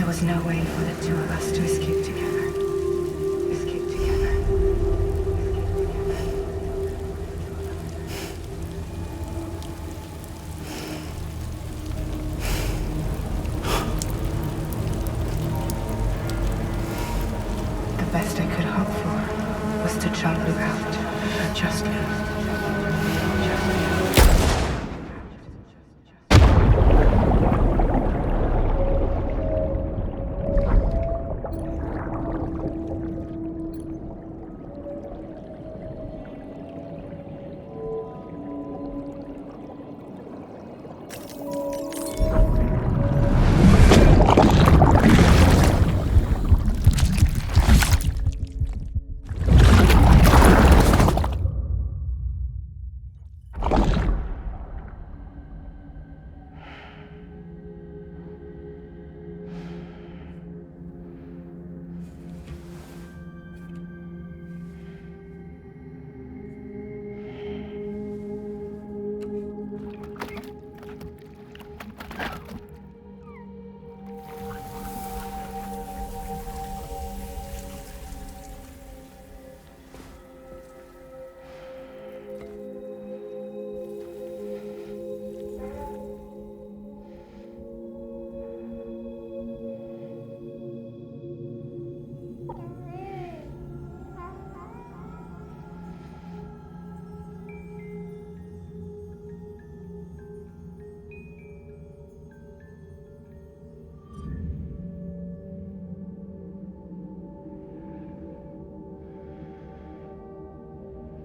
was no way for the two of us to escape together. Escape together. The best I could hope for was to jump you out, but just you.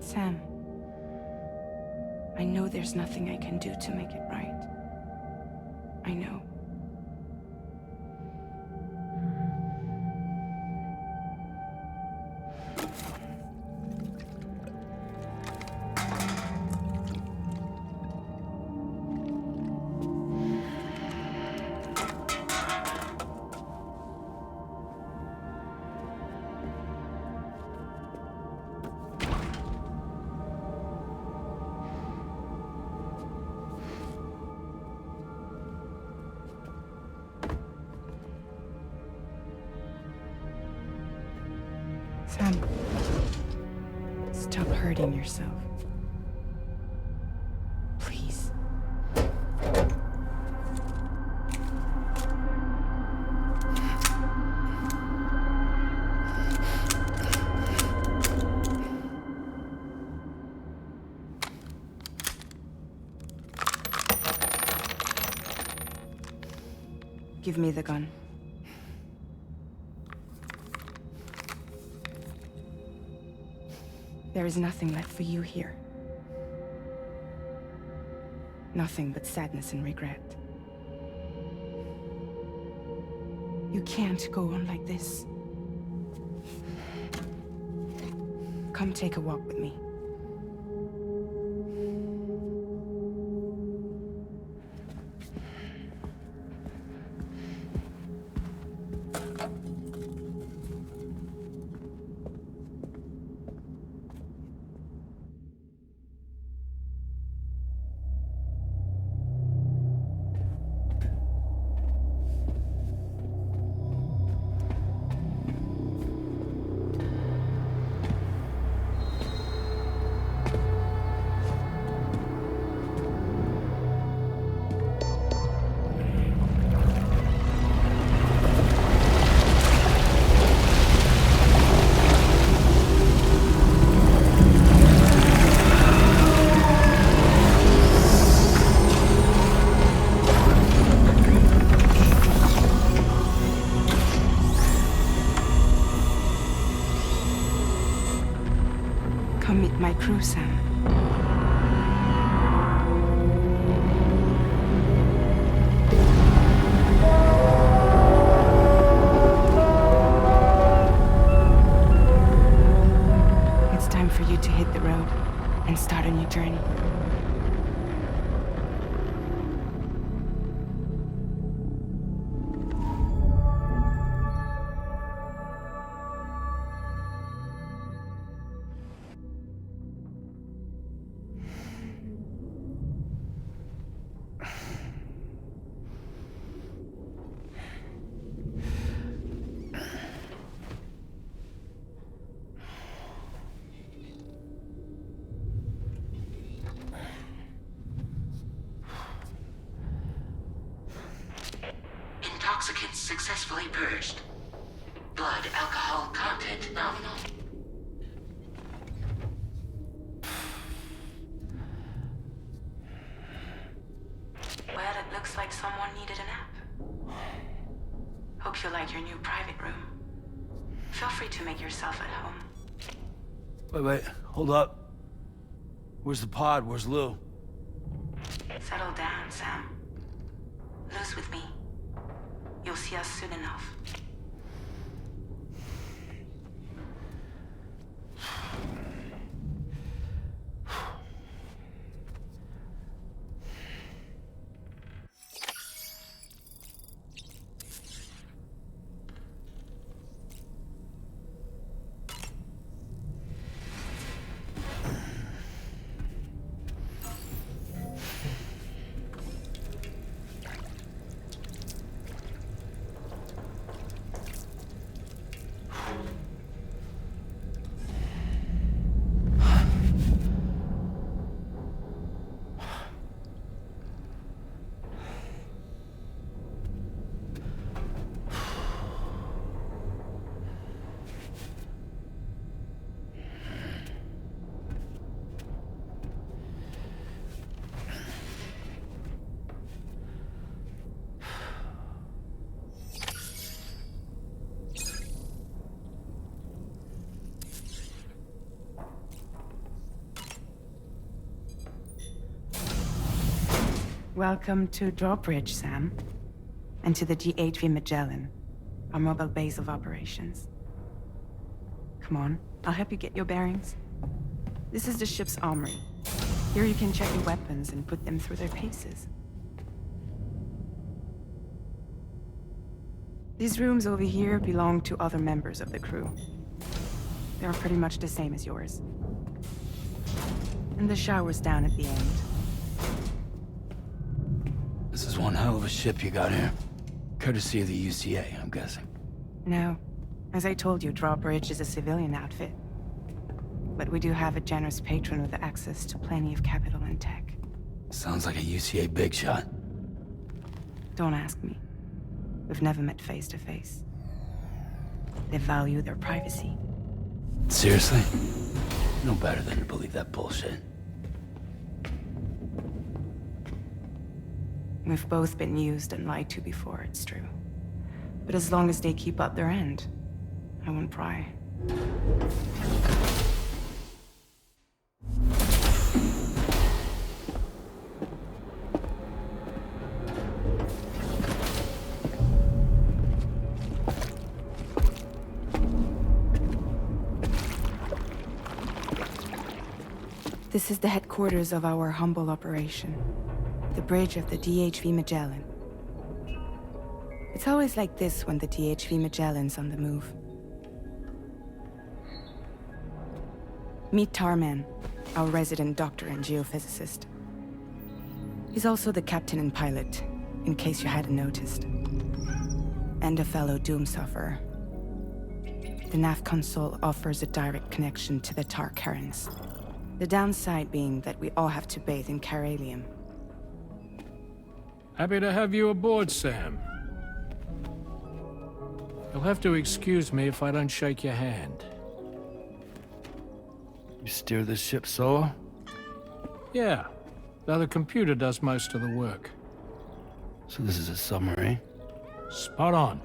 Sam, I know there's nothing I can do to make it right. I know. Sam, stop hurting yourself. Please. Give me the gun. There is nothing left for you here. Nothing but sadness and regret. You can't go on like this. Come take a walk with me. Come meet my crew, Sam. It's time for you to hit the road and start a new journey. Toxicants successfully purged. Blood alcohol content nominal. Well, it looks like someone needed a nap. Hope you like your new private room. Feel free to make yourself at home. Wait, hold up. Where's the pod? Where's Lou? Settle down, Sam. Lou's with me. You'll see us soon enough. Welcome to Drawbridge, Sam. And to the GHV Magellan, our mobile base of operations. Come on, I'll help you get your bearings. This is the ship's armory. Here you can check your weapons and put them through their paces. These rooms over here belong to other members of the crew. They are pretty much the same as yours. And the shower's down at the end. This is one hell of a ship you got here. Courtesy of the UCA, I'm guessing. No. As I told you, Drawbridge is a civilian outfit. But we do have a generous patron with access to plenty of capital and tech. Sounds like a UCA big shot. Don't ask me. We've never met face to face. They value their privacy. Seriously? No better than to believe that bullshit. We've both been used and lied to before, it's true. But as long as they keep up their end, I won't pry. This is the headquarters of our humble operation. The bridge of the DHV Magellan. It's always like this when the DHV Magellan's on the move. Meet Tarman, our resident doctor and geophysicist. He's also the captain and pilot, in case you hadn't noticed. And a fellow doom sufferer. The nav console offers a direct connection to the Tar currents. The downside being that we all have to bathe in caralium. Happy to have you aboard, Sam. You'll have to excuse me if I don't shake your hand. You steer this ship solo? Yeah, though the computer does most of the work. So this is a submarine? Spot on.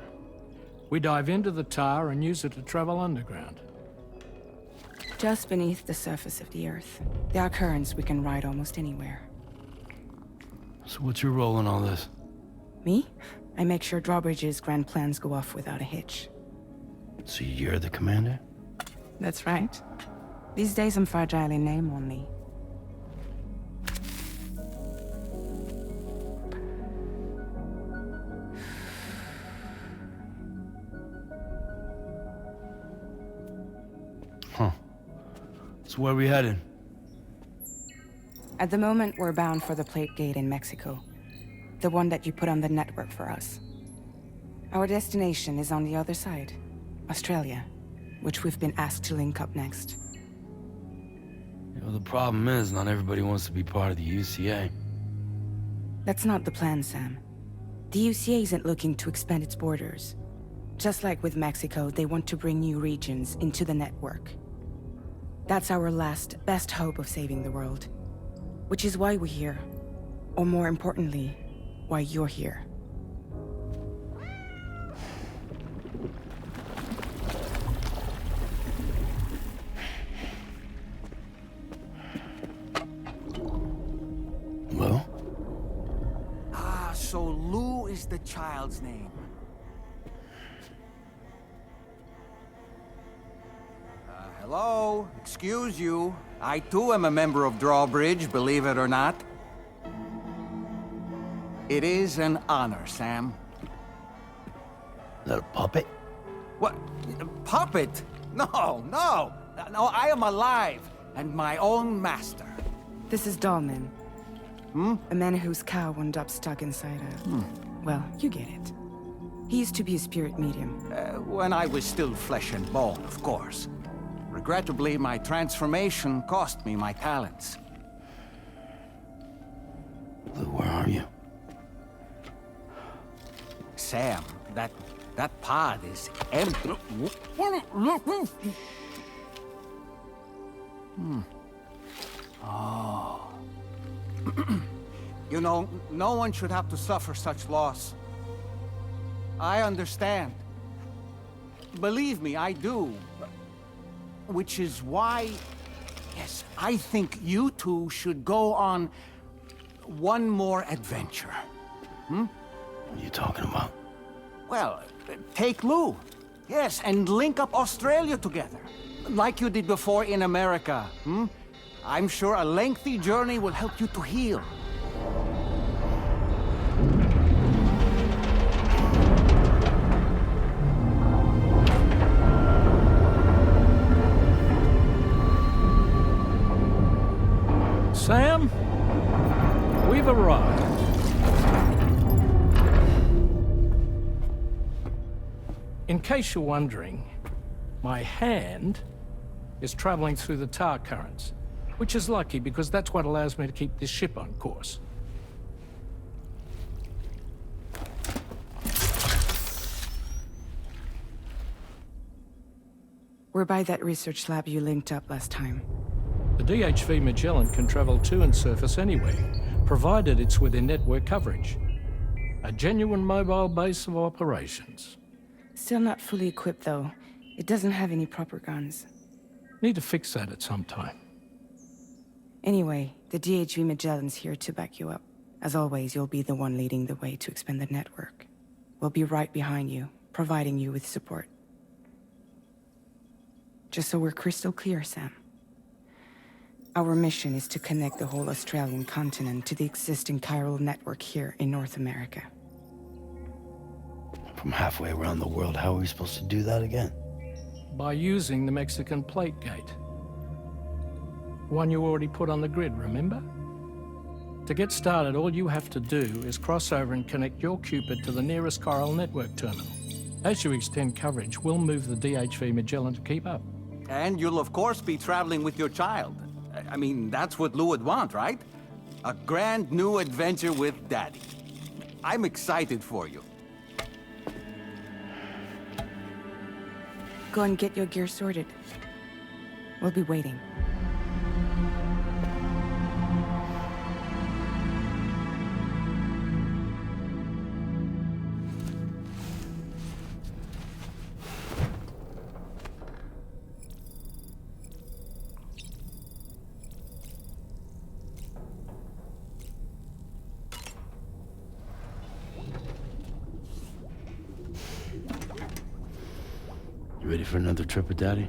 We dive into the tar and use it to travel underground. Just beneath the surface of the Earth, there are currents we can ride almost anywhere. So what's your role in all this? Me? I make sure Drawbridge's grand plans go off without a hitch. So you're the commander? That's right. These days I'm fragile in name only. Huh. So where are we headed? At the moment, we're bound for the Plate Gate in Mexico. The one that you put on the network for us. Our destination is on the other side, Australia, which we've been asked to link up next. You know, the problem is, not everybody wants to be part of the UCA. That's not the plan, Sam. The UCA isn't looking to expand its borders. Just like with Mexico, they want to bring new regions into the network. That's our last, best hope of saving the world. Which is why we're here. Or more importantly, why you're here. Well? Ah, so Lou is the child's name. Hello? Excuse you. I too am a member of Drawbridge, believe it or not. It is an honor, Sam. Is that a puppet? What? Puppet? No, no! No, I am alive, and my own master. This is Dahlman. A man whose cow wound up stuck inside a... Well, you get it. He used to be a spirit medium. When I was still flesh and bone, of course. Regrettably, my transformation cost me my talents. Lou, where are you? Sam, that pod is empty. Oh. You know, no one should have to suffer such loss. I understand. Believe me, I do. Which is why, yes, I think you two should go on one more adventure. What are you talking about? Well, take Lou. Yes, and link up Australia together. Like you did before in America. I'm sure a lengthy journey will help you to heal. Sam, we've arrived. In case you're wondering, my hand is traveling through the tar currents, which is lucky because that's what allows me to keep this ship on course. We're by that research lab you linked up last time. The DHV Magellan can travel to and surface anywhere, provided it's within network coverage. A genuine mobile base of operations. Still not fully equipped, though. It doesn't have any proper guns. Need to fix that at some time. Anyway, the DHV Magellan's here to back you up. As always, you'll be the one leading the way to expand the network. We'll be right behind you, providing you with support. Just so we're crystal clear, Sam. Our mission is to connect the whole Australian continent to the existing chiral network here in North America. From halfway around the world, how are we supposed to do that again? By using the Mexican plate gate. One you already put on the grid, remember? To get started, all you have to do is cross over and connect your Cupid to the nearest chiral network terminal. As you extend coverage, we'll move the DHV Magellan to keep up. And you'll of course be traveling with your child. I mean, that's what Lou would want, right? A grand new adventure with Daddy. I'm excited for you. Go and get your gear sorted. We'll be waiting. You ready for another trip with Daddy?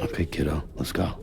Okay, kiddo, let's go.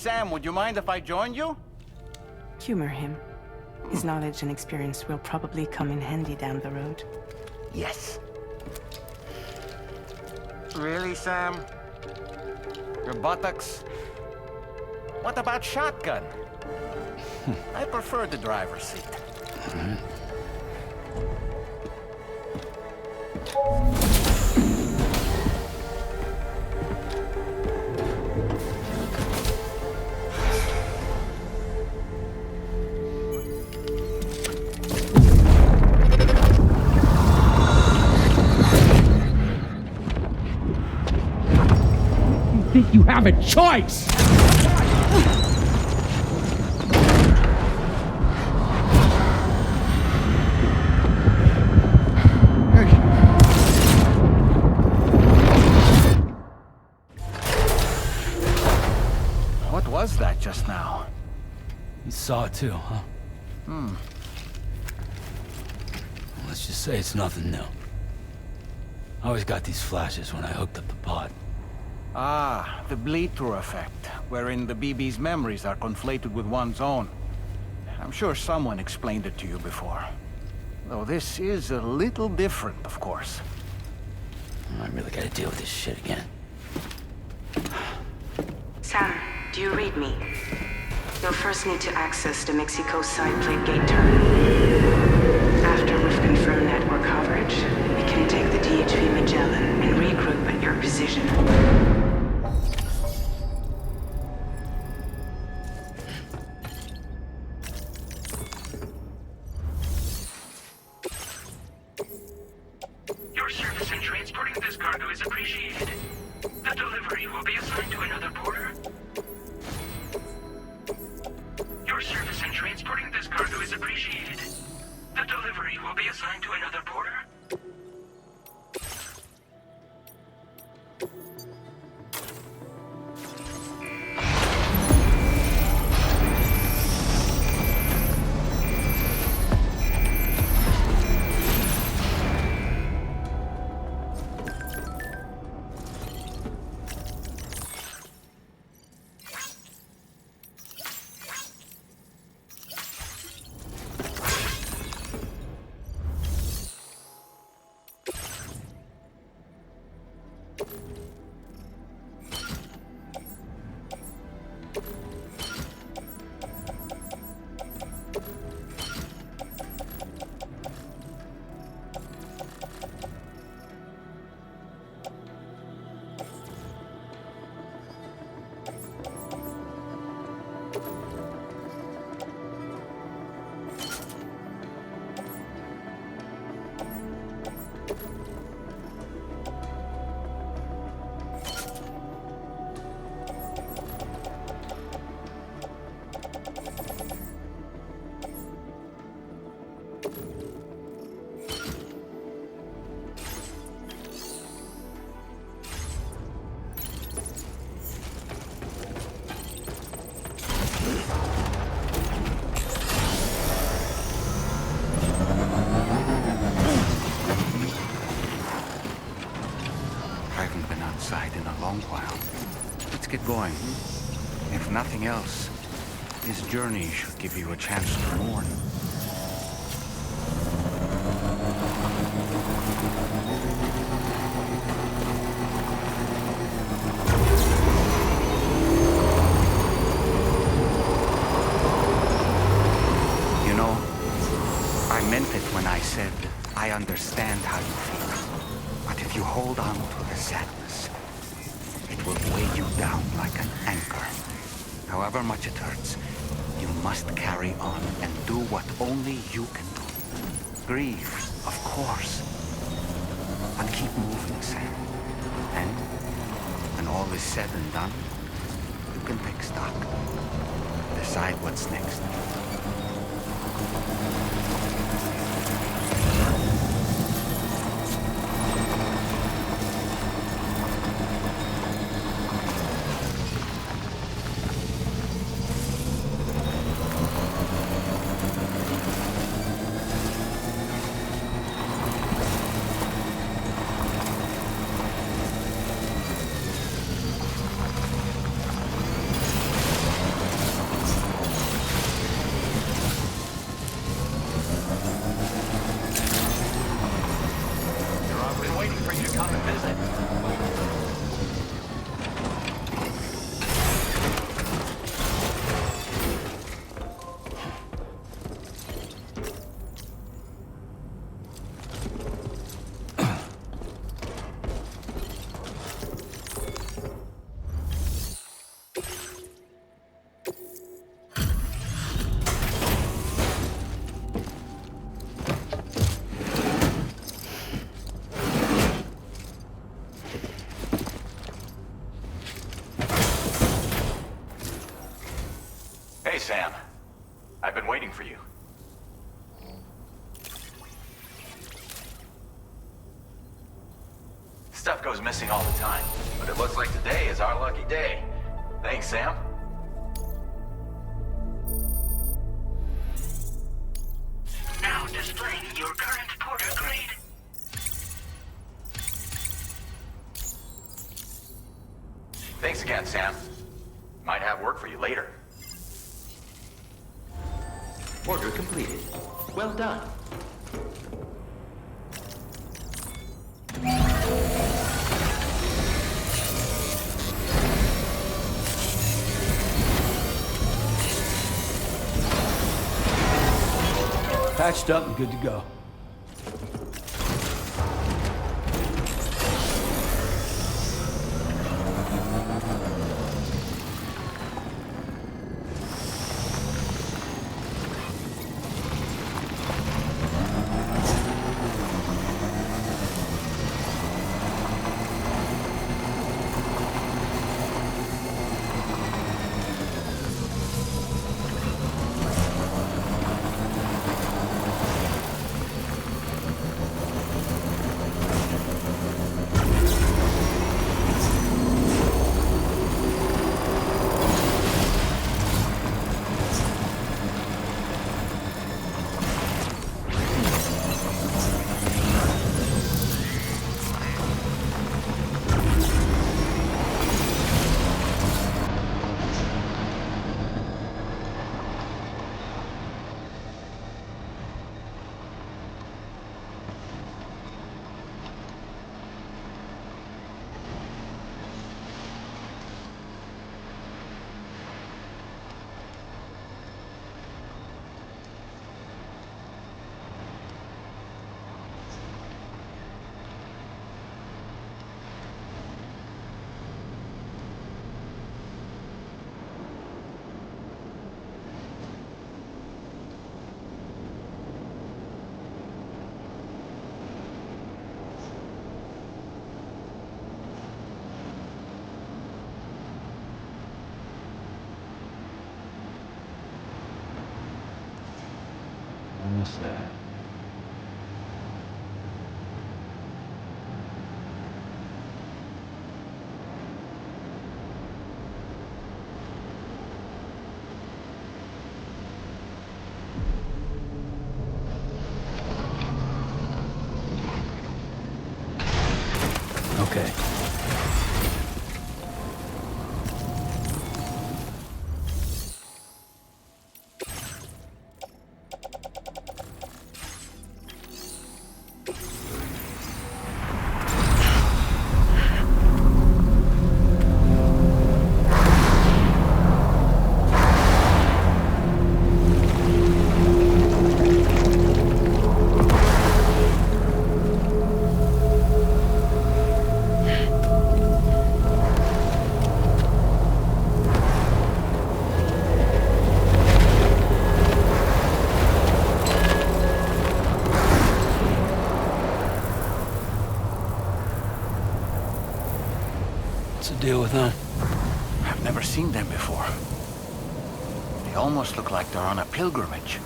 Sam, would you mind if I joined you? Humor him. His knowledge and experience will probably come in handy down the road. Yes. Really, Sam? Your buttocks? What about shotgun? I prefer the driver's seat. Think you have a choice? What was that just now? You saw it too, huh? Let's just say it's nothing new. I always got these flashes when I hooked up the pod. Ah, the bleed-through effect, wherein the BB's memories are conflated with one's own. I'm sure someone explained it to you before. Though this is a little different, of course. I really gotta deal with this shit again. Sam, do you read me? You'll first need to access the Mexico side plate gate terminal. After we've confirmed network coverage, we can take the DHV Magellan and regroup at your position. Your service in transporting this cargo is appreciated. The delivery will be assigned to another porter. Your service in transporting this cargo is appreciated. The delivery will be assigned to another porter. Let's get going. If nothing else, this journey should give you a chance to mourn. You know, I meant it when I said I understand how you feel. But if you hold on to the sadness, it will weigh you down like an anchor. However much it hurts, you must carry on and do what only you can do. Grieve, of course. But keep moving, Sam. And when all is said and done, you can take stock. Decide what's next. for you. Stuff goes missing all the time, but it looks like today is our lucky day. Thanks, Sam. Now displaying your current porter grade. Thanks again, Sam. Might have work for you later. Order completed. Well done. Patched up and good to go. Almost there. Okay. What's the deal with them? I've never seen them before. They almost look like they're on a pilgrimage.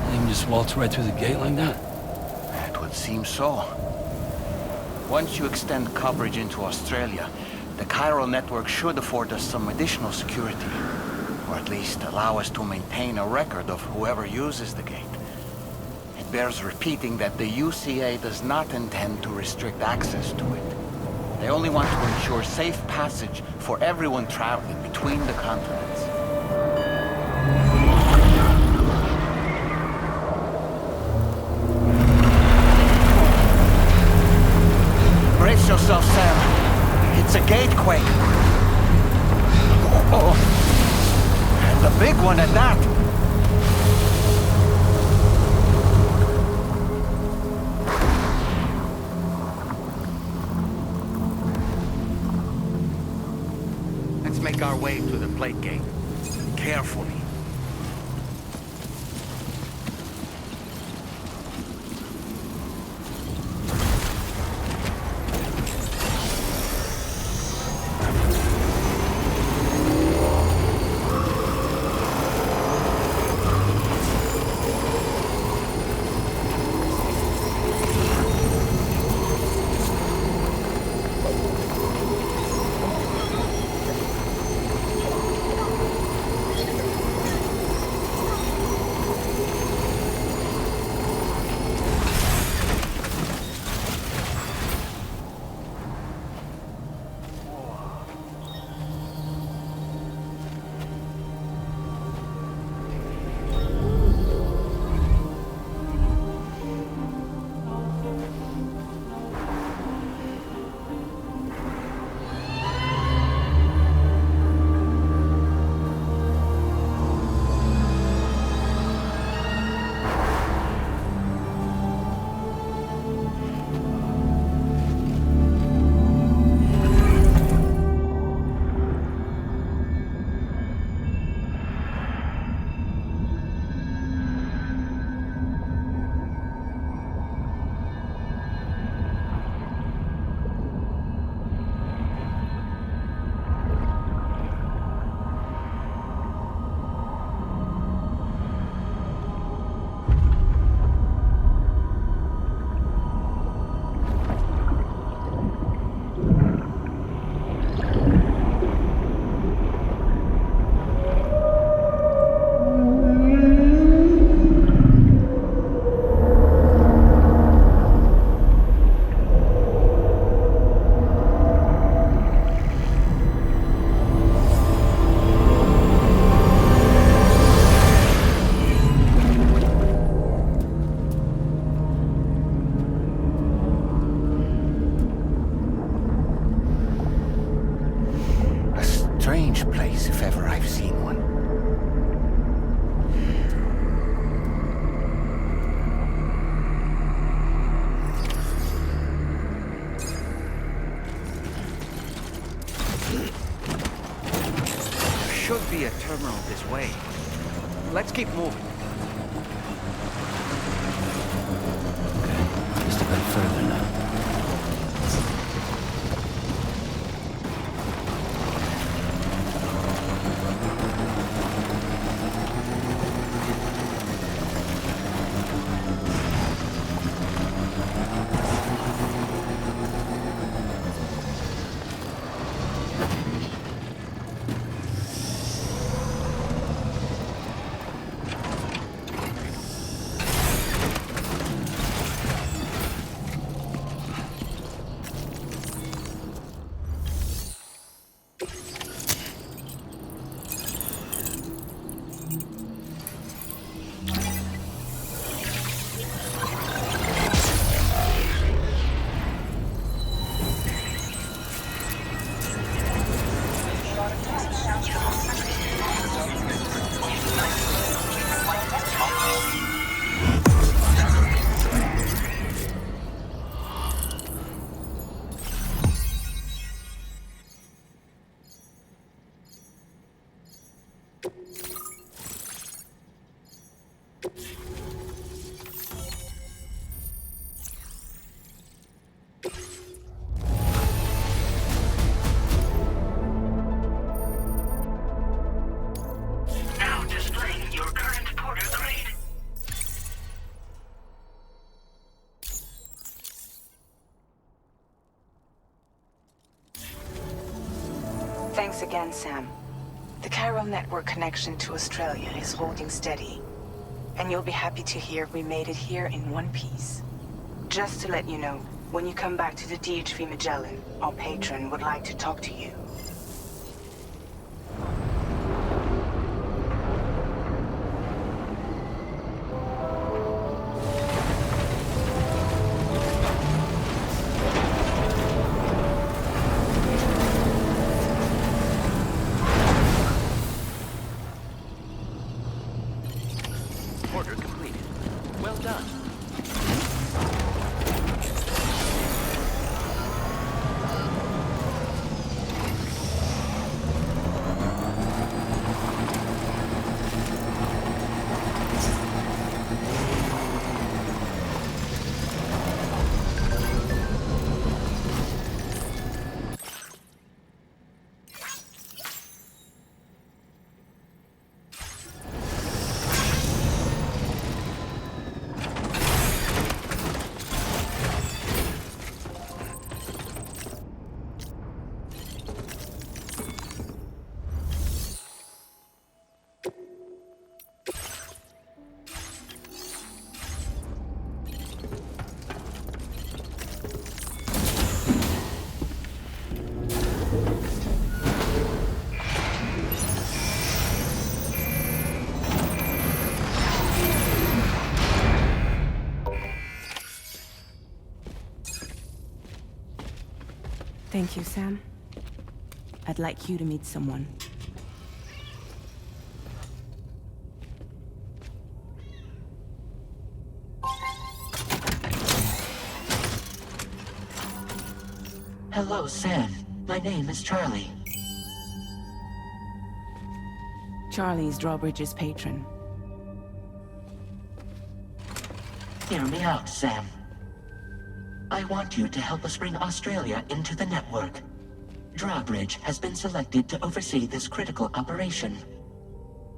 They can just waltz right through the gate like that? It would seem so. Once you extend coverage into Australia, the chiral network should afford us some additional security. Or at least allow us to maintain a record of whoever uses the gate. It bears repeating that the UCA does not intend to restrict access to it. They only want to ensure safe passage for everyone traveling between the continents. Brace yourself, Sam. It's a gatequake. Oh, and a big one at that. Let's make our way to the plate gate. Carefully. terminal this way. Let's keep moving. Okay, just a bit further now. Now displaying your current porter grade. Thanks again, Sam. The chiral network connection to Australia is holding steady. And you'll be happy to hear we made it here in one piece. Just to let you know, when you come back to the DHV Magellan, our patron would like to talk to you. Order completed. Well done. Thank you, Sam. I'd like you to meet someone. Hello, Sam. My name is Charlie. Charlie's Drawbridge's patron. Hear me out, Sam. I want you to help us bring Australia into the network. Drawbridge has been selected to oversee this critical operation.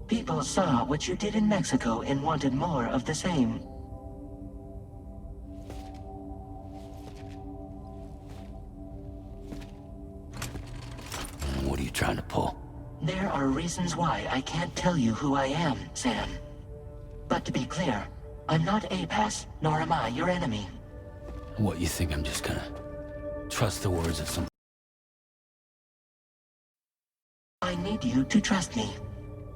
People saw what you did in Mexico and wanted more of the same. What are you trying to pull? There are reasons why I can't tell you who I am, Sam. But to be clear, I'm not APAS, nor am I your enemy. What, you think I'm just gonna trust the words of some... I need you to trust me.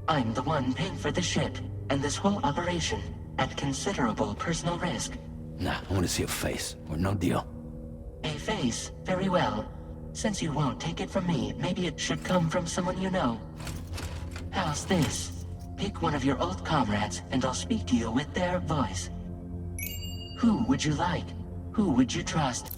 I'm the one paying for the ship and this whole operation at considerable personal risk. Nah, I want to see a face, or no deal. A face? Very well. Since you won't take it from me, maybe it should come from someone you know. How's this? Pick one of your old comrades, and I'll speak to you with their voice. Who would you like? Who would you trust?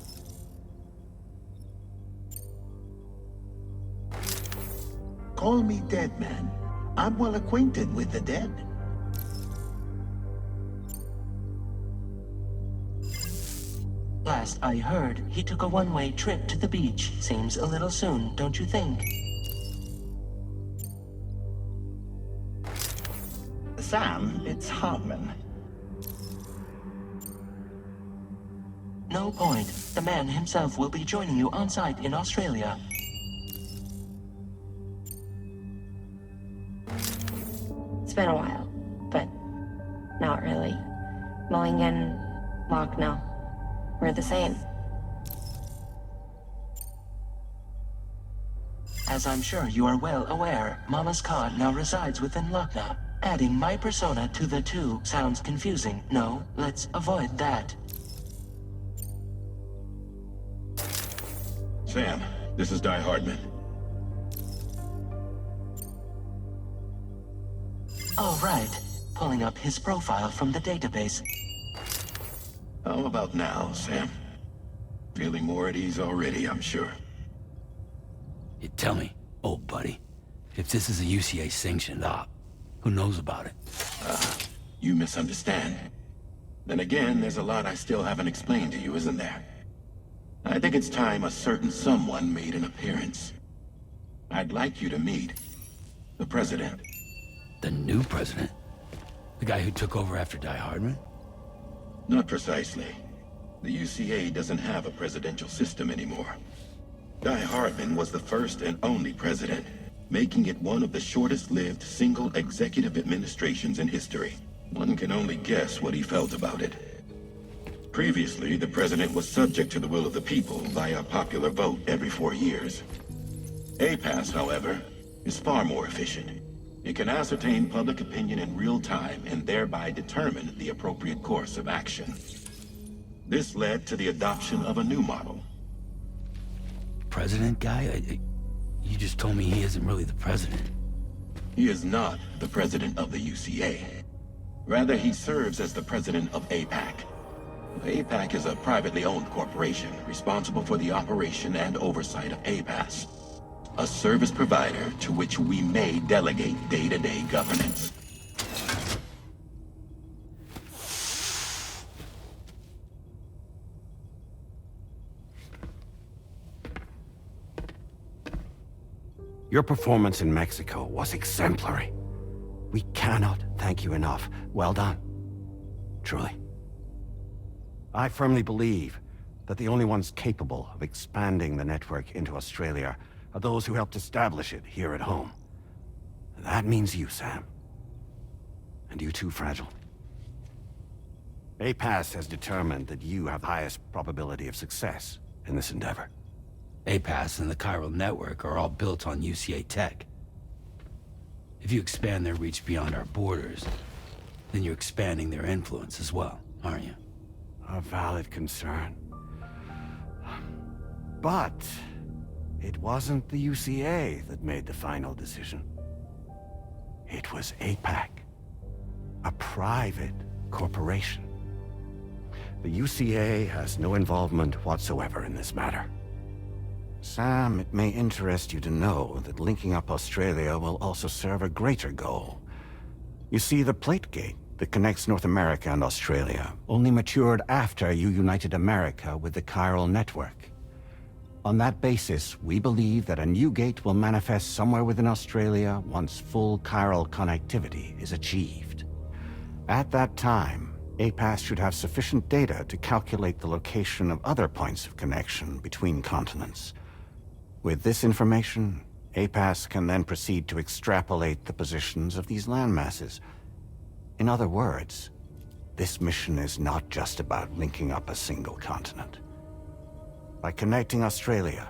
Call me dead man. I'm well acquainted with the dead. Last I heard, he took a one-way trip to the beach. Seems a little soon, don't you think? Sam, it's Hartman. No point. The man himself will be joining you on site in Australia. It's been a while, but not really. Mulligan, Locke, no. We're the same. As I'm sure you are well aware, Mama's Cod now resides within Lochna. Adding my persona to the two sounds confusing. No, let's avoid that. Sam, this is Di Hardman. All right. Pulling up his profile from the database. How about now, Sam? Feeling more at ease already, I'm sure. You tell me, old buddy, if this is a UCA sanctioned op, who knows about it? You misunderstand. Then again, there's a lot I still haven't explained to you, isn't there? I think it's time a certain someone made an appearance. I'd like you to meet the President. The new president? The guy who took over after Di Hardman? Not precisely. The UCA doesn't have a presidential system anymore. Di Hardman was the first and only president, making it one of the shortest-lived single executive administrations in history. One can only guess what he felt about it. Previously, the president was subject to the will of the people via popular vote every 4 years. APAS, however, is far more efficient. It can ascertain public opinion in real time and thereby determine the appropriate course of action. This led to the adoption of a new model. President guy? You just told me he isn't really the president. He is not the president of the UCA. Rather, he serves as the president of APAC. APAC is a privately owned corporation responsible for the operation and oversight of APAS, a service provider to which we may delegate day-to-day governance. Your performance in Mexico was exemplary. We cannot thank you enough. Well done. Truly. I firmly believe that the only ones capable of expanding the network into Australia are those who helped establish it here at home. That means you, Sam. And you too, Fragile. APAS has determined that you have the highest probability of success in this endeavor. APAS and the chiral network are all built on UCA tech. If you expand their reach beyond our borders, then you're expanding their influence as well, aren't you? A valid concern. But it wasn't the UCA that made the final decision. It was APAC, a private corporation. The UCA has no involvement whatsoever in this matter. Sam, it may interest you to know that linking up Australia will also serve a greater goal. You see, the plate gate that connects North America and Australia only matured after you united America with the chiral network. On that basis, we believe that a new gate will manifest somewhere within Australia once full chiral connectivity is achieved. At that time, APAS should have sufficient data to calculate the location of other points of connection between continents. With this information, APAS can then proceed to extrapolate the positions of these landmasses. In other words, this mission is not just about linking up a single continent. By connecting Australia,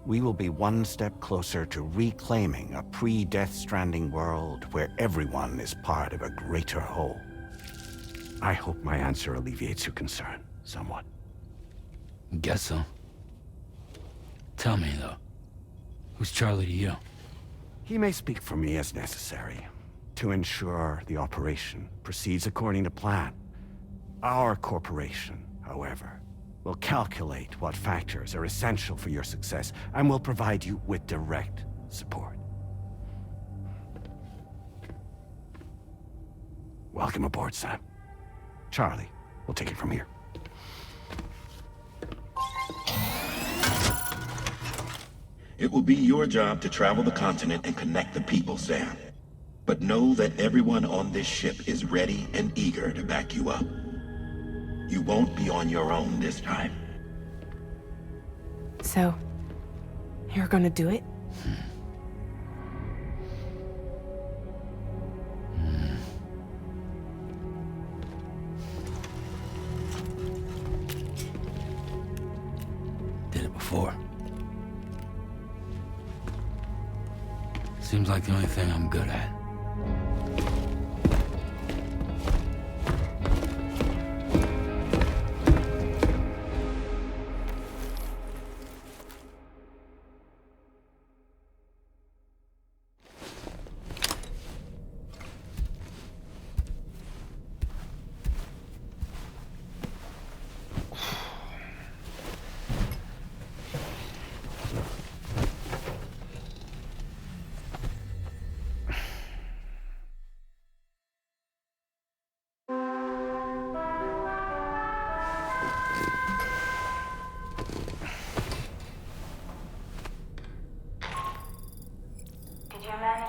we will be one step closer to reclaiming a pre-Death Stranding world where everyone is part of a greater whole. I hope my answer alleviates your concern somewhat. Guess so. Tell me, though, who's Charlie to you? He may speak for me as necessary to ensure the operation proceeds according to plan. Our corporation, however, will calculate what factors are essential for your success and will provide you with direct support. Welcome aboard, Sam. Charlie, we'll take it from here. It will be your job to travel the continent and connect the people, Sam. But know that everyone on this ship is ready and eager to back you up. You won't be on your own this time. So, you're gonna do it? Did it before. Seems like the only thing I'm good at.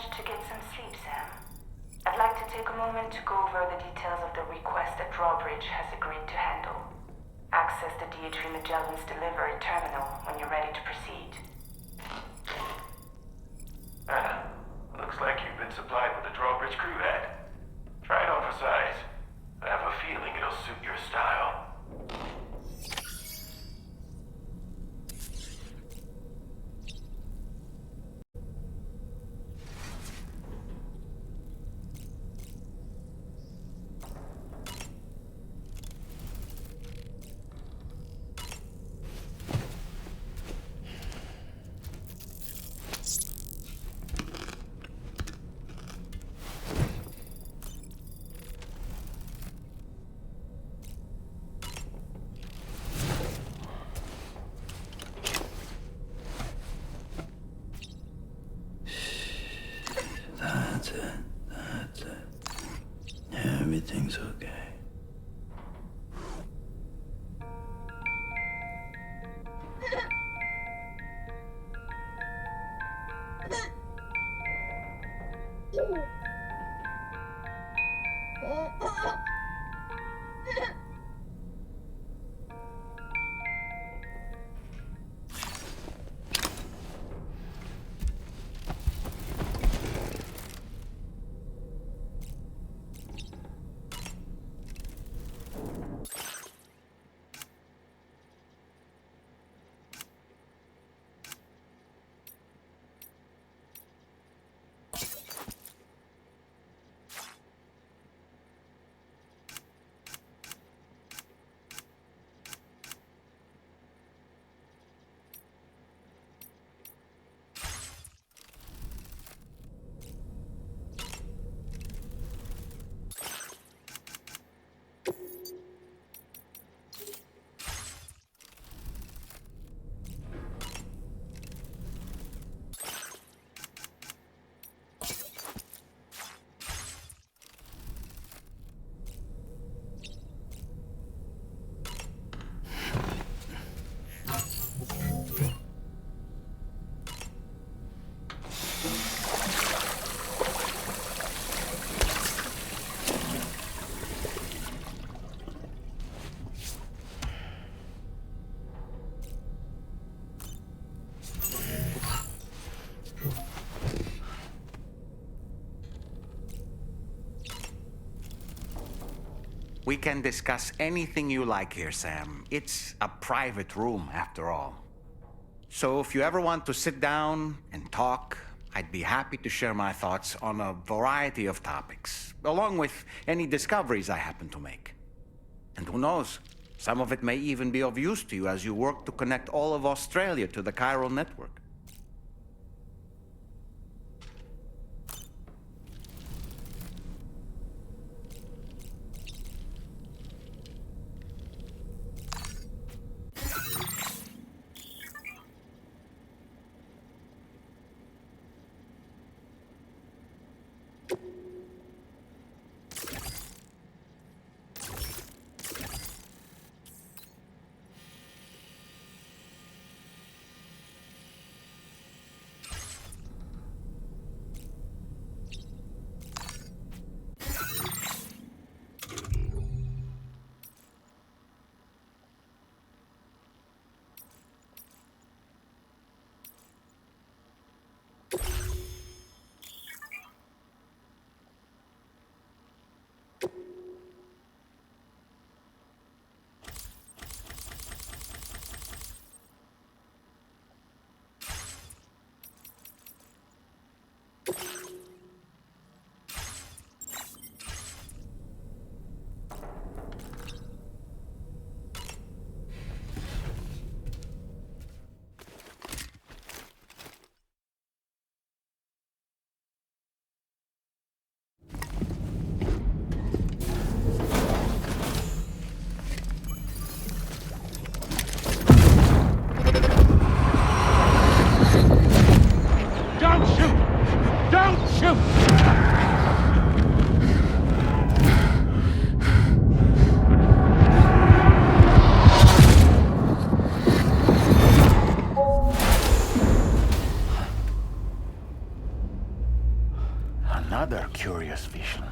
To get some sleep, Sam. I'd like to take a moment to go over the details of the request that Drawbridge has agreed to handle. Access the D.H. Magellan's delivery terminal when you're ready to proceed. Looks like you've been supplied with the Drawbridge crew hat. Try it on for size. I have a feeling it'll suit your style. That's it. Everything's okay. We can discuss anything you like here, Sam. It's a private room, after all. So if you ever want to sit down and talk, I'd be happy to share my thoughts on a variety of topics, along with any discoveries I happen to make. And who knows, some of it may even be of use to you as you work to connect all of Australia to the chiral network. mysterious vision.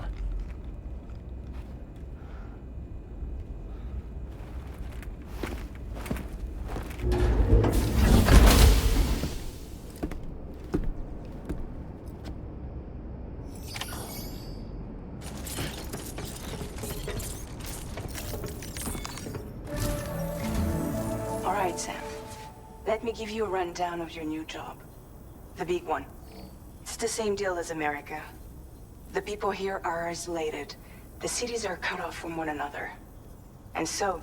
All right, Sam. Let me give you a rundown of your new job. The big one. It's the same deal as America. The people here are isolated. The cities are cut off from one another. And so,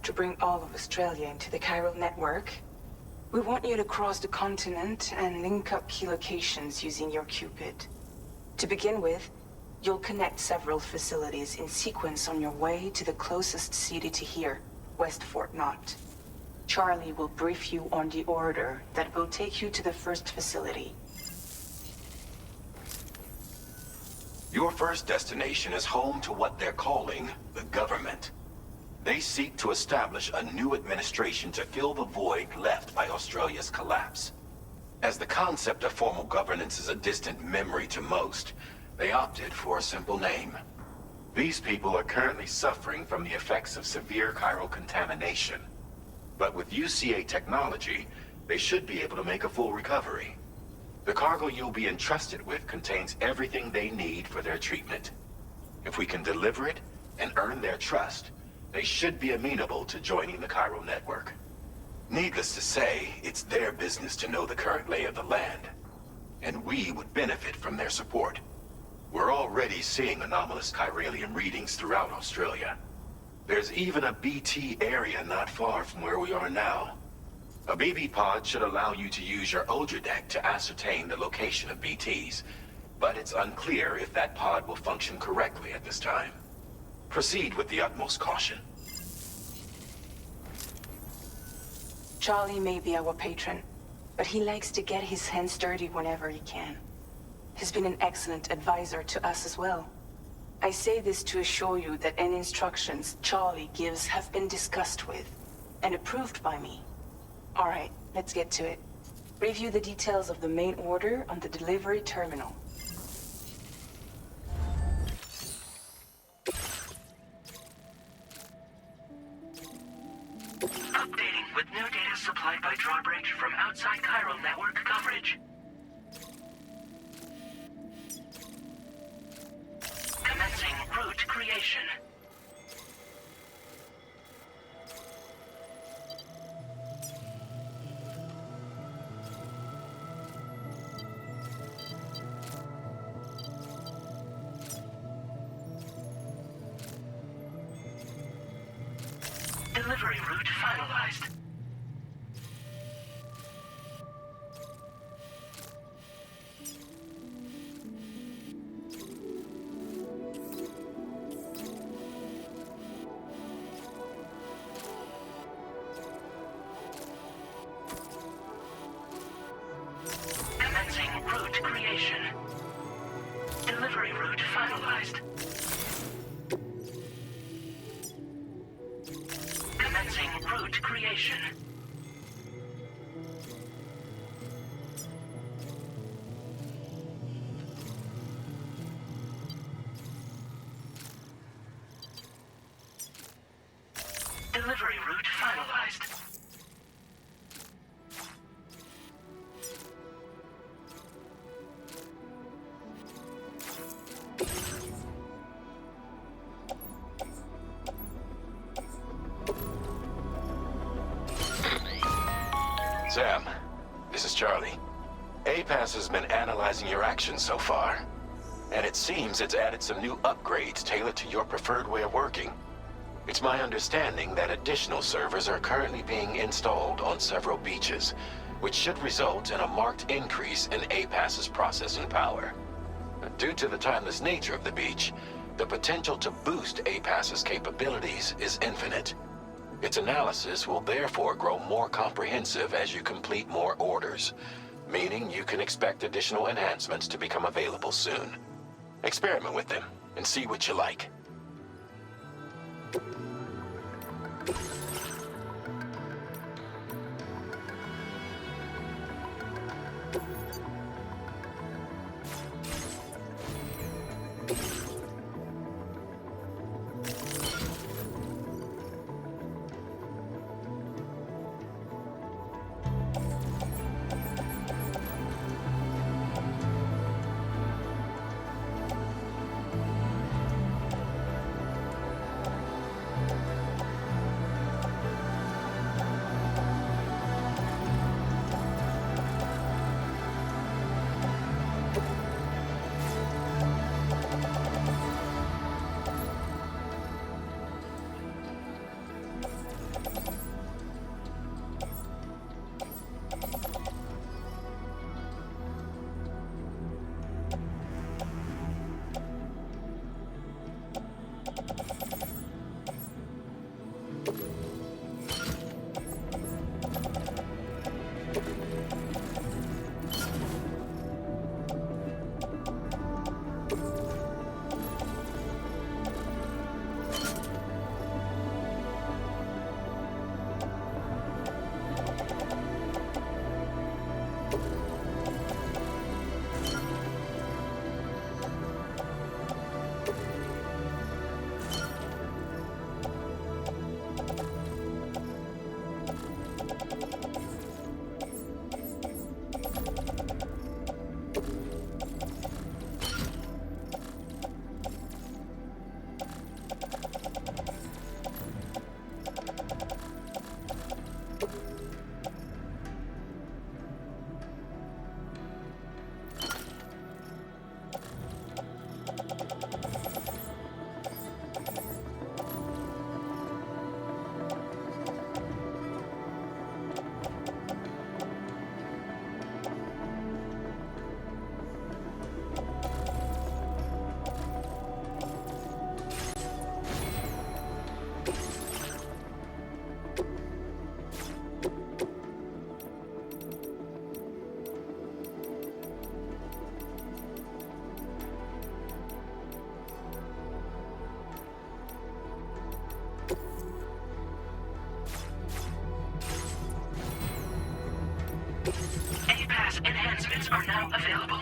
to bring all of Australia into the chiral network, we want you to cross the continent and link up key locations using your Cupid. To begin with, you'll connect several facilities in sequence on your way to the closest city to here, West Fort Knott. Charlie will brief you on the order that will take you to the first facility. Your first destination is home to what they're calling the government. They seek to establish a new administration to fill the void left by Australia's collapse. As the concept of formal governance is a distant memory to most, they opted for a simple name. These people are currently suffering from the effects of severe chiral contamination. But with UCA technology, they should be able to make a full recovery. The cargo you'll be entrusted with contains everything they need for their treatment. If we can deliver it and earn their trust, they should be amenable to joining the chiral network. Needless to say, it's their business to know the current lay of the land, and we would benefit from their support. We're already seeing anomalous chiralium readings throughout Australia. There's even a BT area not far from where we are now. A BB pod should allow you to use your Ultra deck to ascertain the location of BTs, but it's unclear if that pod will function correctly at this time. Proceed with the utmost caution. Charlie may be our patron, but he likes to get his hands dirty whenever he can. He's been an excellent advisor to us as well. I say this to assure you that any instructions Charlie gives have been discussed with and approved by me. All right, let's get to it. Review the details of the main order on the delivery terminal. Updating with new data supplied by drawbridge from outside chiral network coverage. Commencing route creation. Delivery route finalized. Commencing route creation. Delivery route finalized. Commencing route creation. Delivery route finalized. Sam, this is Charlie. APAS has been analyzing your actions so far, and it seems it's added some new upgrades tailored to your preferred way of working. It's my understanding that additional servers are currently being installed on several beaches, which should result in a marked increase in APAS's processing power. Due to the timeless nature of the beach, the potential to boost APAS's capabilities is infinite. Its analysis will therefore grow more comprehensive as you complete more orders, meaning you can expect additional enhancements to become available soon. Experiment with them and see what you like. Performance enhancements are now available.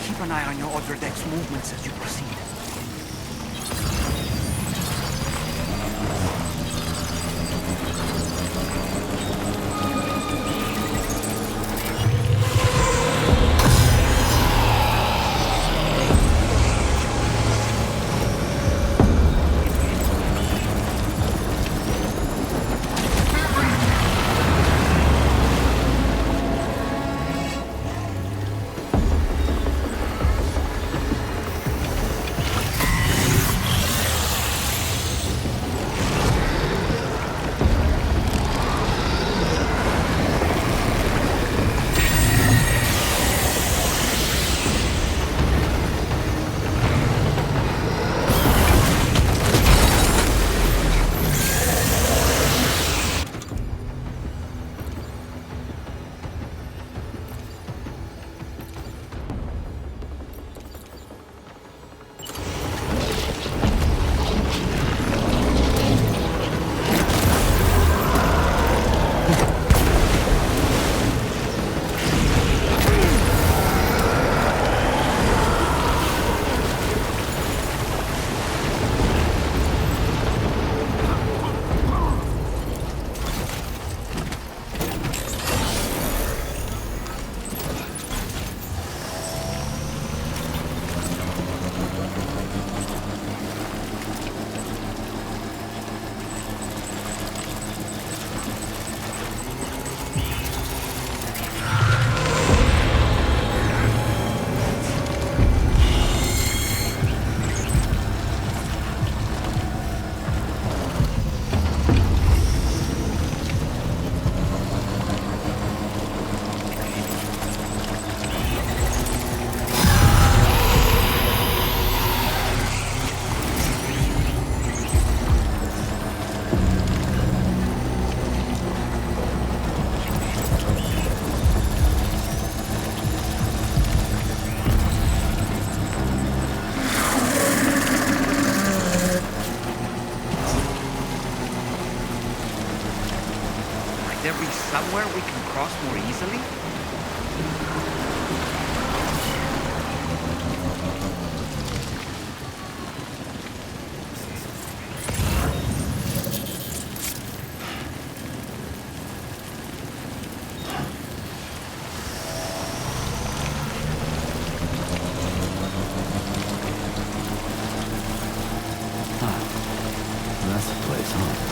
Keep an eye on your other deck's movements as you proceed. be somewhere we can cross more easily? That's the place, huh?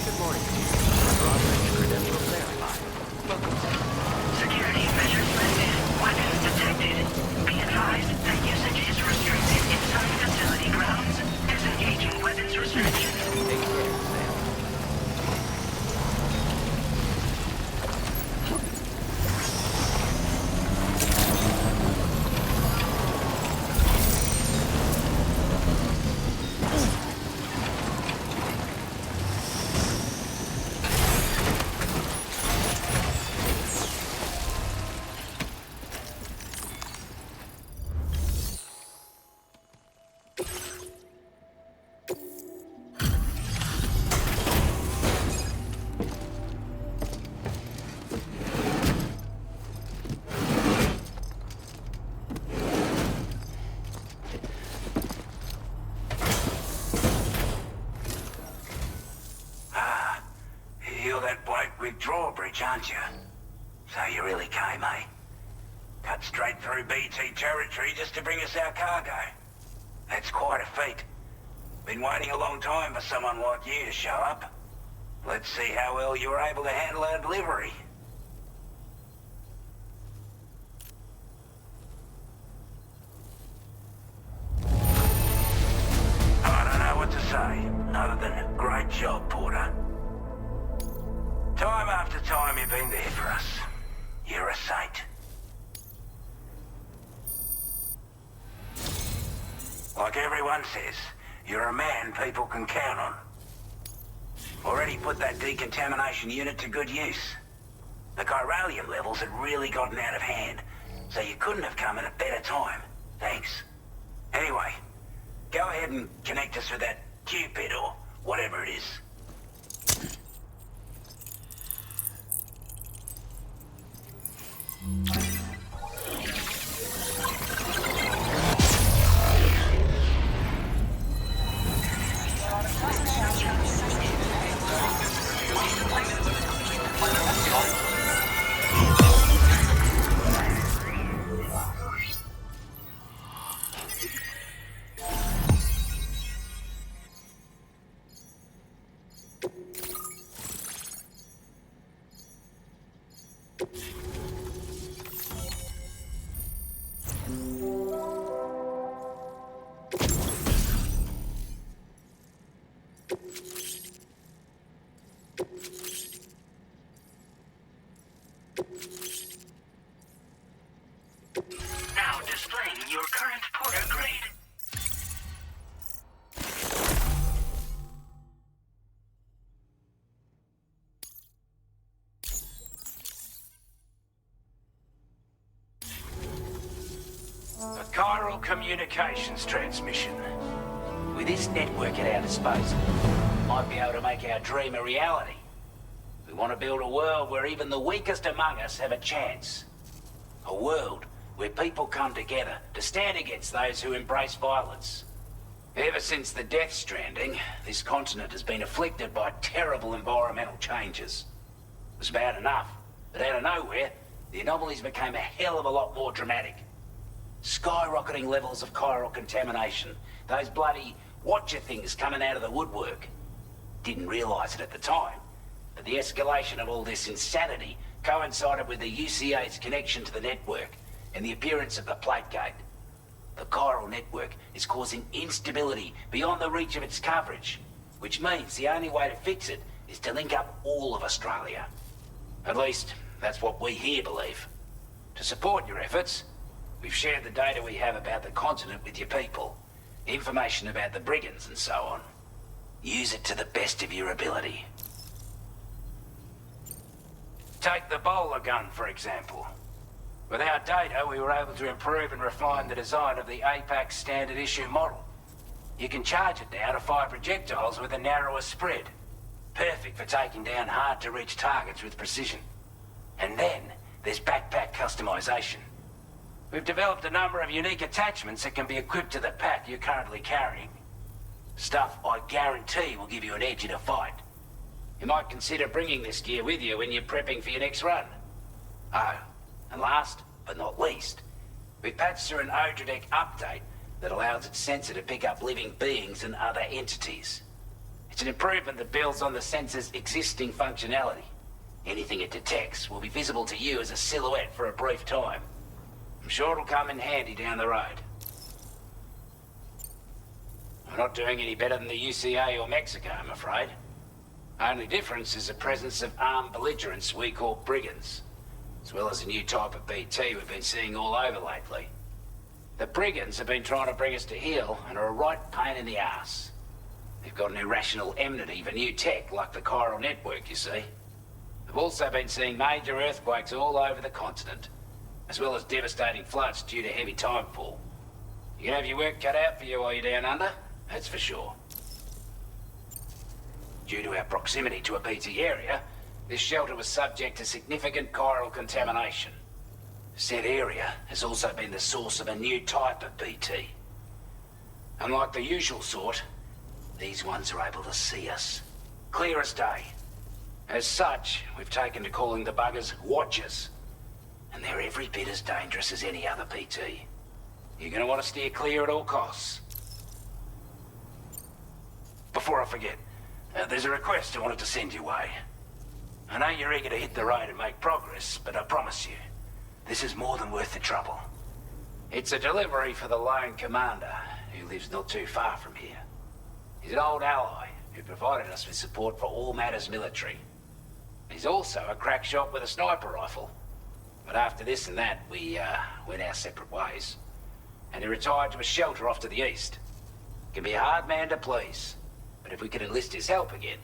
Good morning. Drawbridge credentials verified. Welcome. Security measures lifted. Weapons detected. Be advised that usage is restricted inside facility grounds. Disengaging weapons restrictions. Take care, Sam. You're that bloke with drawbridge, aren't you? So you really came, eh? Cut straight through BT territory just to bring us our cargo. That's quite a feat. Been waiting a long time for someone like you to show up. Let's see how well you were able to handle our delivery. I don't know what to say, other than great job, Porter. Time after time you've been there for us. You're a saint. Like everyone says, you're a man people can count on. Already put that decontamination unit to good use. The chiralium levels had really gotten out of hand, so you couldn't have come at a better time. Thanks. Anyway, go ahead and connect us with that Cupid or whatever it is. Now displaying your current Porter grade. A chiral communications transmission. With this network at our disposal, we might be able to make our dream a reality. We want to build a world where even the weakest among us have a chance. A world where people come together to stand against those who embrace violence. Ever since the Death Stranding, this continent has been afflicted by terrible environmental changes. It was bad enough, but out of nowhere, the anomalies became a hell of a lot more dramatic. Skyrocketing levels of chiral contamination, those bloody watcher things coming out of the woodwork. Didn't realise it at the time, but the escalation of all this insanity coincided with the UCA's connection to the network and the appearance of the plate gate. The chiral network is causing instability beyond the reach of its coverage, which means the only way to fix it is to link up all of Australia. At least, that's what we here believe. To support your efforts, we've shared the data we have about the continent with your people, information about the brigands and so on. Use it to the best of your ability. Take the bowler gun, for example. With our data, we were able to improve and refine the design of the APAC standard issue model. You can charge it now to fire projectiles with a narrower spread. Perfect for taking down hard-to-reach targets with precision. And then, there's backpack customization. We've developed a number of unique attachments that can be equipped to the pack you're currently carrying. Stuff I guarantee will give you an edge in a fight. You might consider bringing this gear with you when you're prepping for your next run. Oh, and last but not least, we patched through an Odradek update that allows its sensor to pick up living beings and other entities. It's an improvement that builds on the sensor's existing functionality. Anything it detects will be visible to you as a silhouette for a brief time. I'm sure it'll come in handy down the road. We're not doing any better than the UCA or Mexico, I'm afraid. Only difference is the presence of armed belligerents we call brigands, as well as a new type of BT we've been seeing all over lately. The brigands have been trying to bring us to heel and are a right pain in the ass. They've got an irrational enmity for new tech like the chiral network, you see. They've also been seeing major earthquakes all over the continent, as well as devastating floods due to heavy timefall. You can have your work cut out for you while you're down under, that's for sure. Due to our proximity to a BT area, this shelter was subject to significant chiral contamination. Said area has also been the source of a new type of BT. Unlike the usual sort, these ones are able to see us. Clear as day. As such, we've taken to calling the buggers Watchers. And they're every bit as dangerous as any other BT. You're gonna want to steer clear at all costs. Before I forget, there's a request I wanted to send your way. I know you're eager to hit the road and make progress, but I promise you, this is more than worth the trouble. It's a delivery for the lone commander, who lives not too far from here. He's an old ally who provided us with support for all matters military. He's also a crack shot with a sniper rifle. But after this and that, we went our separate ways. And he retired to a shelter off to the east. Can be a hard man to please, but if we could enlist his help again,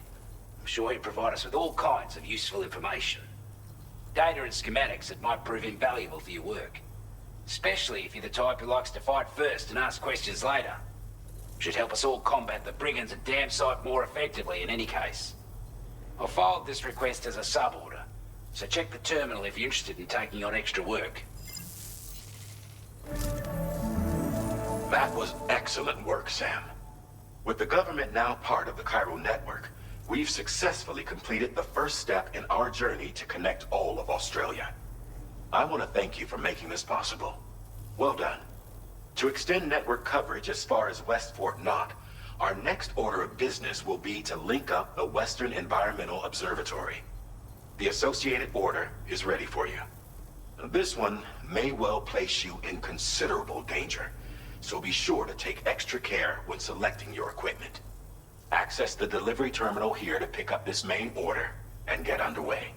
I'm sure he'd provide us with all kinds of useful information. Data and schematics that might prove invaluable for your work. Especially if you're the type who likes to fight first and ask questions later. Should help us all combat the brigands a damn sight more effectively in any case. I'll filed this request as a sub-order, so check the terminal if you're interested in taking on extra work. That was excellent work, Sam. With the government now part of the chiral network, we've successfully completed the first step in our journey to connect all of Australia. I want to thank you for making this possible. Well done. To extend network coverage as far as West Fort Knott, our next order of business will be to link up the Western Environmental Observatory. The associated order is ready for you. This one may well place you in considerable danger, so be sure to take extra care when selecting your equipment. Access the delivery terminal here to pick up this main order and get underway.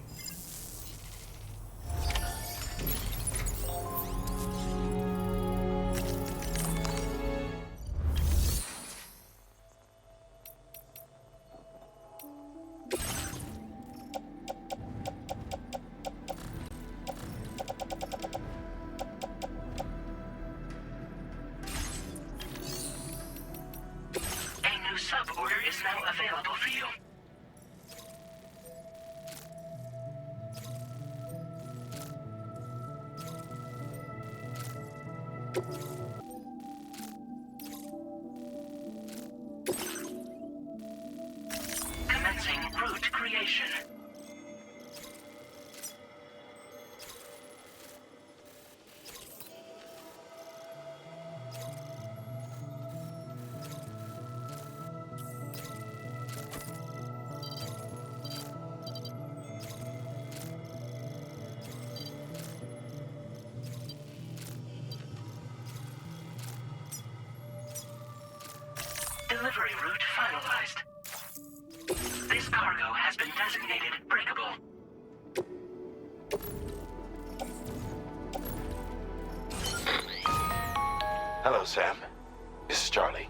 Sub-order is now available for you. Commencing route creation. Delivery route finalized. This cargo has been designated breakable. Hello, Sam. This is Charlie.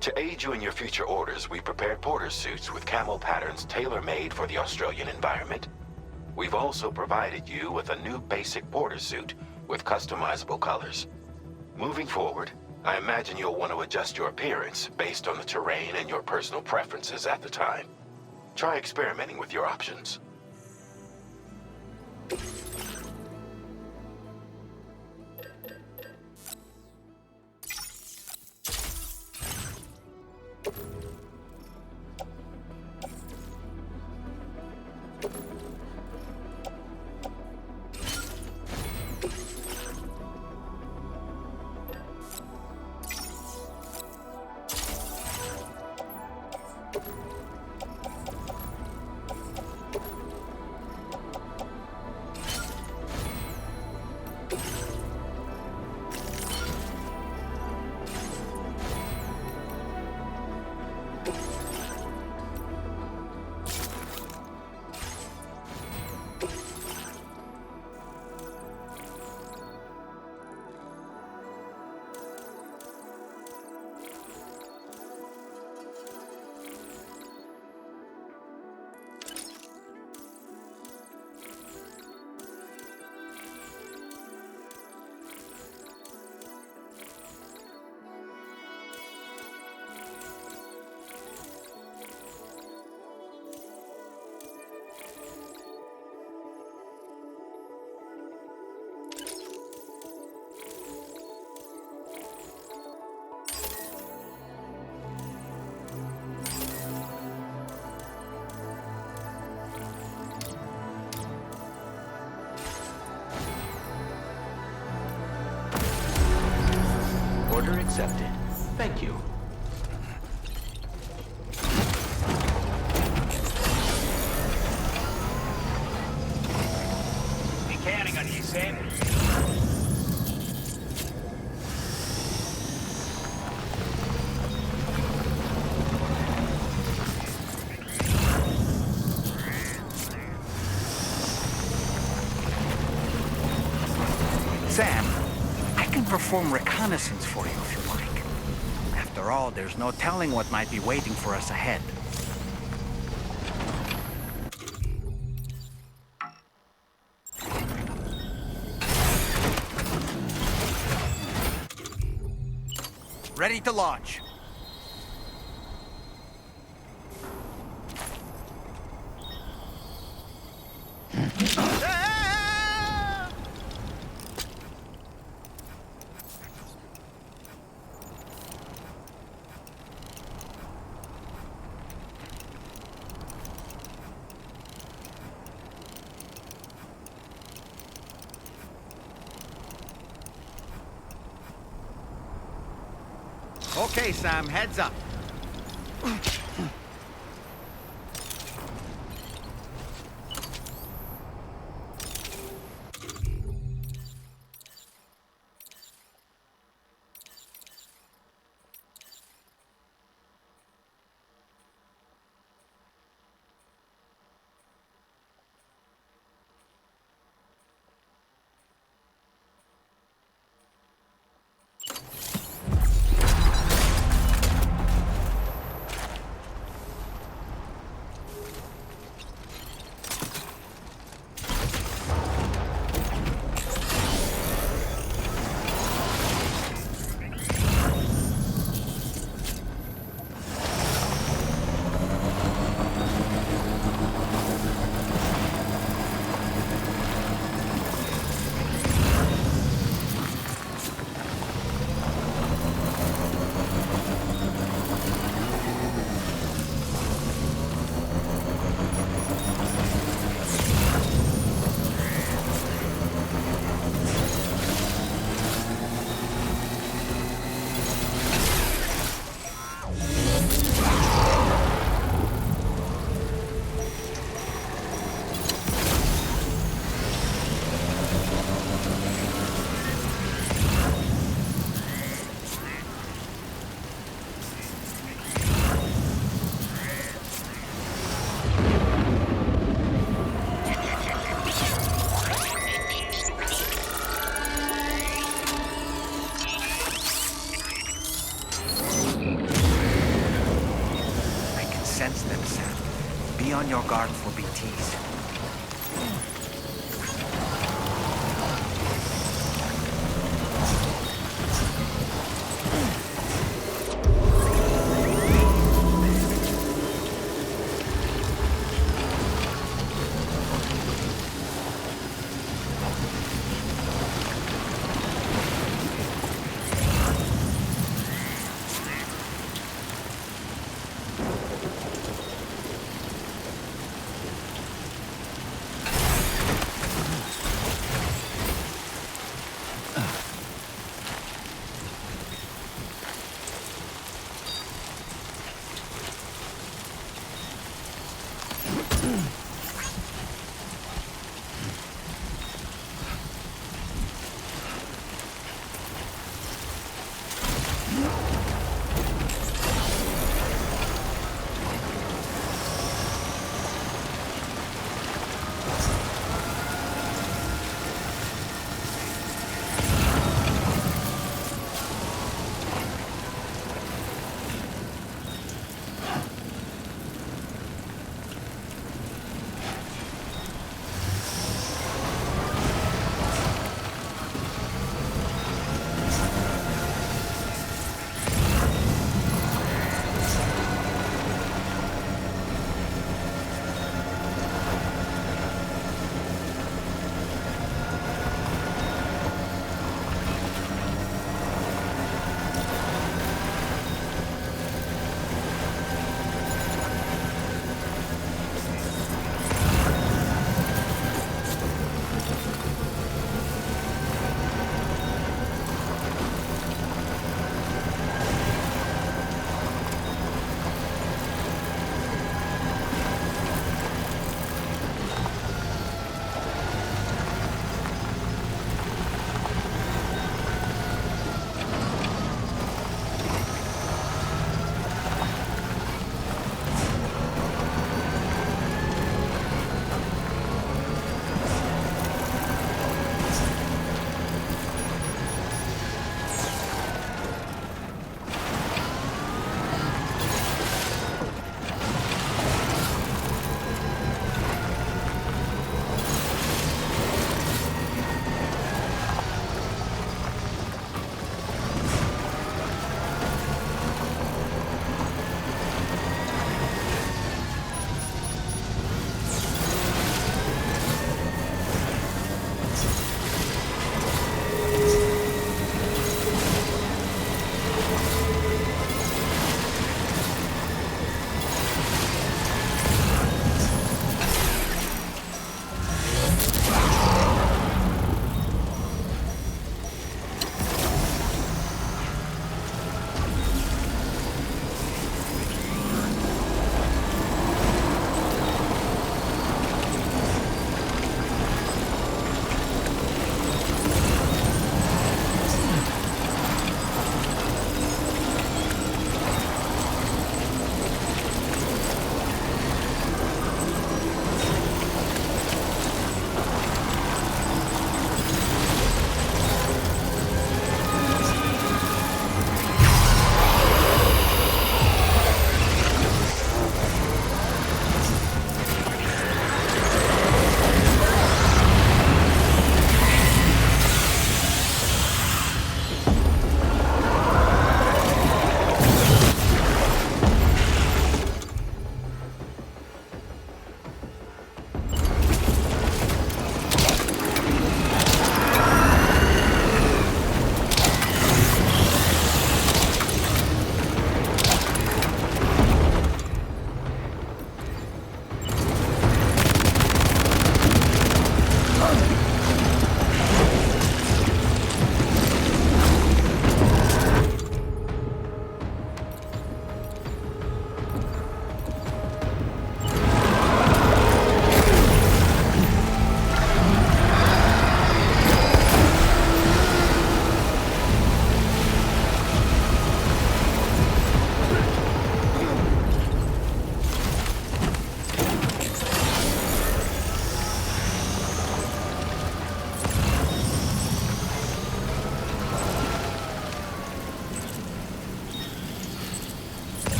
To aid you in your future orders, we prepared porter suits with camo patterns tailor-made for the Australian environment. We've also provided you with a new basic porter suit with customizable colors. Moving forward, I imagine you'll want to adjust your appearance based on the terrain and your personal preferences at the time. Try experimenting with your options. Order accepted. Thank you. Be counting on you, Sam. Sam, I can perform reconnaissance for you if you like. After all, there's no telling what might be waiting for us ahead. Ready to launch. Okay, Sam, heads up. Sense them, Sam. Be on your guard for BTs.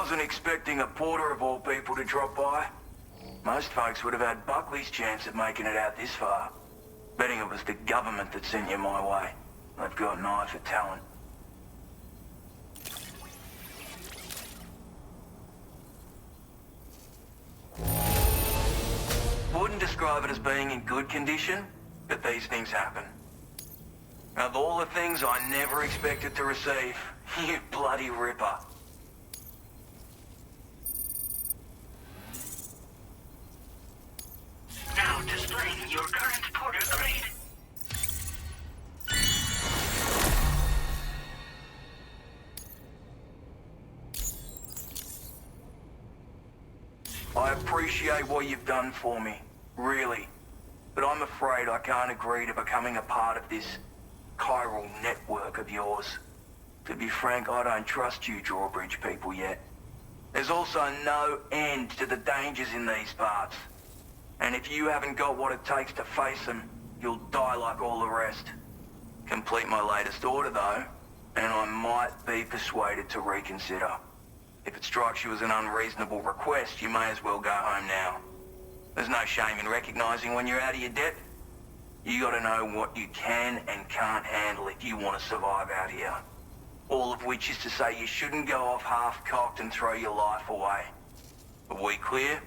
wasn't expecting a porter of all people to drop by. Most folks would have had Buckley's chance of making it out this far. Betting it was the government that sent you my way. They've got an eye for talent. Wouldn't describe it as being in good condition, but these things happen. Of all the things I never expected to receive, you bloody ripper. Now displaying your current porter grade. I appreciate what you've done for me, really. But I'm afraid I can't agree to becoming a part of this chiral network of yours. To be frank, I don't trust you drawbridge people yet. There's also no end to the dangers in these parts. And if you haven't got what it takes to face them, you'll die like all the rest. Complete my latest order though, and I might be persuaded to reconsider. If it strikes you as an unreasonable request, you may as well go home now. There's no shame in recognizing when you're out of your depth. You gotta know what you can and can't handle if you want to survive out here. All of which is to say you shouldn't go off half-cocked and throw your life away. Are we clear?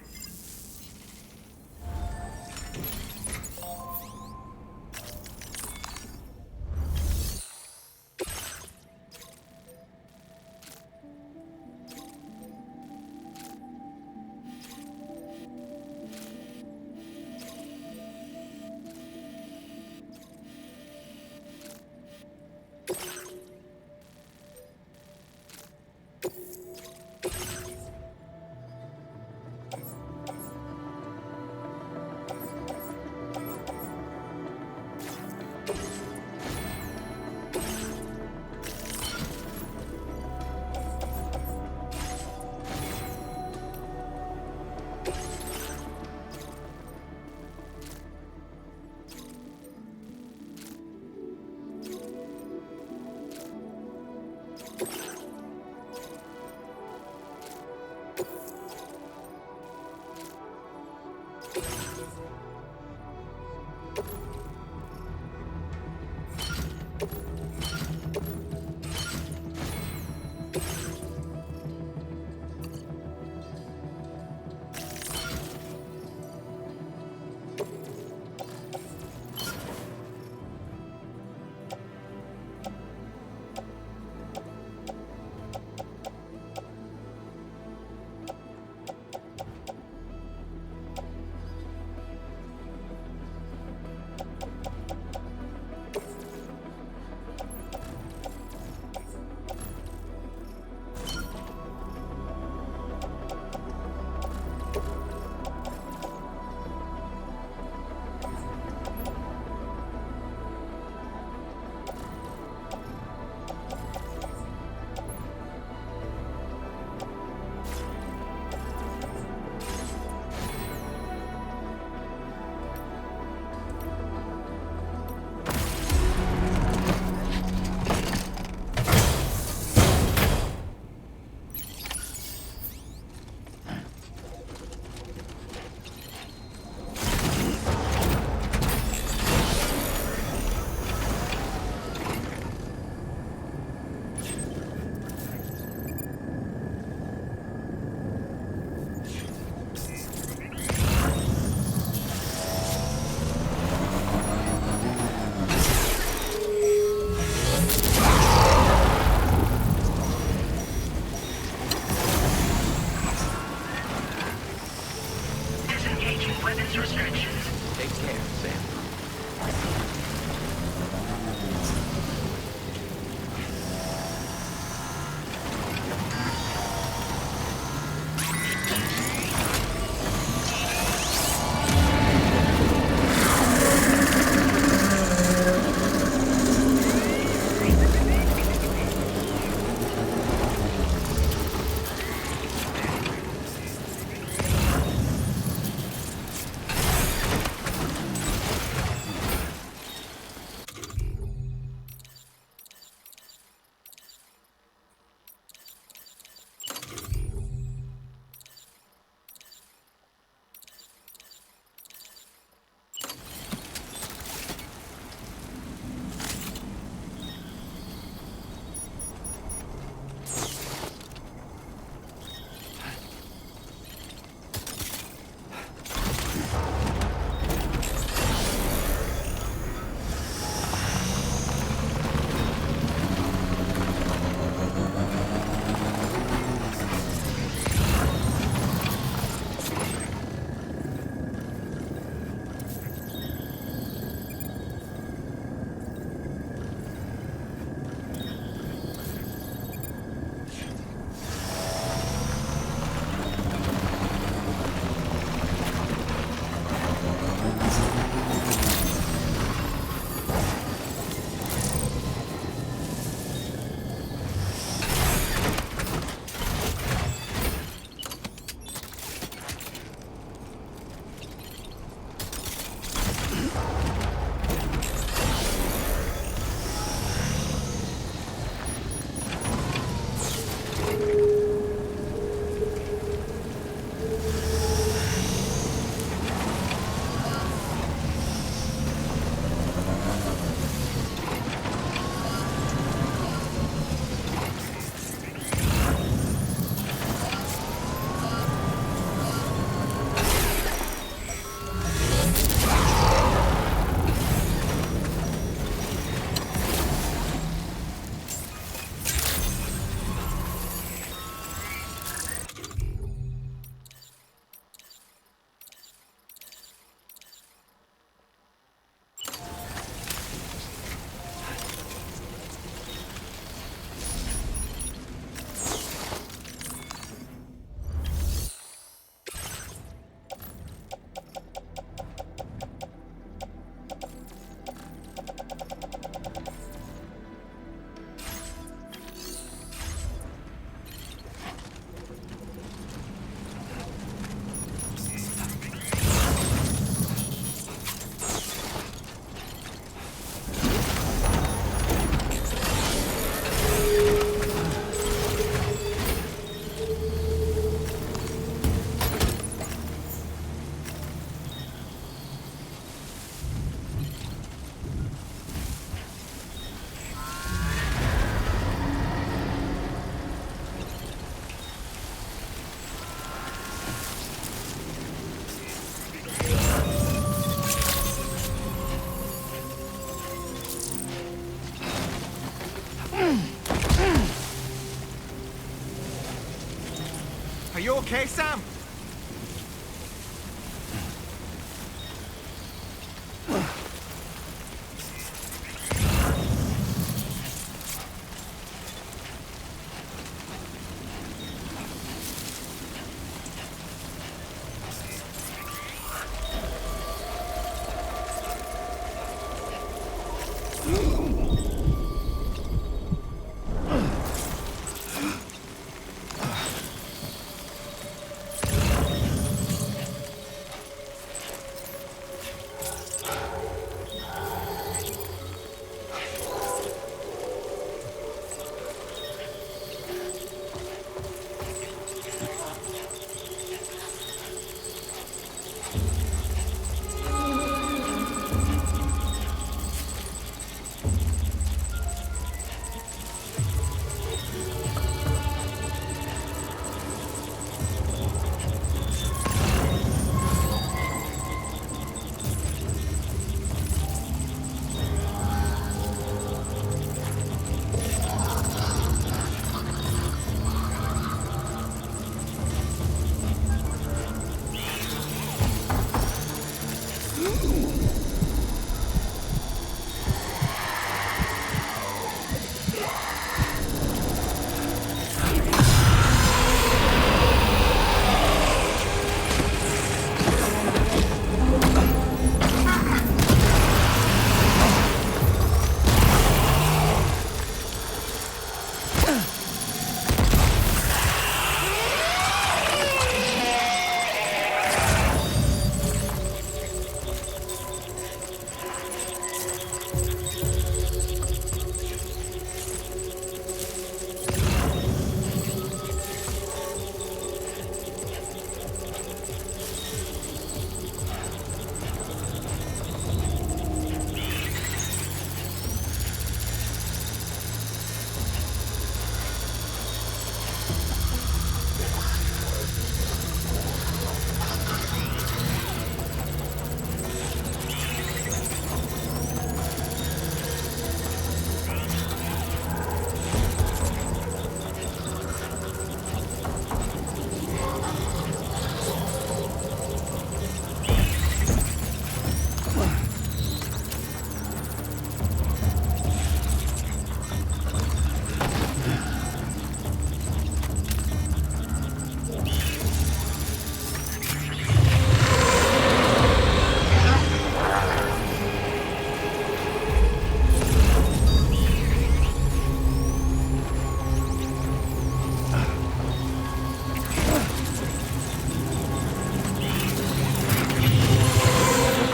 okay, Sam?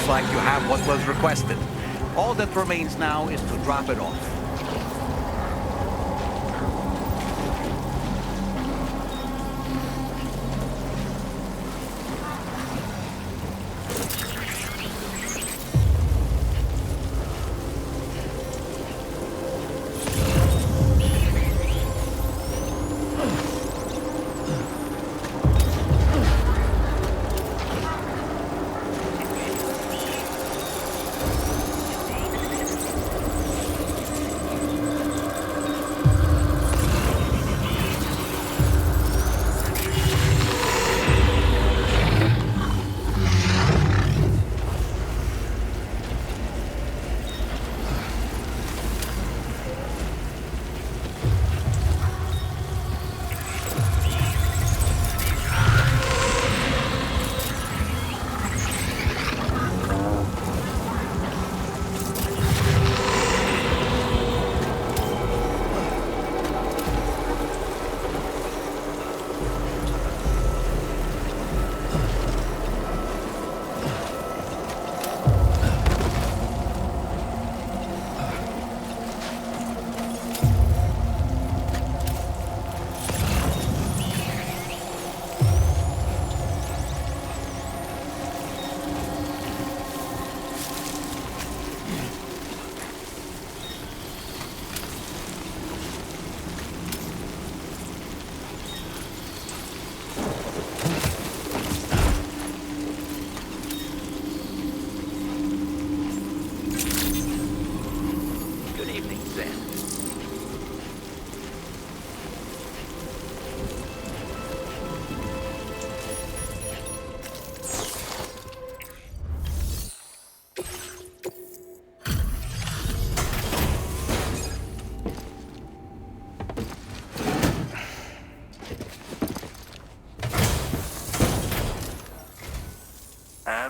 Like you have what was requested. All that remains now is to drop it off.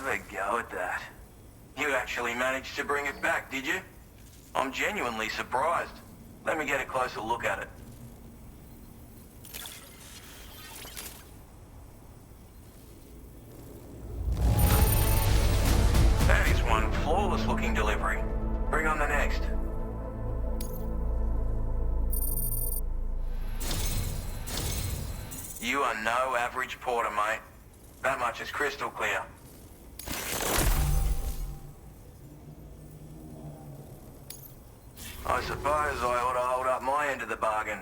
Have a go at that. You actually managed to bring it back, did you? I'm genuinely surprised. Let me get a closer look at it. That is one flawless looking delivery. Bring on the next. You are no average porter, mate. That much is crystal clear. I suppose I ought to hold up my end of the bargain.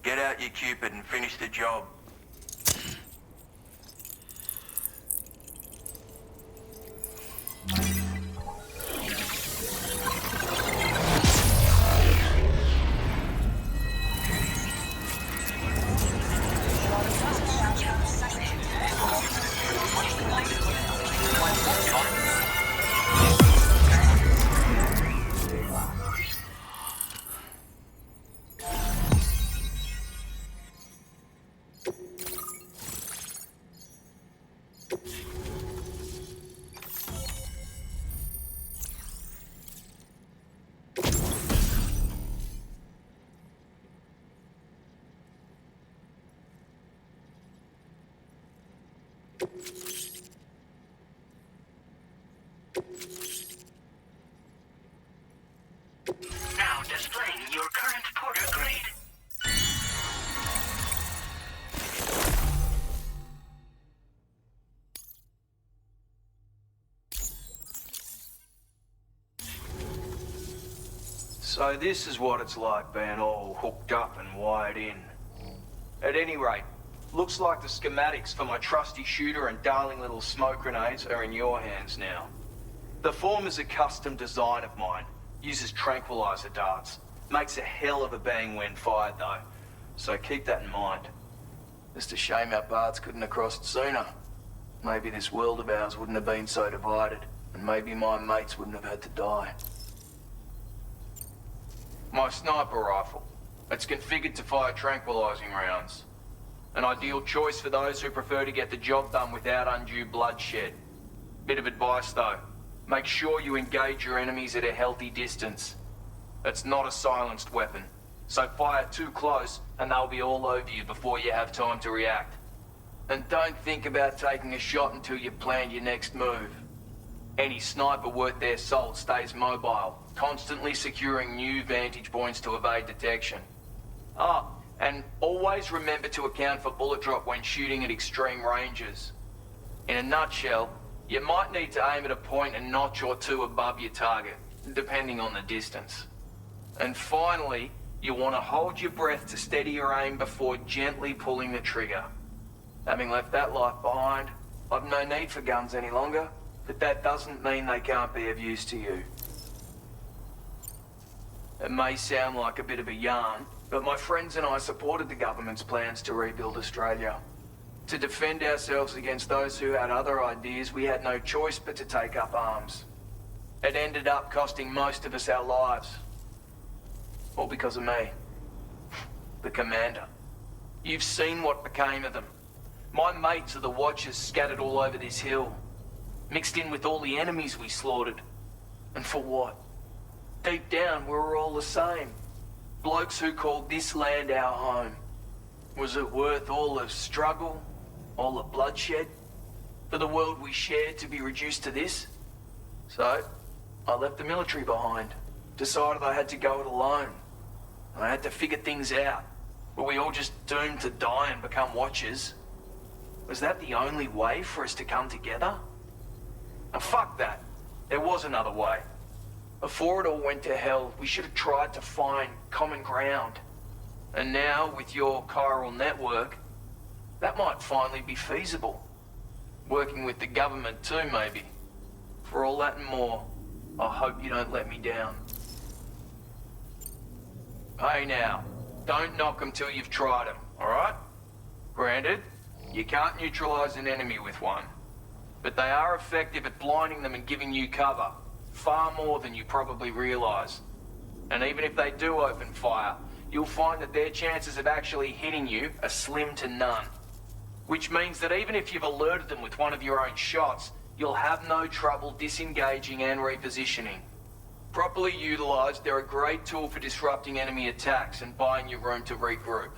Get out your Cupid and finish the job. Now displaying your current porter grade. So this is what it's like being all hooked up and wired in. At any rate, looks like the schematics for my trusty shooter and darling little smoke grenades are in your hands now. The form is a custom design of mine. Uses tranquilizer darts. Makes a hell of a bang when fired though. So keep that in mind. Just a shame our paths couldn't have crossed sooner. Maybe this world of ours wouldn't have been so divided. And maybe my mates wouldn't have had to die. My sniper rifle. It's configured to fire tranquilizing rounds. An ideal choice for those who prefer to get the job done without undue bloodshed. Bit of advice though. Make sure you engage your enemies at a healthy distance. It's not a silenced weapon, so fire too close and they'll be all over you before you have time to react. And don't think about taking a shot until you've planned your next move. Any sniper worth their salt stays mobile, constantly securing new vantage points to evade detection. And always remember to account for bullet drop when shooting at extreme ranges. In a nutshell, you might need to aim at a point a notch or two above your target, depending on the distance. And finally, you want to hold your breath to steady your aim before gently pulling the trigger. Having left that life behind, I've no need for guns any longer, but that doesn't mean they can't be of use to you. It may sound like a bit of a yarn, but my friends and I supported the government's plans to rebuild Australia. To defend ourselves against those who had other ideas, we had no choice but to take up arms. It ended up costing most of us our lives. All because of me. The commander. You've seen what became of them. My mates are the Watchers scattered all over this hill. Mixed in with all the enemies we slaughtered. And for what? Deep down, we were all the same. Blokes who called this land our home. Was it worth all the struggle? All the bloodshed? For the world we shared to be reduced to this? So, I left the military behind. Decided I had to go it alone. I had to figure things out. Were we all just doomed to die and become Watchers? Was that the only way for us to come together? And fuck that. There was another way. Before it all went to hell, we should have tried to find common ground. And now, with your chiral network, that might finally be feasible. Working with the government too, maybe. For all that and more, I hope you don't let me down. Hey now, don't knock them till you've tried them, alright? Granted, you can't neutralize an enemy with one. But they are effective at blinding them and giving you cover. Far more than you probably realize. And even if they do open fire, you'll find that their chances of actually hitting you are slim to none. Which means that even if you've alerted them with one of your own shots, you'll have no trouble disengaging and repositioning. Properly utilized, they're a great tool for disrupting enemy attacks and buying you room to regroup.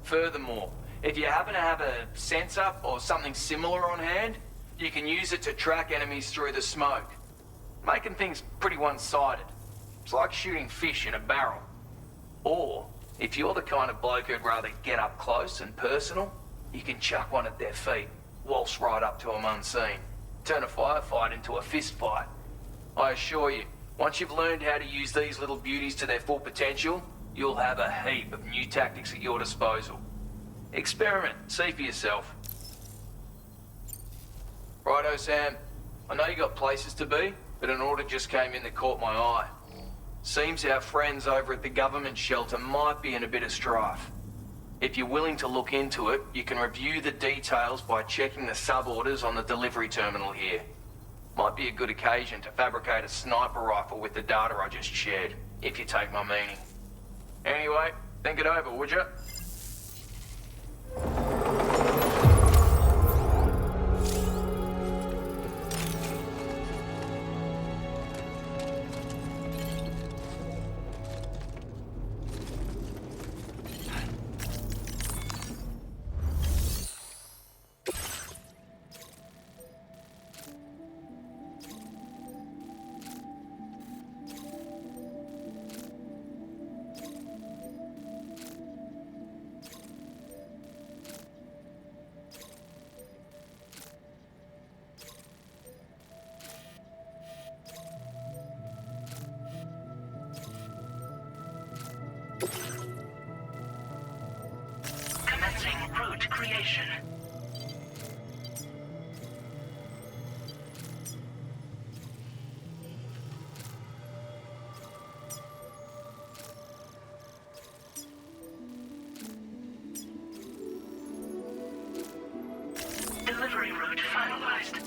Furthermore, if you happen to have a sensor or something similar on hand, you can use it to track enemies through the smoke, making things pretty one-sided. It's like shooting fish in a barrel. Or, if you're the kind of bloke who'd rather get up close and personal, you can chuck one at their feet, waltz right up to them unseen, turn a firefight into a fist fight. I assure you, once you've learned how to use these little beauties to their full potential, you'll have a heap of new tactics at your disposal. Experiment, see for yourself. Righto, Sam. I know you got places to be, but an order just came in that caught my eye. Seems our friends over at the government shelter might be in a bit of strife. If you're willing to look into it, you can review the details by checking the sub-orders on the delivery terminal here. Might be a good occasion to fabricate a sniper rifle with the data I just shared, if you take my meaning. Anyway, think it over, would you? Commencing route creation. Delivery route finalized.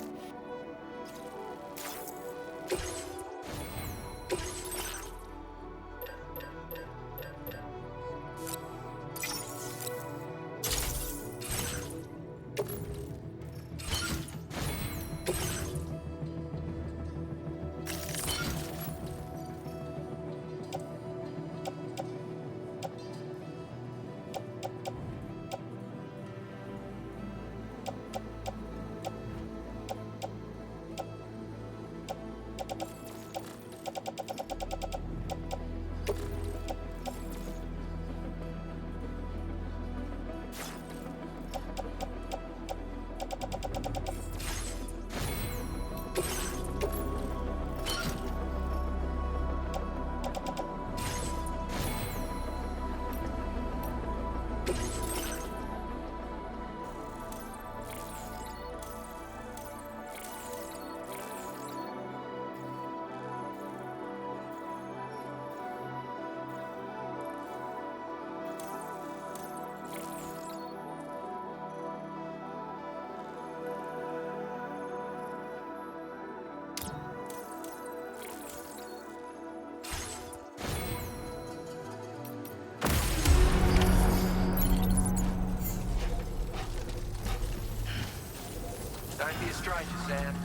Don't be a stranger, Sam.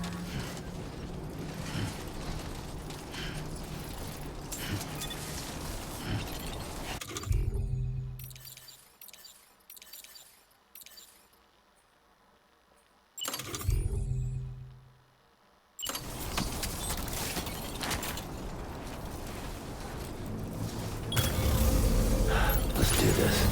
Let's do this.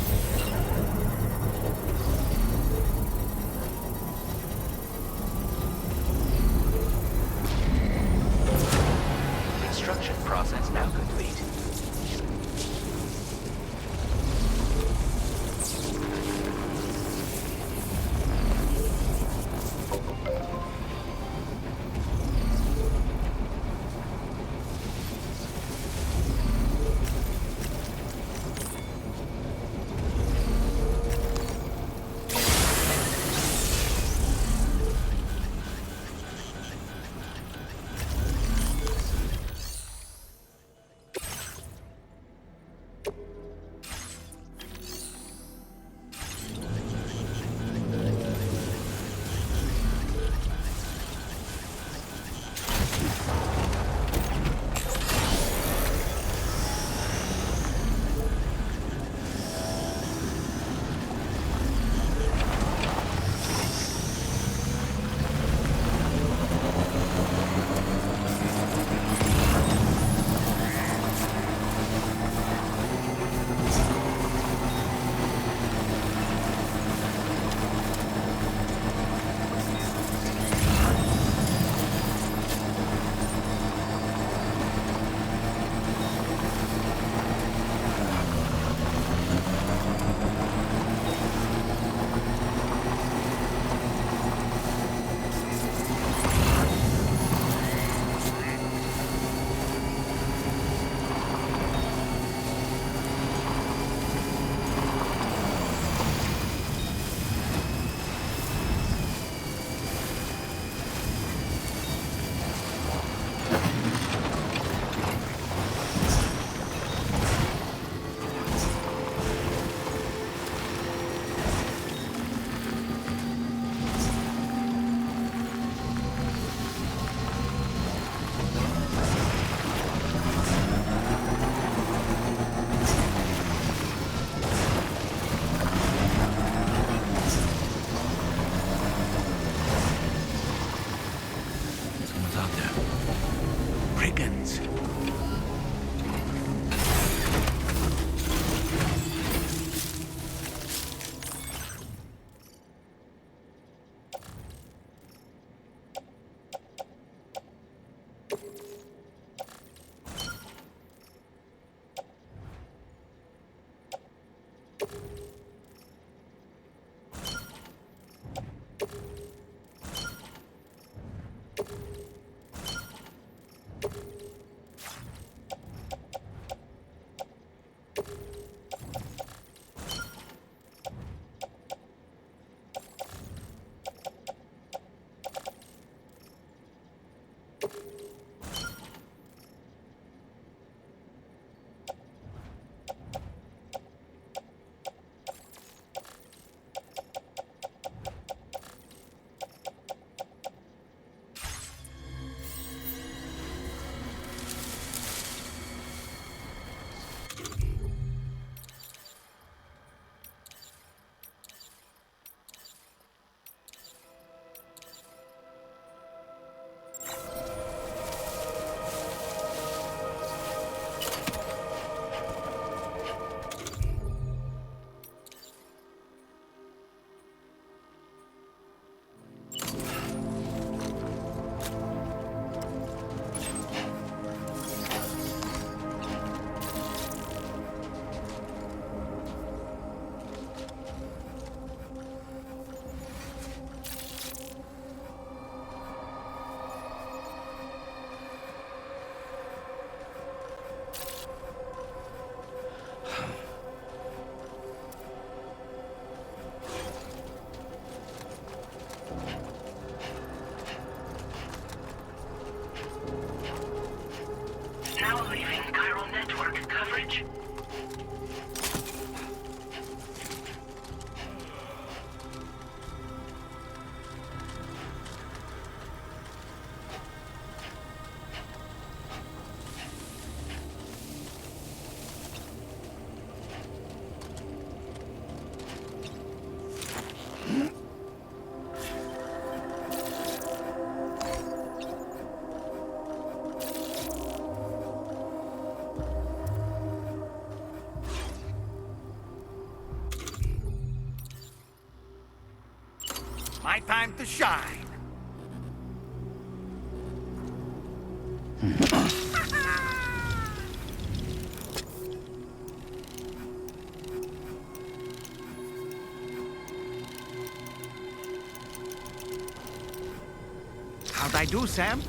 Now leaving chiral network coverage. My time to shine. How'd I do, Sam?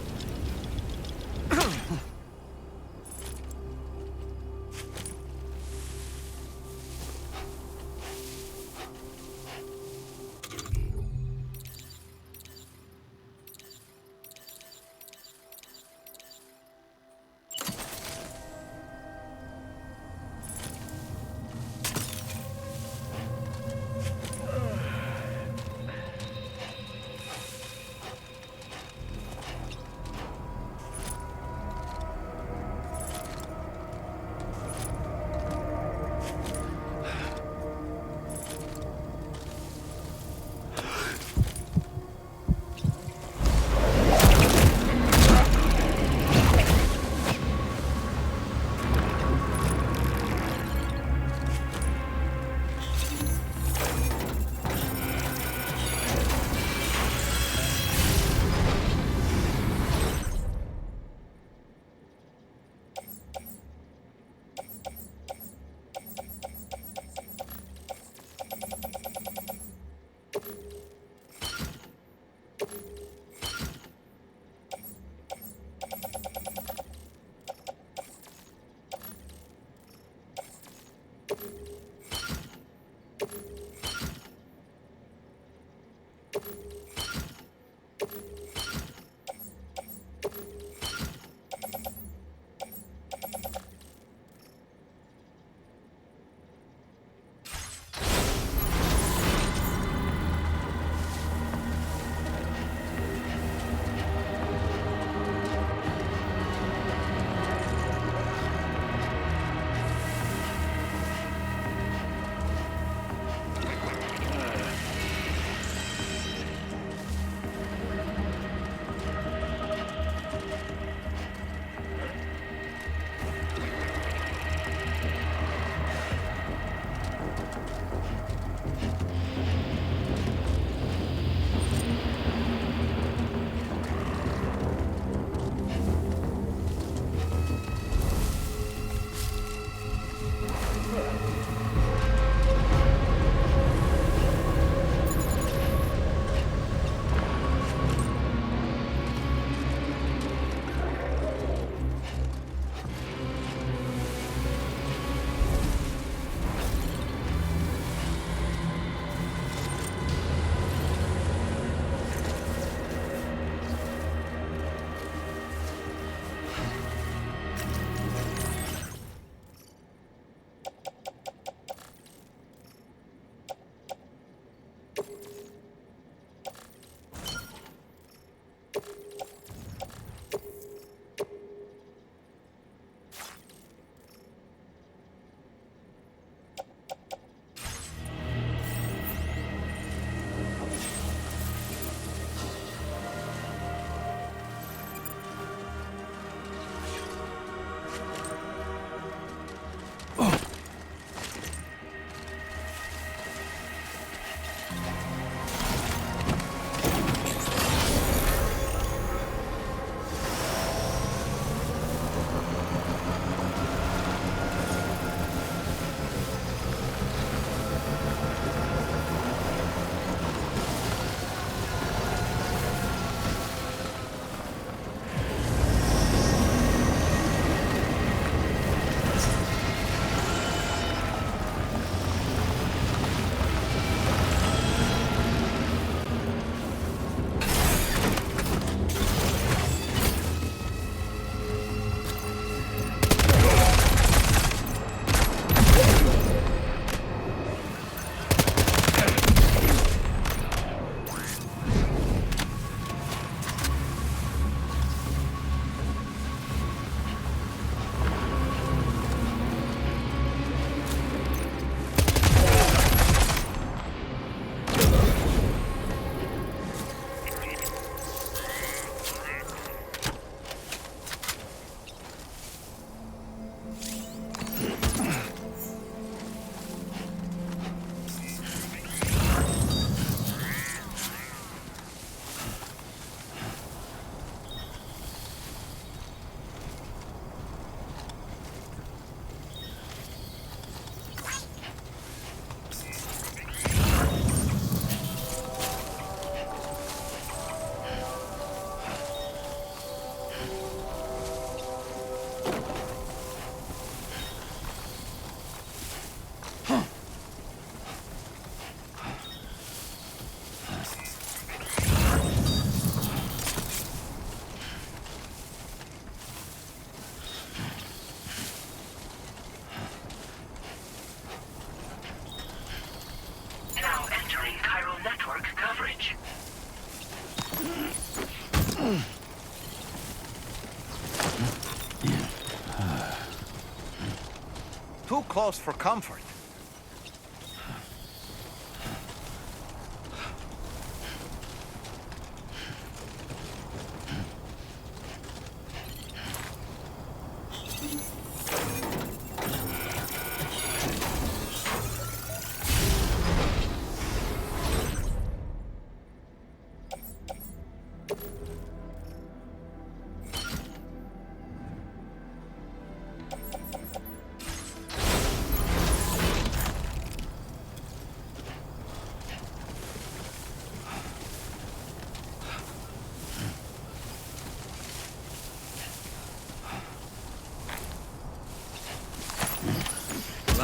Too close for comfort.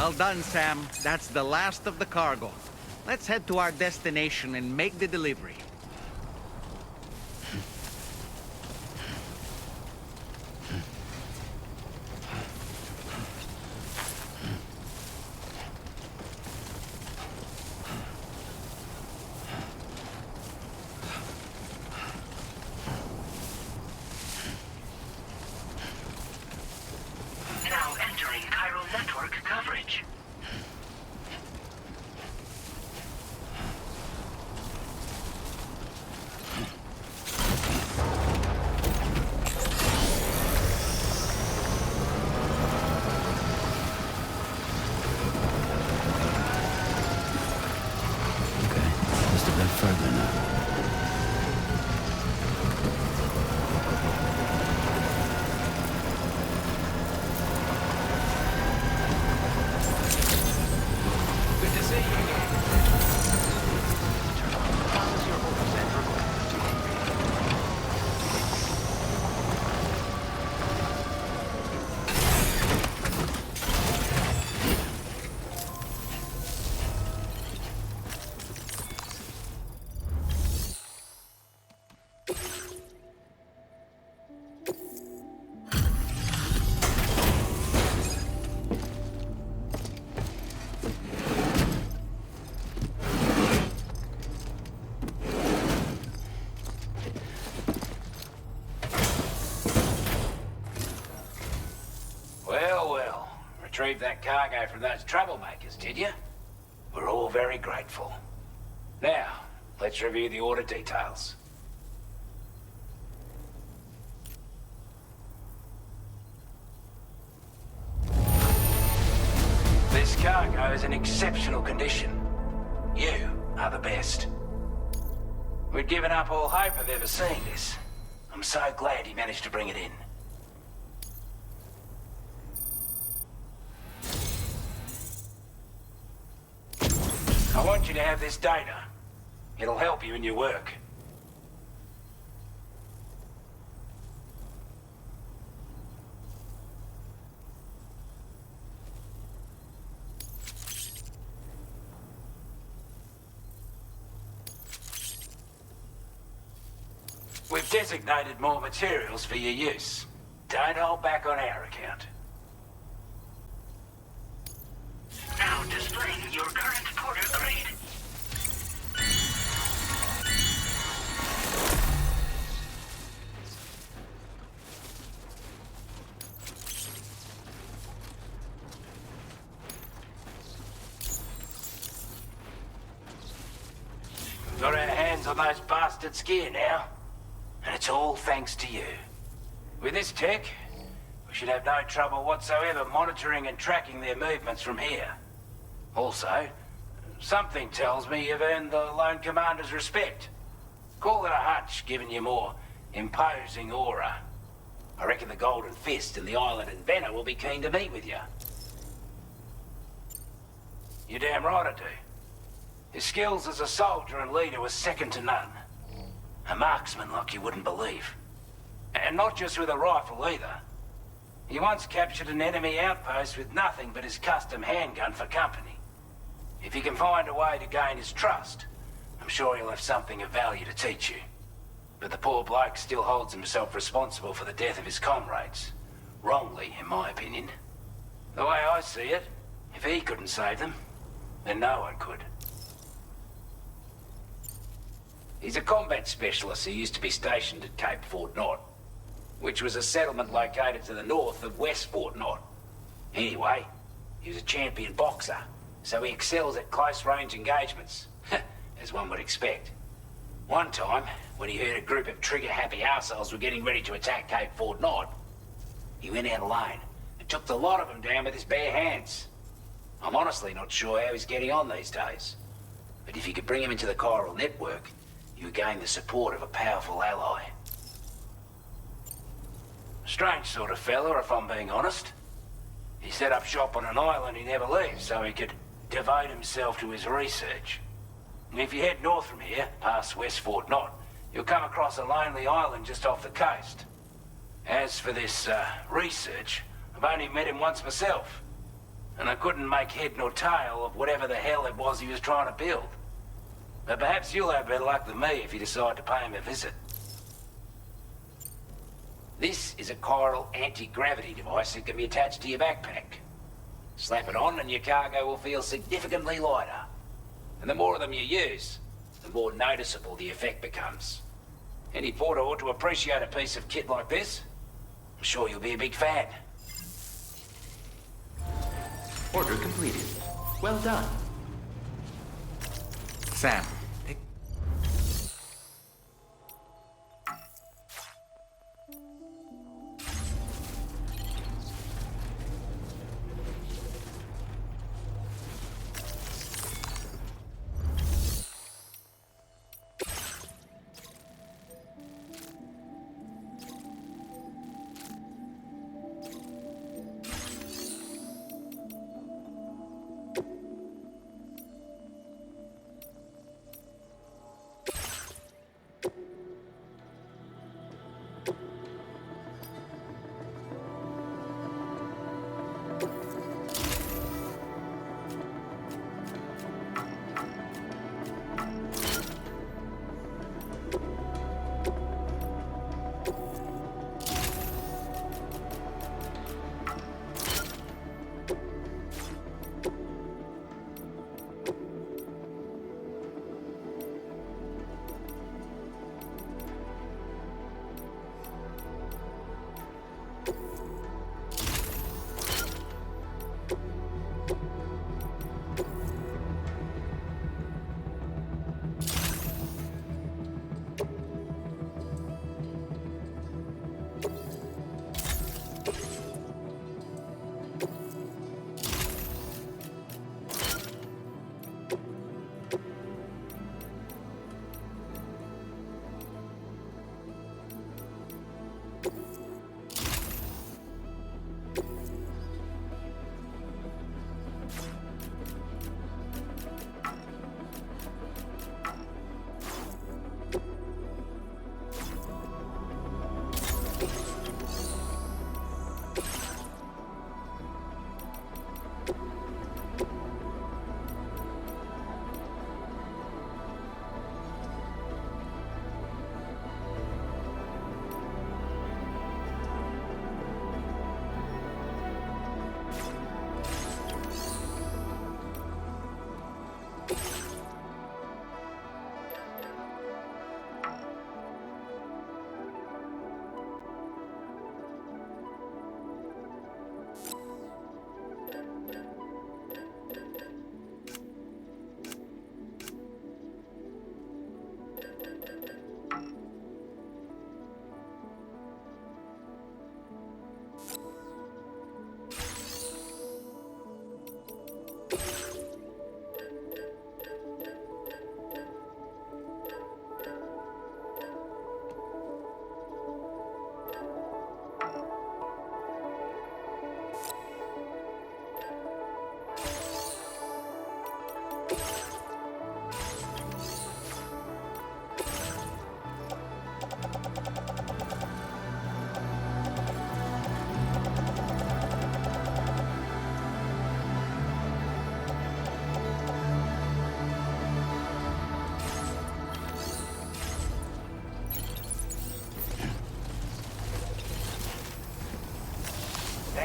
Well done, Sam. That's the last of the cargo. Let's head to our destination and make the delivery. retrieve that cargo from those troublemakers, did you? We're all very grateful. Now, let's review the order details. This cargo is in exceptional condition. You are the best. We'd given up all hope of ever seeing this. I'm so glad he managed to bring it in. I want you to have this data. It'll help you in your work. We've designated more materials for your use. Don't hold back on our account. Now displaying your current porter grade. We've got our hands on those bastards' gear now. And it's all thanks to you. With this tech, we should have no trouble whatsoever monitoring and tracking their movements from here. Also, something tells me you've earned the Lone Commander's respect. Call it a hunch, given your more imposing aura. I reckon the Golden Fist and the Island Inventor will be keen to meet with you. You're damn right I do. His skills as a soldier and leader were second to none. A marksman like you wouldn't believe. And not just with a rifle either. He once captured an enemy outpost with nothing but his custom handgun for company. If you can find a way to gain his trust, I'm sure he'll have something of value to teach you. But the poor bloke still holds himself responsible for the death of his comrades. Wrongly, in my opinion. The way I see it, if he couldn't save them, then no one could. He's a combat specialist who used to be stationed at Cape Fort Knot, which was a settlement located to the north of West Fort Knot. Anyway, he was a champion boxer, so he excels at close-range engagements, as one would expect. One time, when he heard a group of trigger-happy arseholes were getting ready to attack Cape Fort Knot, he went out alone and took the lot of them down with his bare hands. I'm honestly not sure how he's getting on these days, but if you could bring him into the chiral network, you gain the support of a powerful ally. Strange sort of fella, if I'm being honest. He set up shop on an island he never leaves so he could devote himself to his research. And if you head north from here, past West Fort Knot, you'll come across a lonely island just off the coast. As for this research, I've only met him once myself, and I couldn't make head nor tail of whatever the hell it was he was trying to build. But perhaps you'll have better luck than me if you decide to pay him a visit. This is a chiral anti-gravity device that can be attached to your backpack. Slap it on and your cargo will feel significantly lighter. And the more of them you use, the more noticeable the effect becomes. Any porter ought to appreciate a piece of kit like this. I'm sure you'll be a big fan. Order completed. Well done. Sam.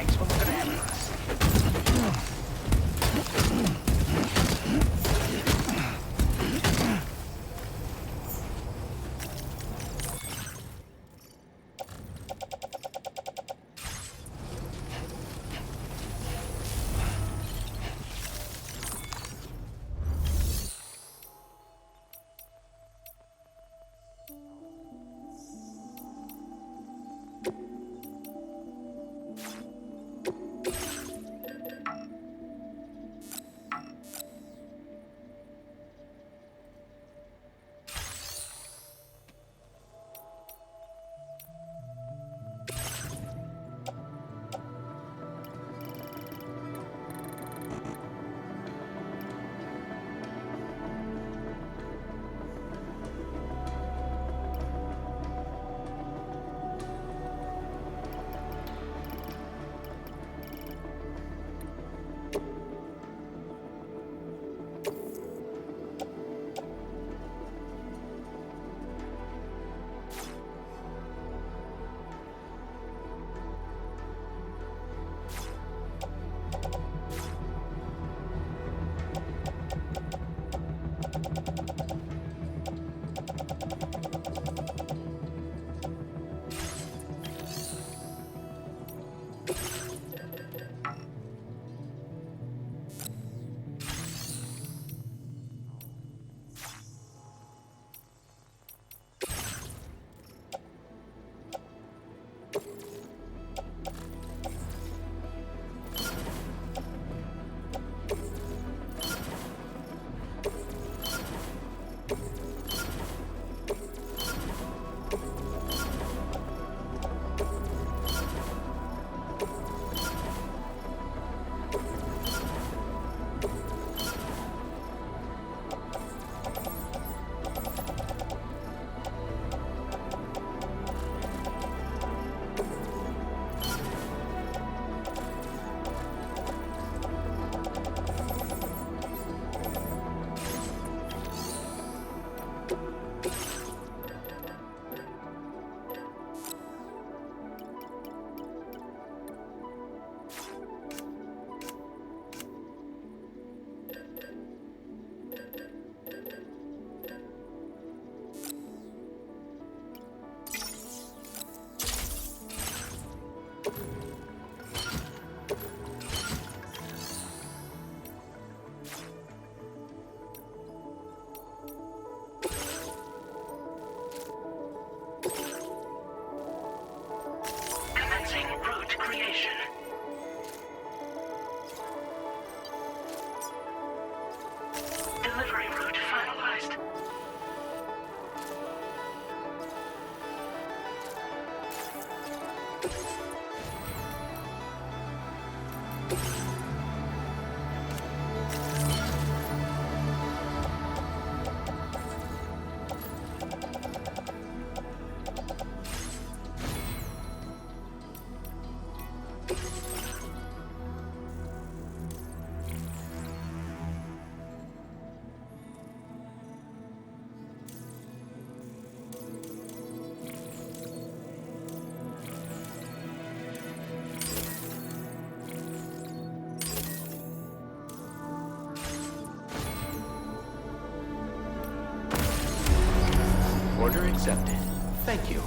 Thanks for looking after us. Order accepted. Thank you.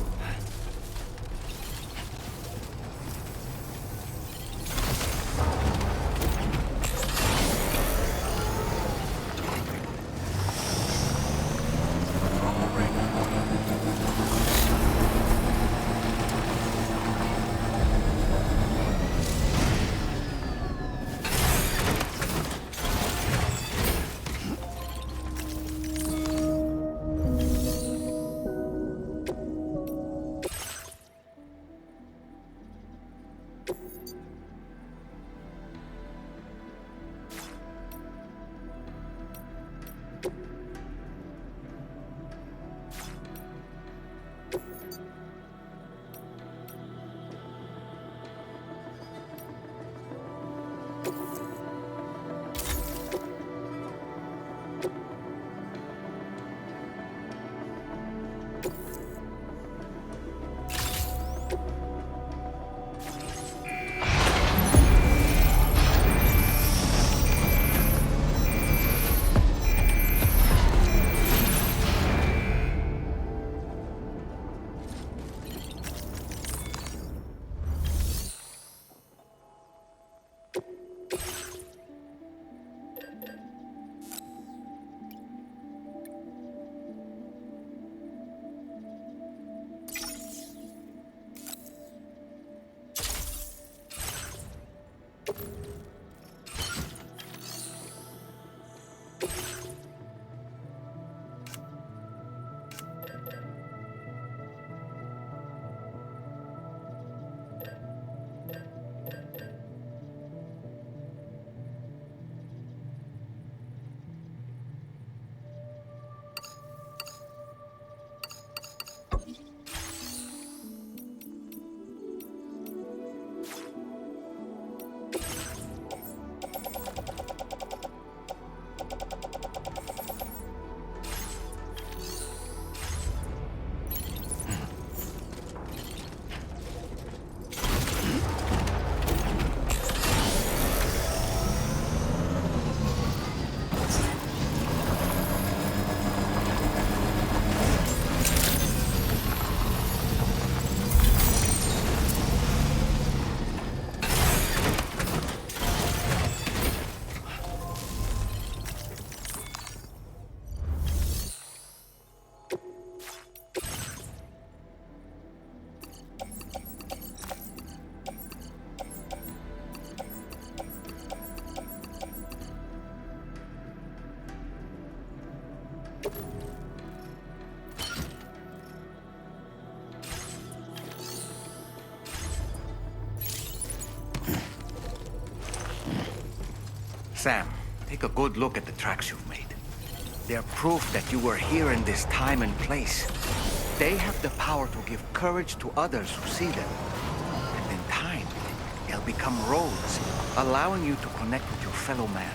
Sam, take a good look at the tracks you've made. They're proof that you were here in this time and place. They have the power to give courage to others who see them. And in time, they'll become roads, allowing you to connect with your fellow man.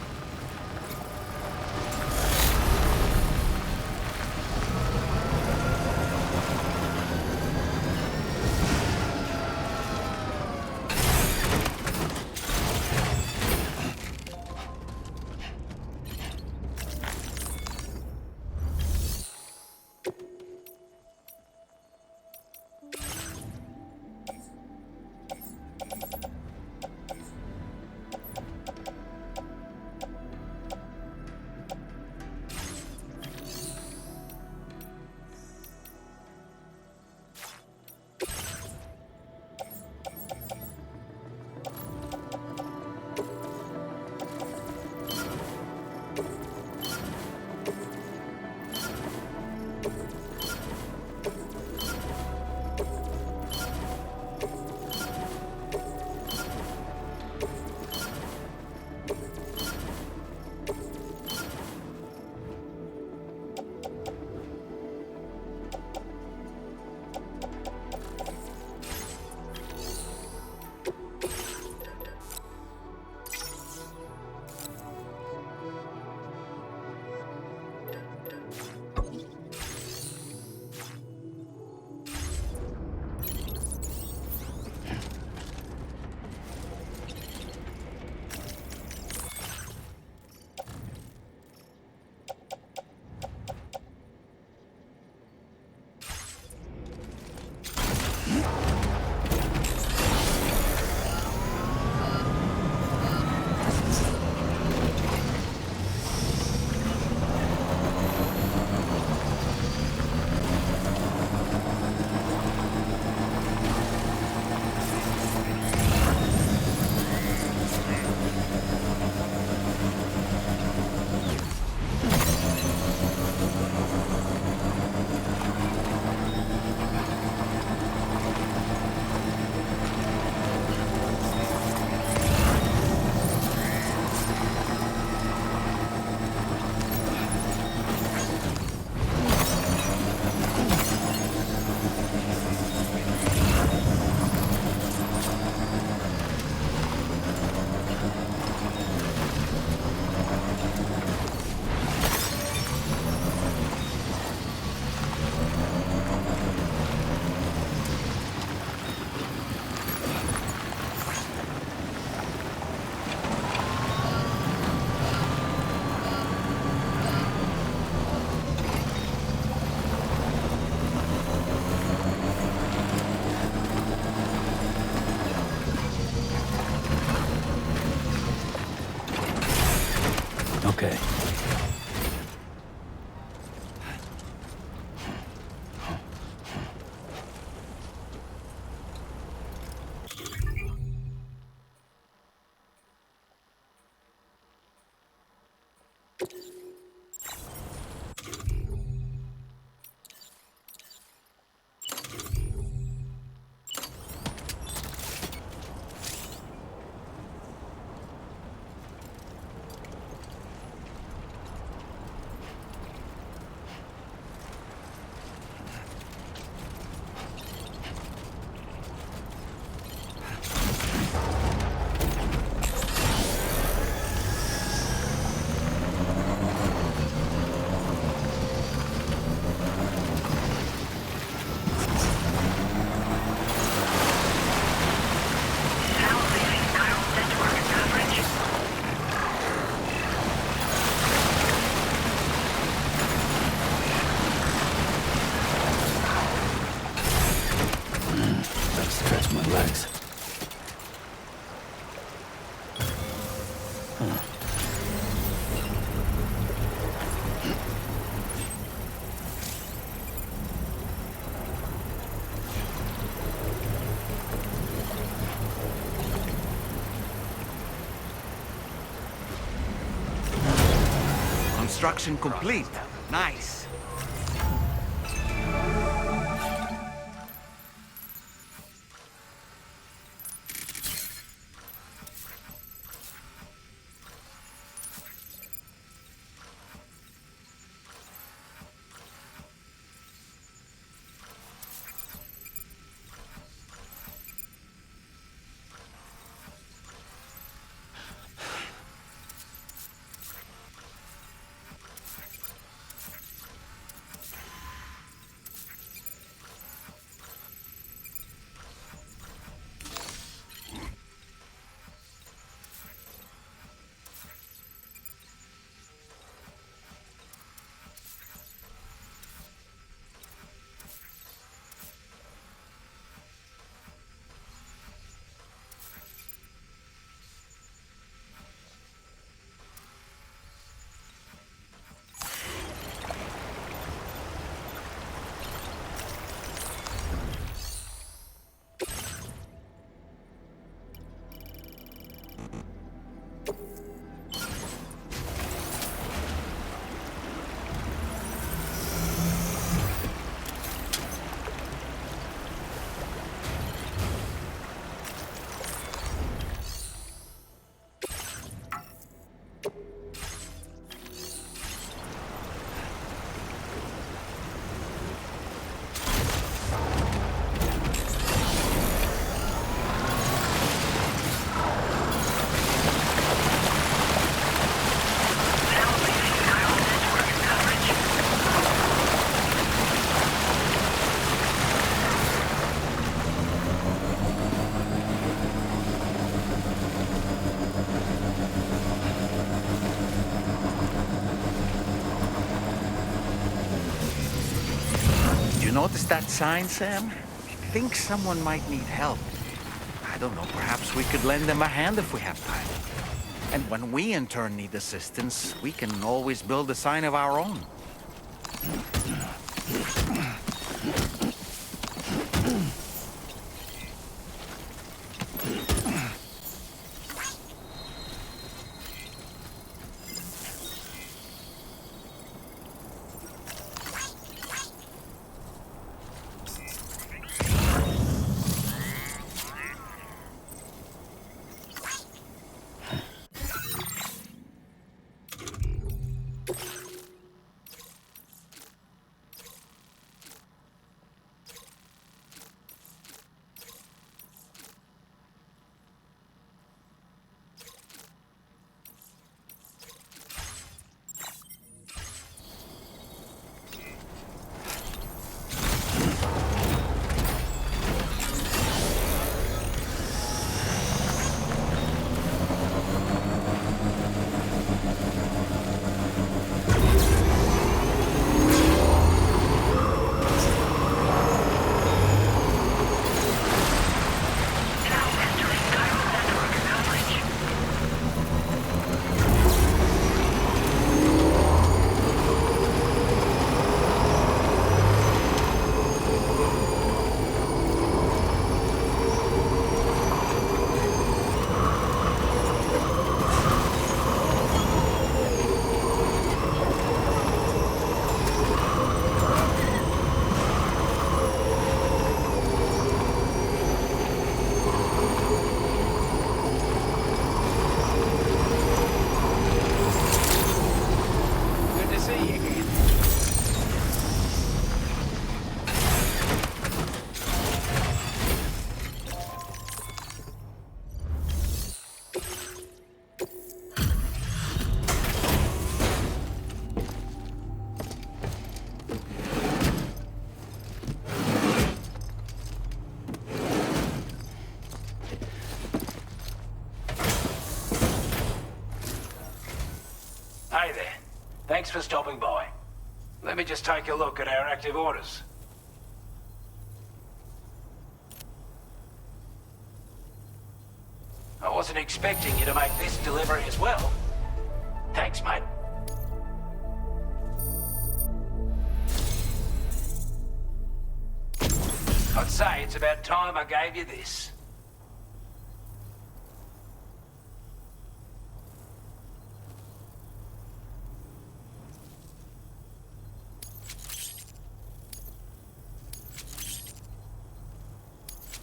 Okay. Relax. Construction complete. Nice. Notice that sign, Sam? I think someone might need help. I don't know, perhaps we could lend them a hand if we have time. And when we in turn need assistance, we can always build a sign of our own. Hey there. Thanks for stopping by. Let me just take a look at our active orders. Wasn't expecting you to make this delivery as well. Thanks, mate. I'd say it's about time I gave you this.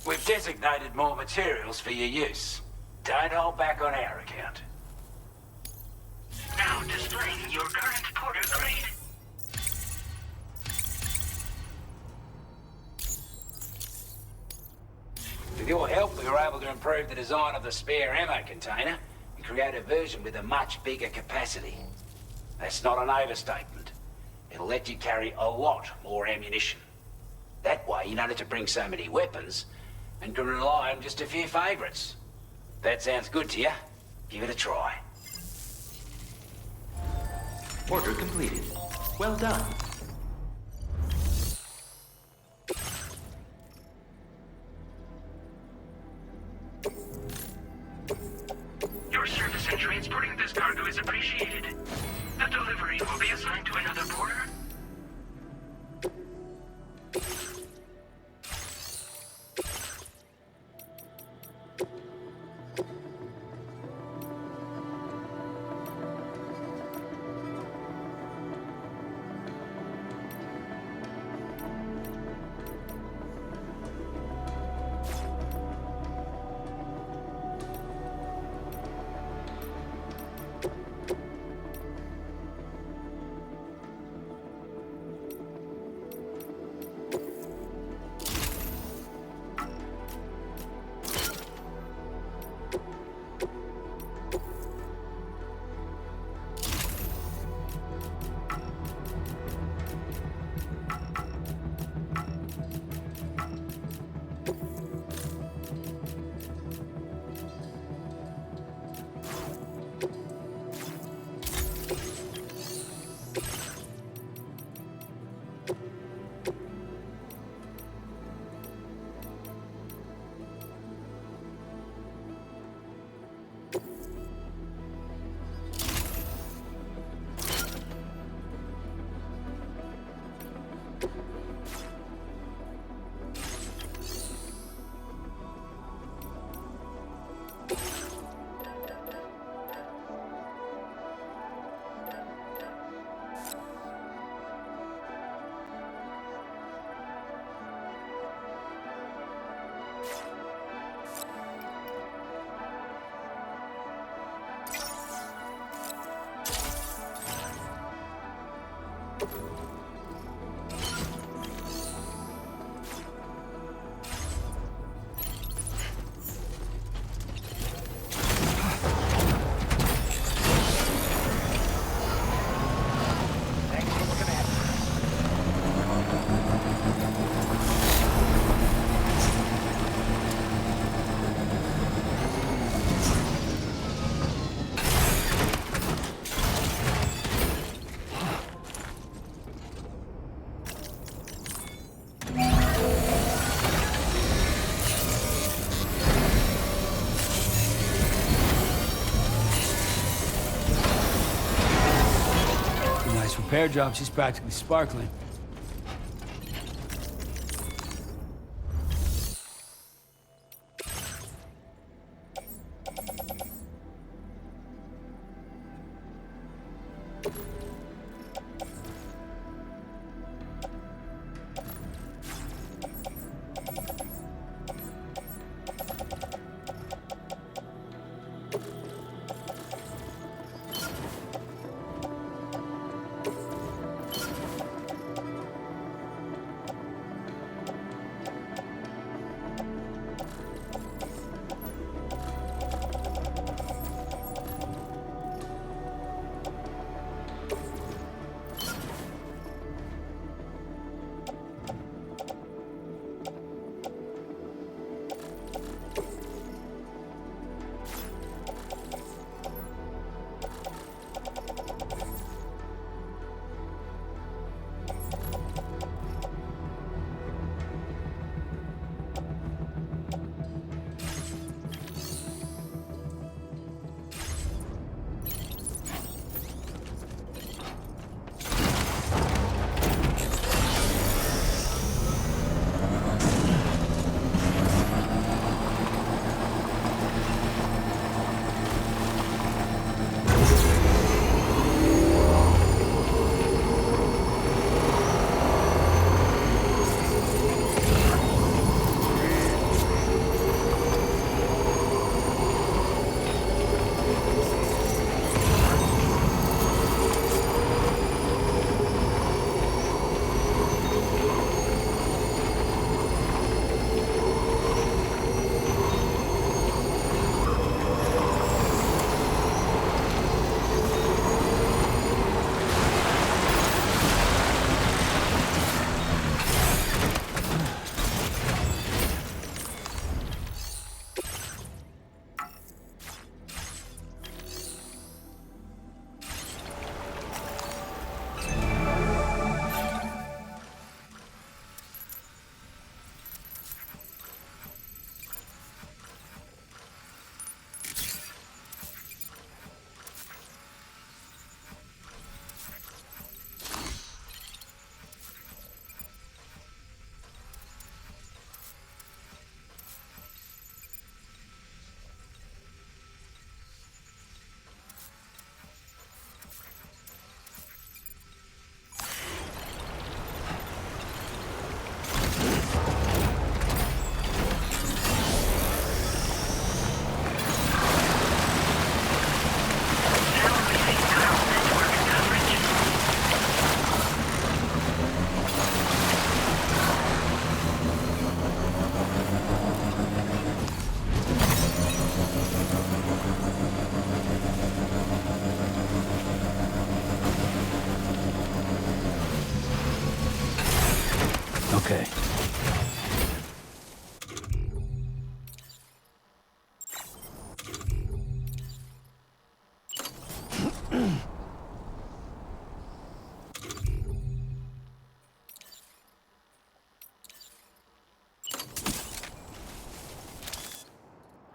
We've designated more materials for your use. Don't hold back on our account. Now displaying your current porter grade. With your help, we were able to improve the design of the spare ammo container and create a version with a much bigger capacity. That's not an overstatement. It'll let you carry a lot more ammunition. That way, you don't have to bring so many weapons and can rely on just a few favorites. That sounds good to you? Give it a try. Order completed. Well done. Your service in transporting this cargo is appreciated. The delivery will be assigned to another porter. Repair job, she's practically sparkling.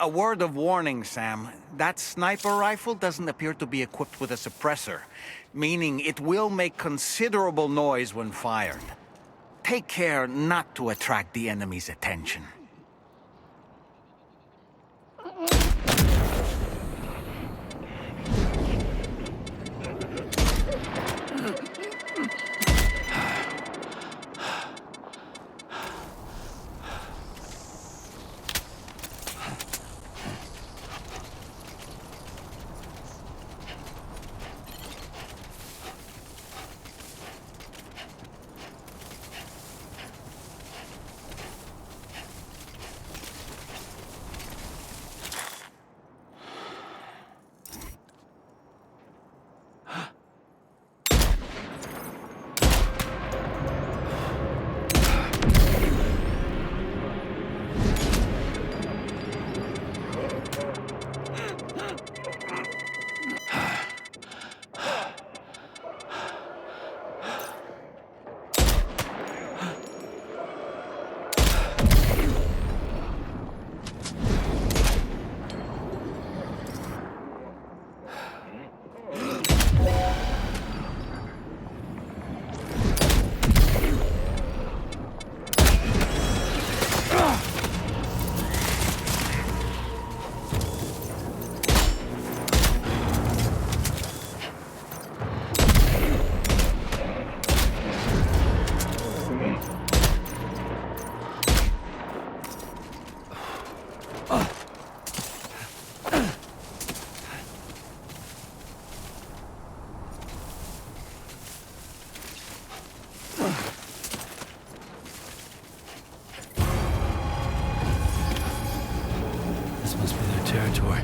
A word of warning, Sam. That sniper rifle doesn't appear to be equipped with a suppressor, meaning it will make considerable noise when fired. Take care not to attract the enemy's attention. Territory.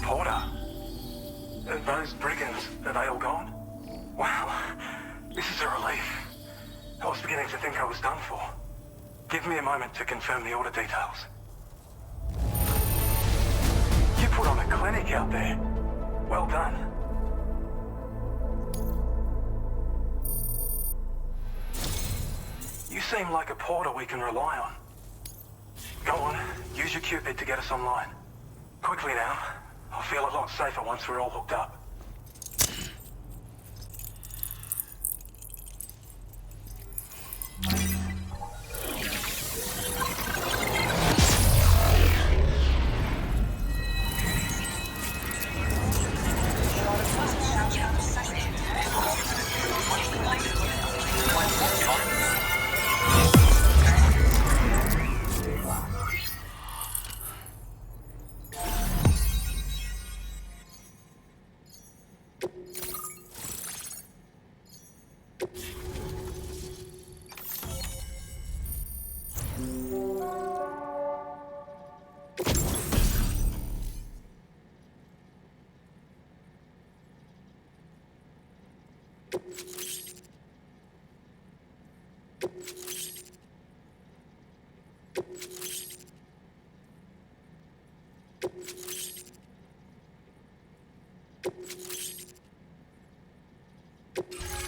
Porter. Those brigands, are they all gone? Wow, this is a relief. I was beginning to think I was done for. Give me a moment to confirm the order details. You put on a clinic out there. Well done. You seem like a porter we can rely on. Go on, use your Cupid to get us online. Quickly now. I'll feel a lot safer once we're all hooked up.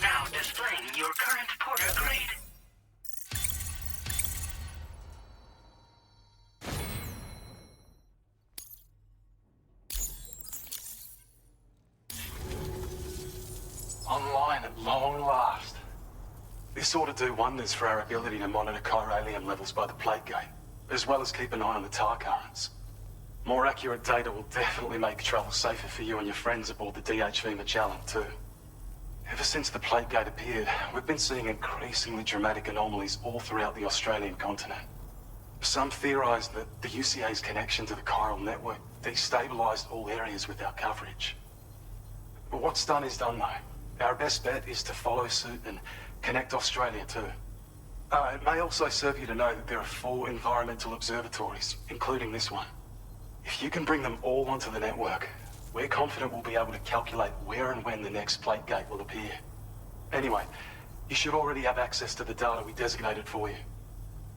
Now displaying your current porter grade. Online at long last. This ought to do wonders for our ability to monitor chiralium levels by the plate gate, as well as keep an eye on the tar currents. More accurate data will definitely make travel safer for you and your friends aboard the DHV Magellan too. Ever since the plate gate appeared, we've been seeing increasingly dramatic anomalies all throughout the Australian continent. Some theorize that the UCA's connection to the chiral network destabilized all areas with our coverage. But what's done is done though. Our best bet is to follow suit and connect Australia too. It may also serve you to know that there are 4 environmental observatories, including this one. If you can bring them all onto the network, we're confident we'll be able to calculate where and when the next plate gate will appear. Anyway, you should already have access to the data we designated for you.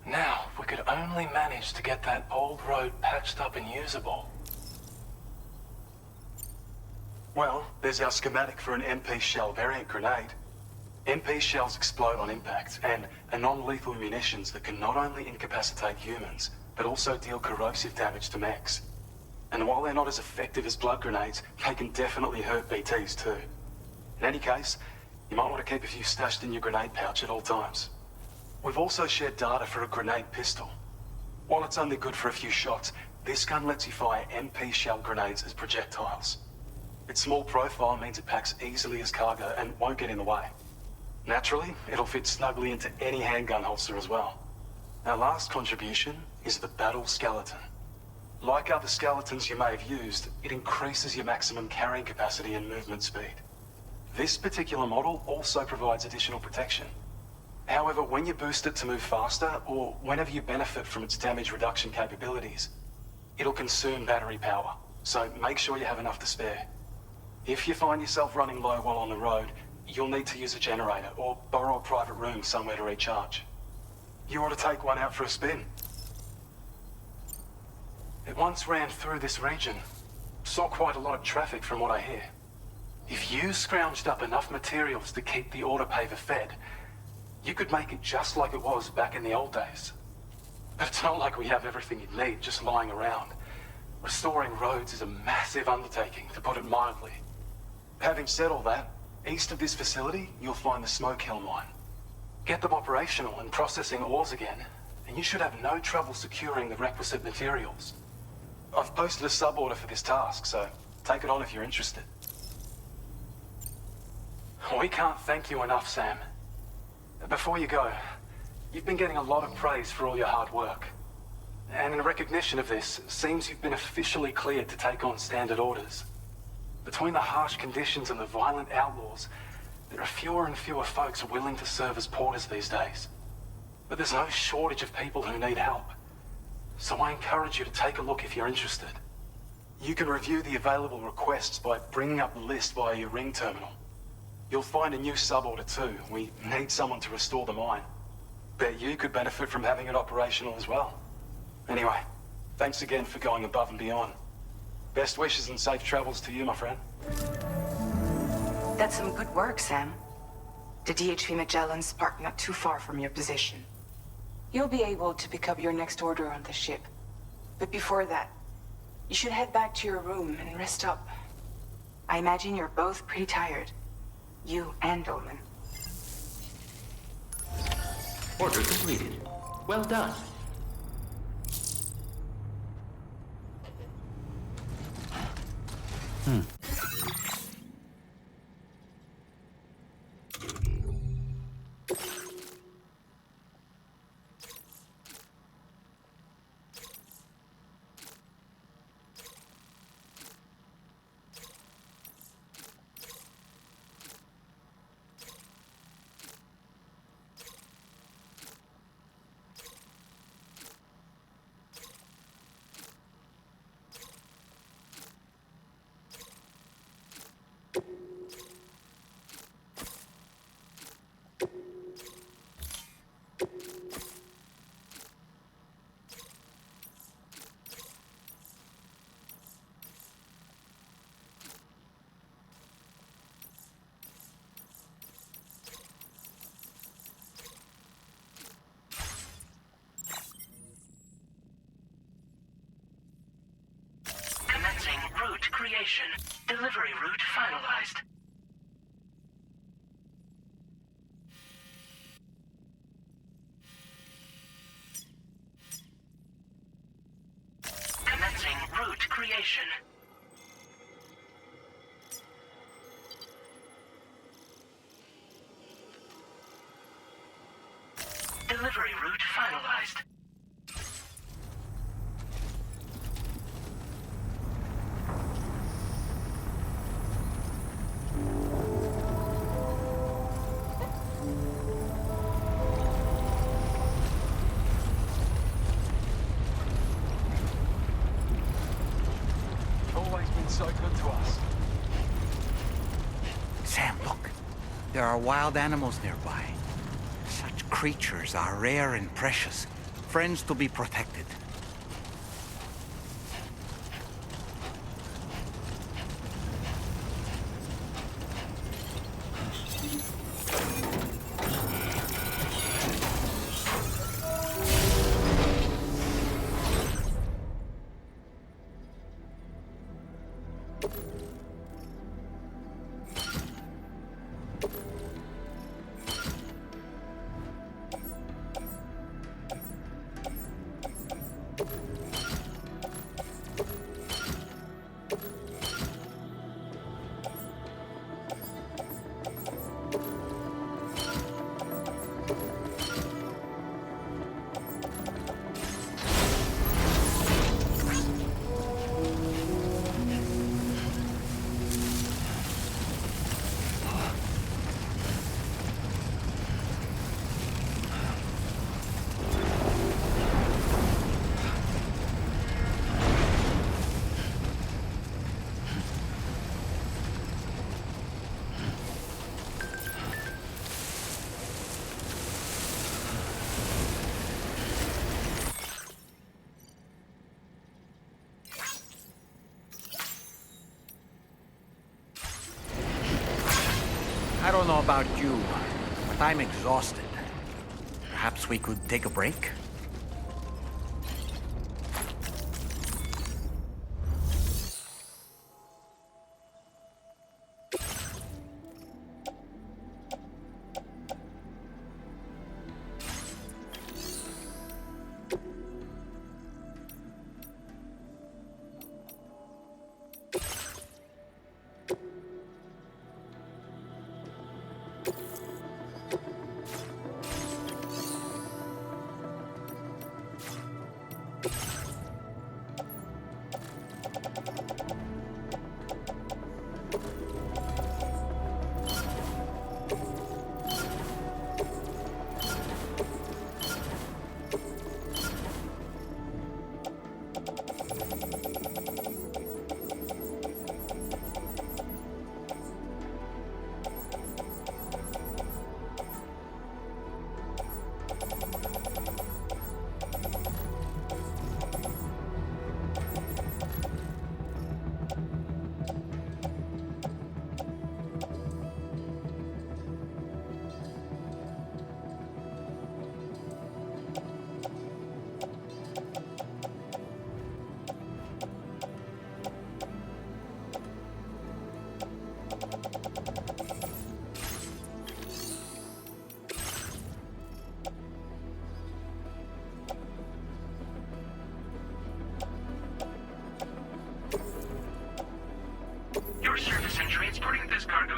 Now, if we could only manage to get that old road patched up and usable. Well, there's our schematic for an MP shell variant grenade. MP shells explode on impact and are non-lethal munitions that can not only incapacitate humans, but also deal corrosive damage to mechs. And while they're not as effective as blood grenades, they can definitely hurt BTs too. In any case, you might want to keep a few stashed in your grenade pouch at all times. We've also shared data for a grenade pistol. While it's only good for a few shots, this gun lets you fire MP shell grenades as projectiles. Its small profile means it packs easily as cargo and won't get in the way. Naturally, it'll fit snugly into any handgun holster as well. Our last contribution is the battle skeleton. Like other skeletons you may have used, it increases your maximum carrying capacity and movement speed. This particular model also provides additional protection. However, when you boost it to move faster, or whenever you benefit from its damage reduction capabilities, it'll consume battery power, so make sure you have enough to spare. If you find yourself running low while on the road, you'll need to use a generator or borrow a private room somewhere to recharge. You ought to take one out for a spin. It once ran through this region. Saw quite a lot of traffic from what I hear. If you scrounged up enough materials to keep the autopaver fed, you could make it just like it was back in the old days. But it's not like we have everything you'd need just lying around. Restoring roads is a massive undertaking, to put it mildly. Having said all that, east of this facility, you'll find the Smoke Hill mine. Get them operational and processing ores again, and you should have no trouble securing the requisite materials. I've posted a sub-order for this task, so take it on if you're interested. We can't thank you enough, Sam. Before you go, you've been getting a lot of praise for all your hard work. And in recognition of this, it seems you've been officially cleared to take on standard orders. Between the harsh conditions and the violent outlaws, there are fewer and fewer folks willing to serve as porters these days. But there's no shortage of people who need help. So I encourage you to take a look if you're interested. You can review the available requests by bringing up the list via your ring terminal. You'll find a new suborder too. We need someone to restore the mine. Bet you could benefit from having it operational as well. Anyway, thanks again for going above and beyond. Best wishes and safe travels to you, my friend. That's some good work, Sam. The DHV Magellan's parked not too far from your position. You'll be able to pick up your next order on the ship. But before that, you should head back to your room and rest up. I imagine you're both pretty tired. You and Dolman. Order completed. Well done. Commencing route creation. Delivery route finalized. Commencing route creation. Delivery route finalized. Always been so good to us. Sam, look. There are wild animals nearby. Such creatures are rare and precious. Friends to be protected. I don't know about you, but I'm exhausted. Perhaps we could take a break?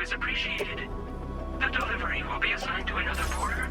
is appreciated. The delivery will be assigned to another porter.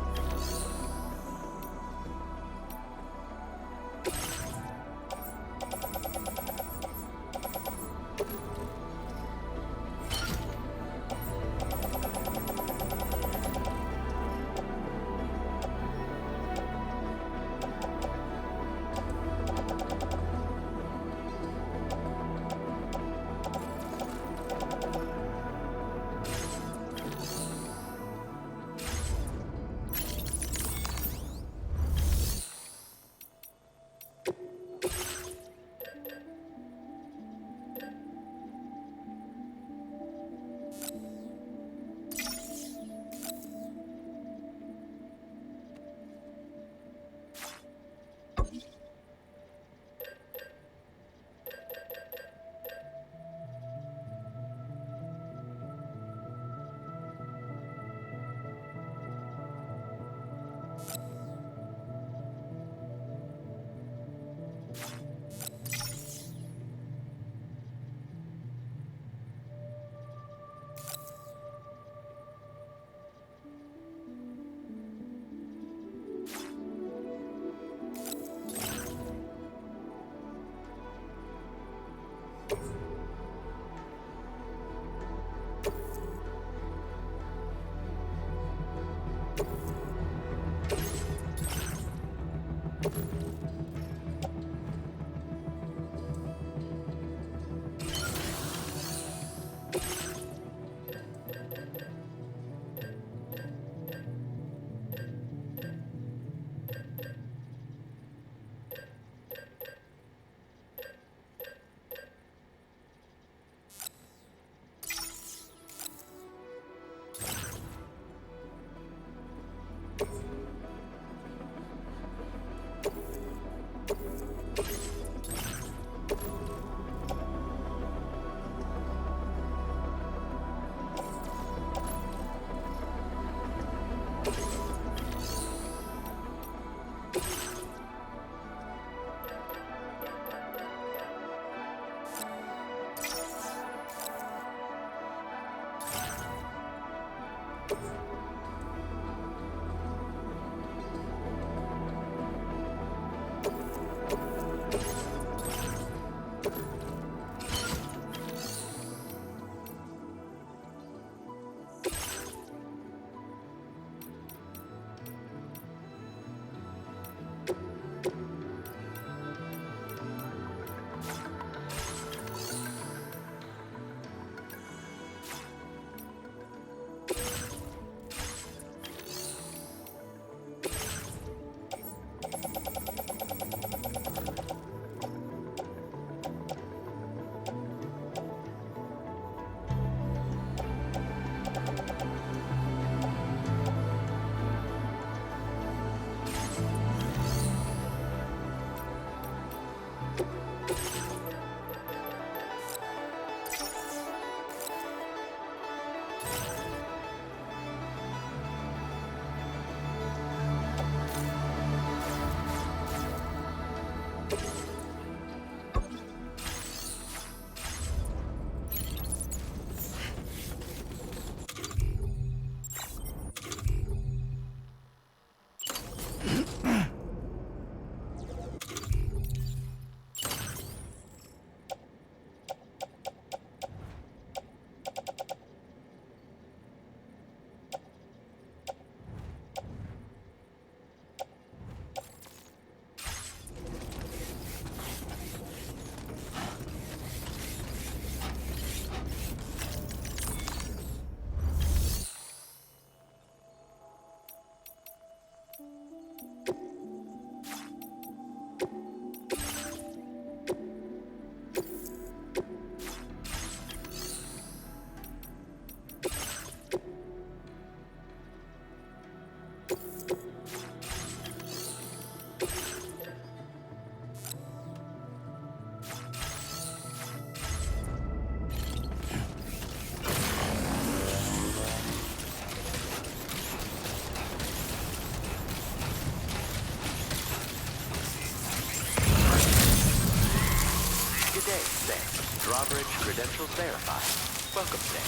Drawbridge credentials verified. Welcome, Sam.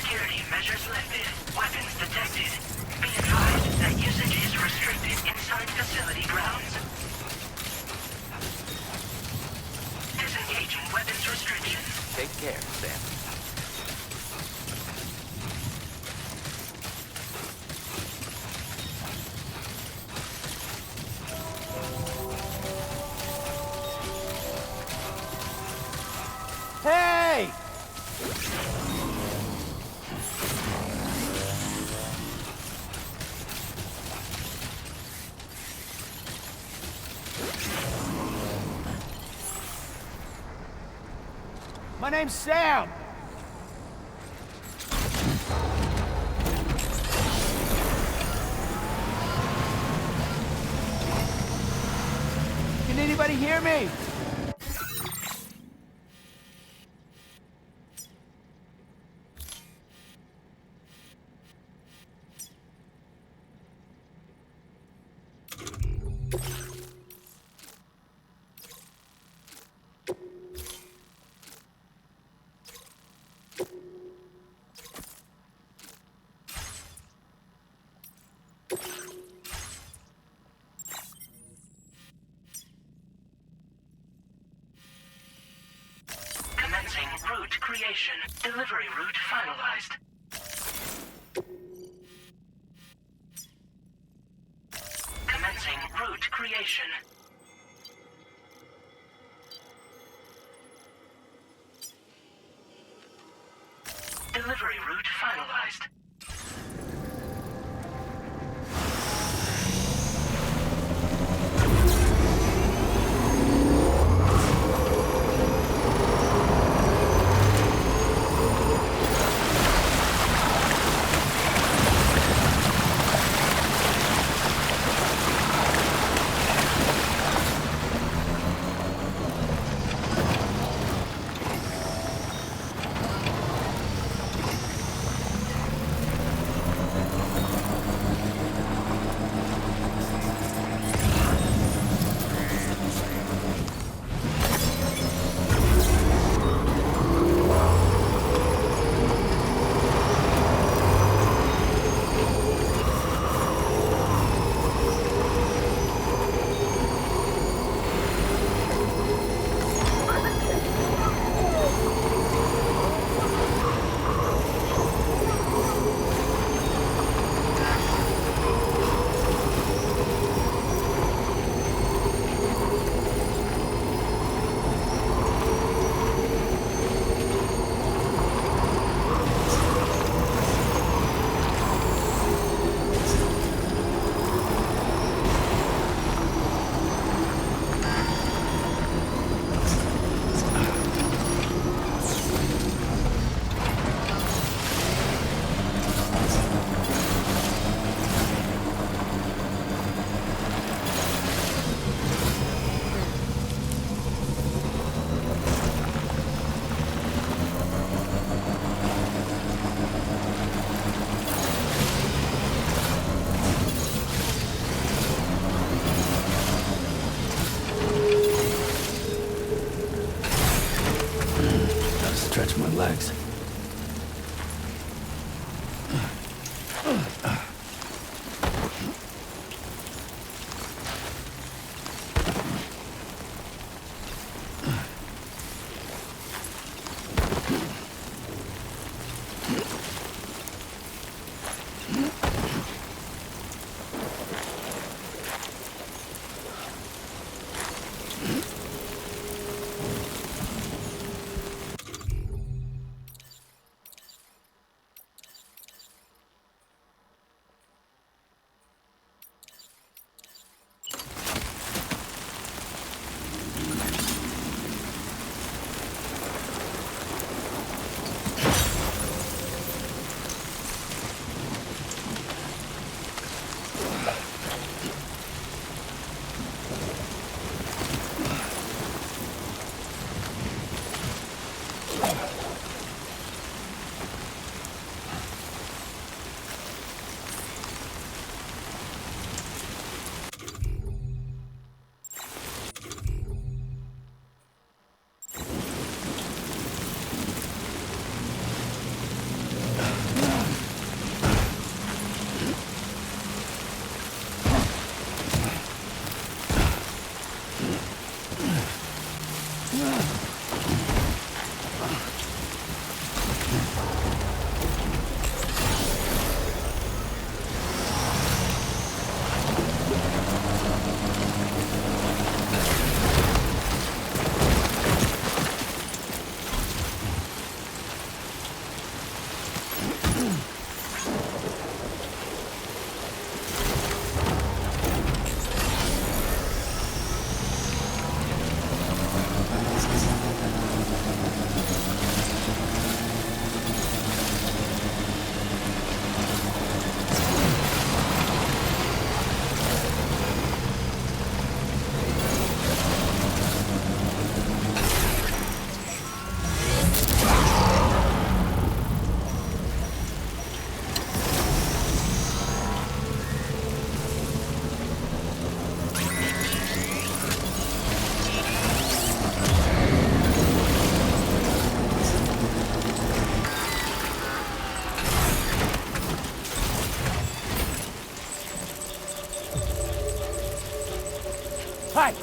Security measures lifted. Weapons detected. Be advised that usage is restricted inside facility grounds. Disengaging weapons restrictions. Take care, Sam. Hey! My name's Sam. Can anybody hear me? Commencing route creation. Delivery route finalized. Commencing route creation. Delivery route finalized. Stretch my legs. Hi!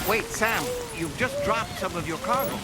Wait, Sam, you've just dropped some of your cargo.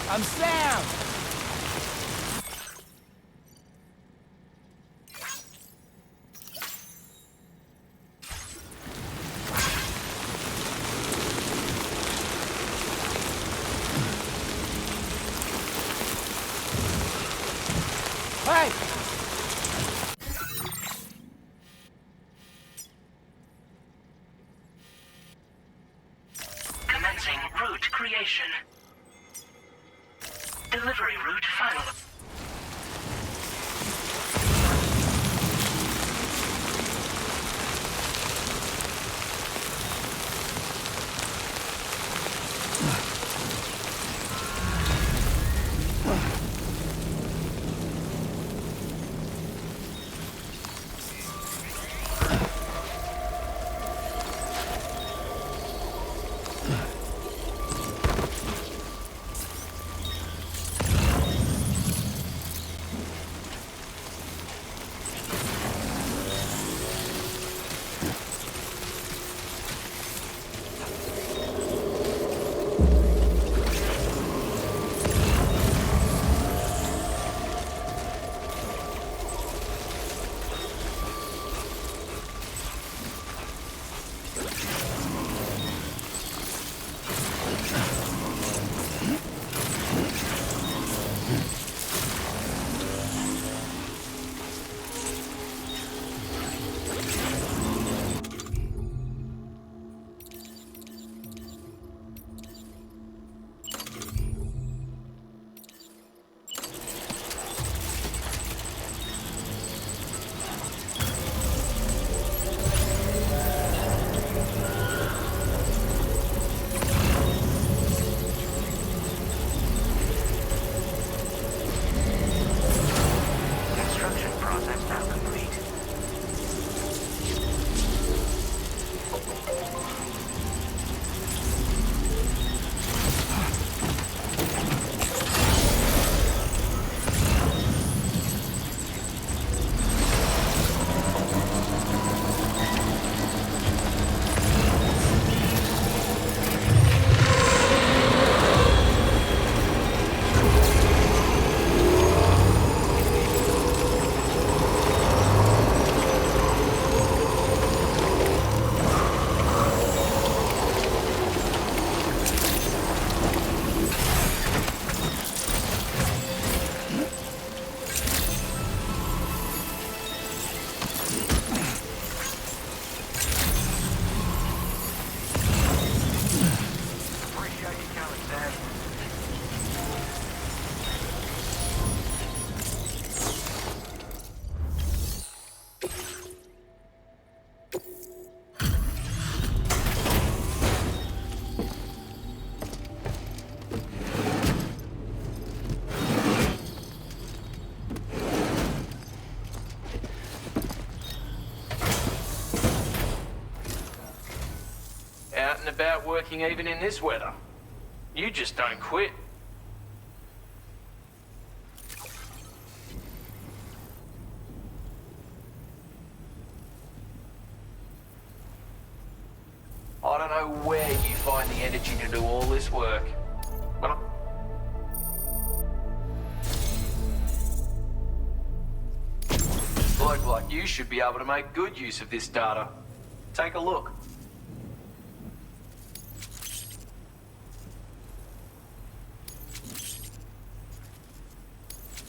I'm Sam! Hey! Commencing route creation. Delivery route final. Out and about working even in this weather. You just don't quit. I don't know where you find the energy to do all this work, but a bloke like you should be able to make good use of this data. Take a look.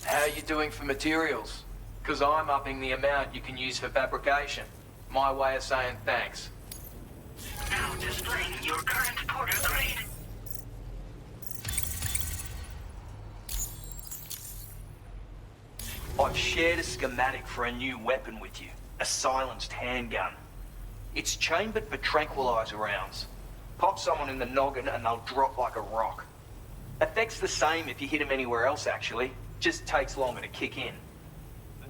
How are you doing for materials? Because I'm upping the amount you can use for fabrication. My way of saying thanks. Now displaying your current porter grade. I've shared a schematic for a new weapon with you. A silenced handgun. It's chambered for tranquilizer rounds. Pop someone in the noggin and they'll drop like a rock. Effect's the same if you hit them anywhere else, actually. Just takes longer to kick in.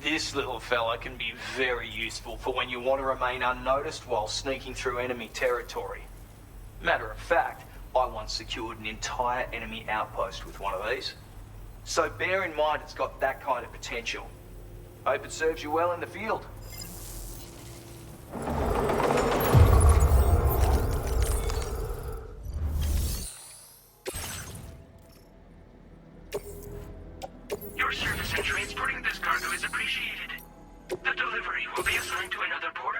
This little fella can be very useful for when you want to remain unnoticed while sneaking through enemy territory. Matter of fact, I once secured an entire enemy outpost with one of these. So bear in mind it's got that kind of potential. Hope it serves you well in the field. Your service in transporting this cargo is appreciated. The delivery will be assigned to another porter.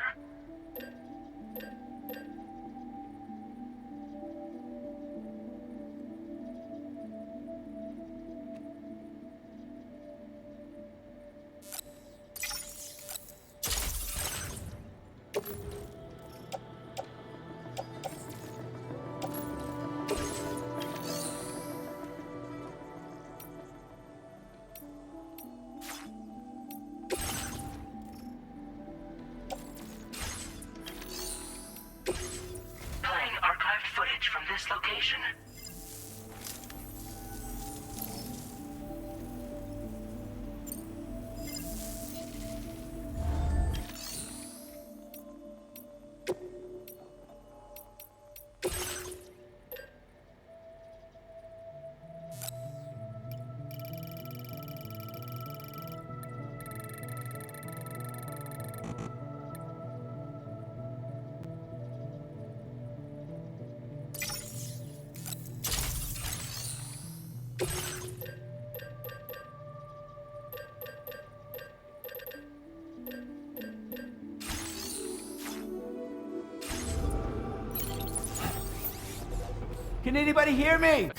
Playing archived footage from this location. Can anybody hear me?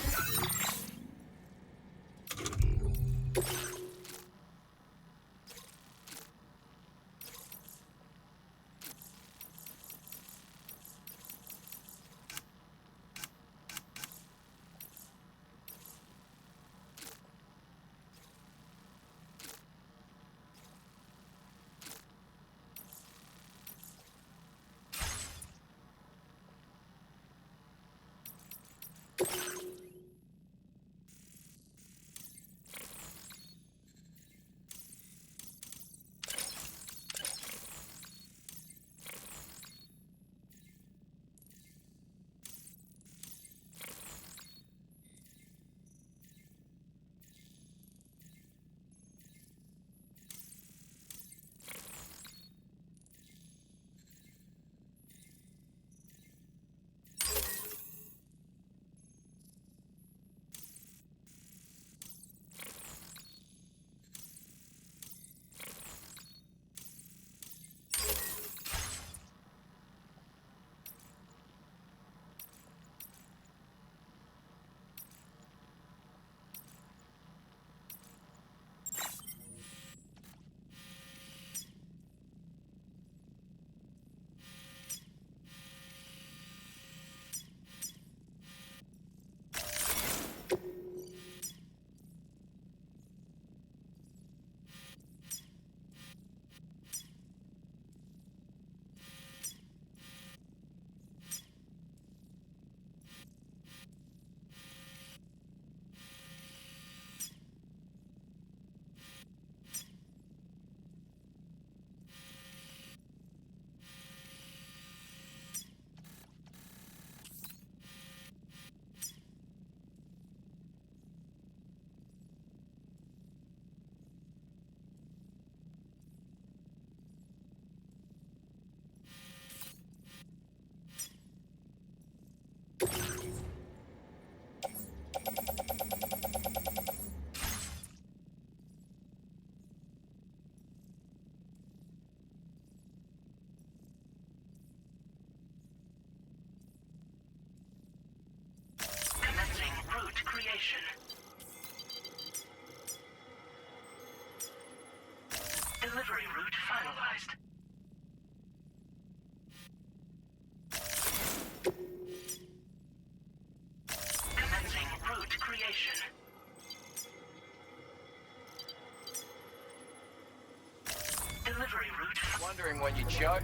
when you choke.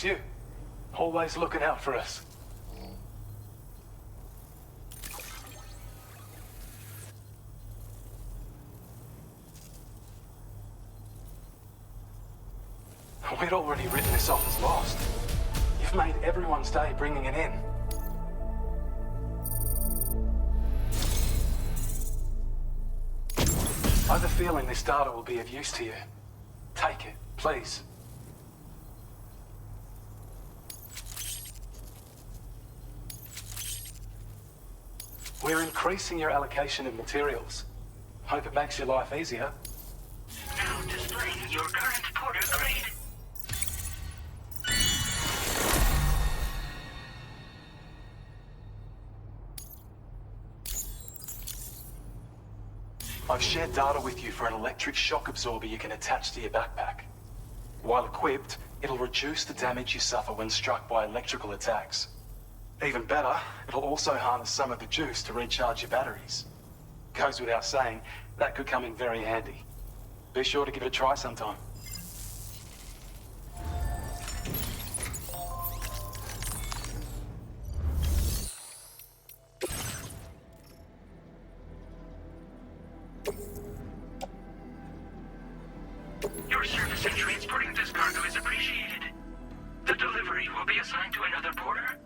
You. Always looking out for us. We'd already written this off as lost. You've made everyone's day bringing it in. I have a feeling this data will be of use to you. Take it, please. We're increasing your allocation of materials. Hope it makes your life easier. Now displaying your current porter grade. I've shared data with you for an electric shock absorber you can attach to your backpack. While equipped, it'll reduce the damage you suffer when struck by electrical attacks. Even better, it'll also harness some of the juice to recharge your batteries. Goes without saying, that could come in very handy. Be sure to give it a try sometime. Your service in transporting this cargo is appreciated. The delivery will be assigned to another porter.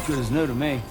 Good as new to me.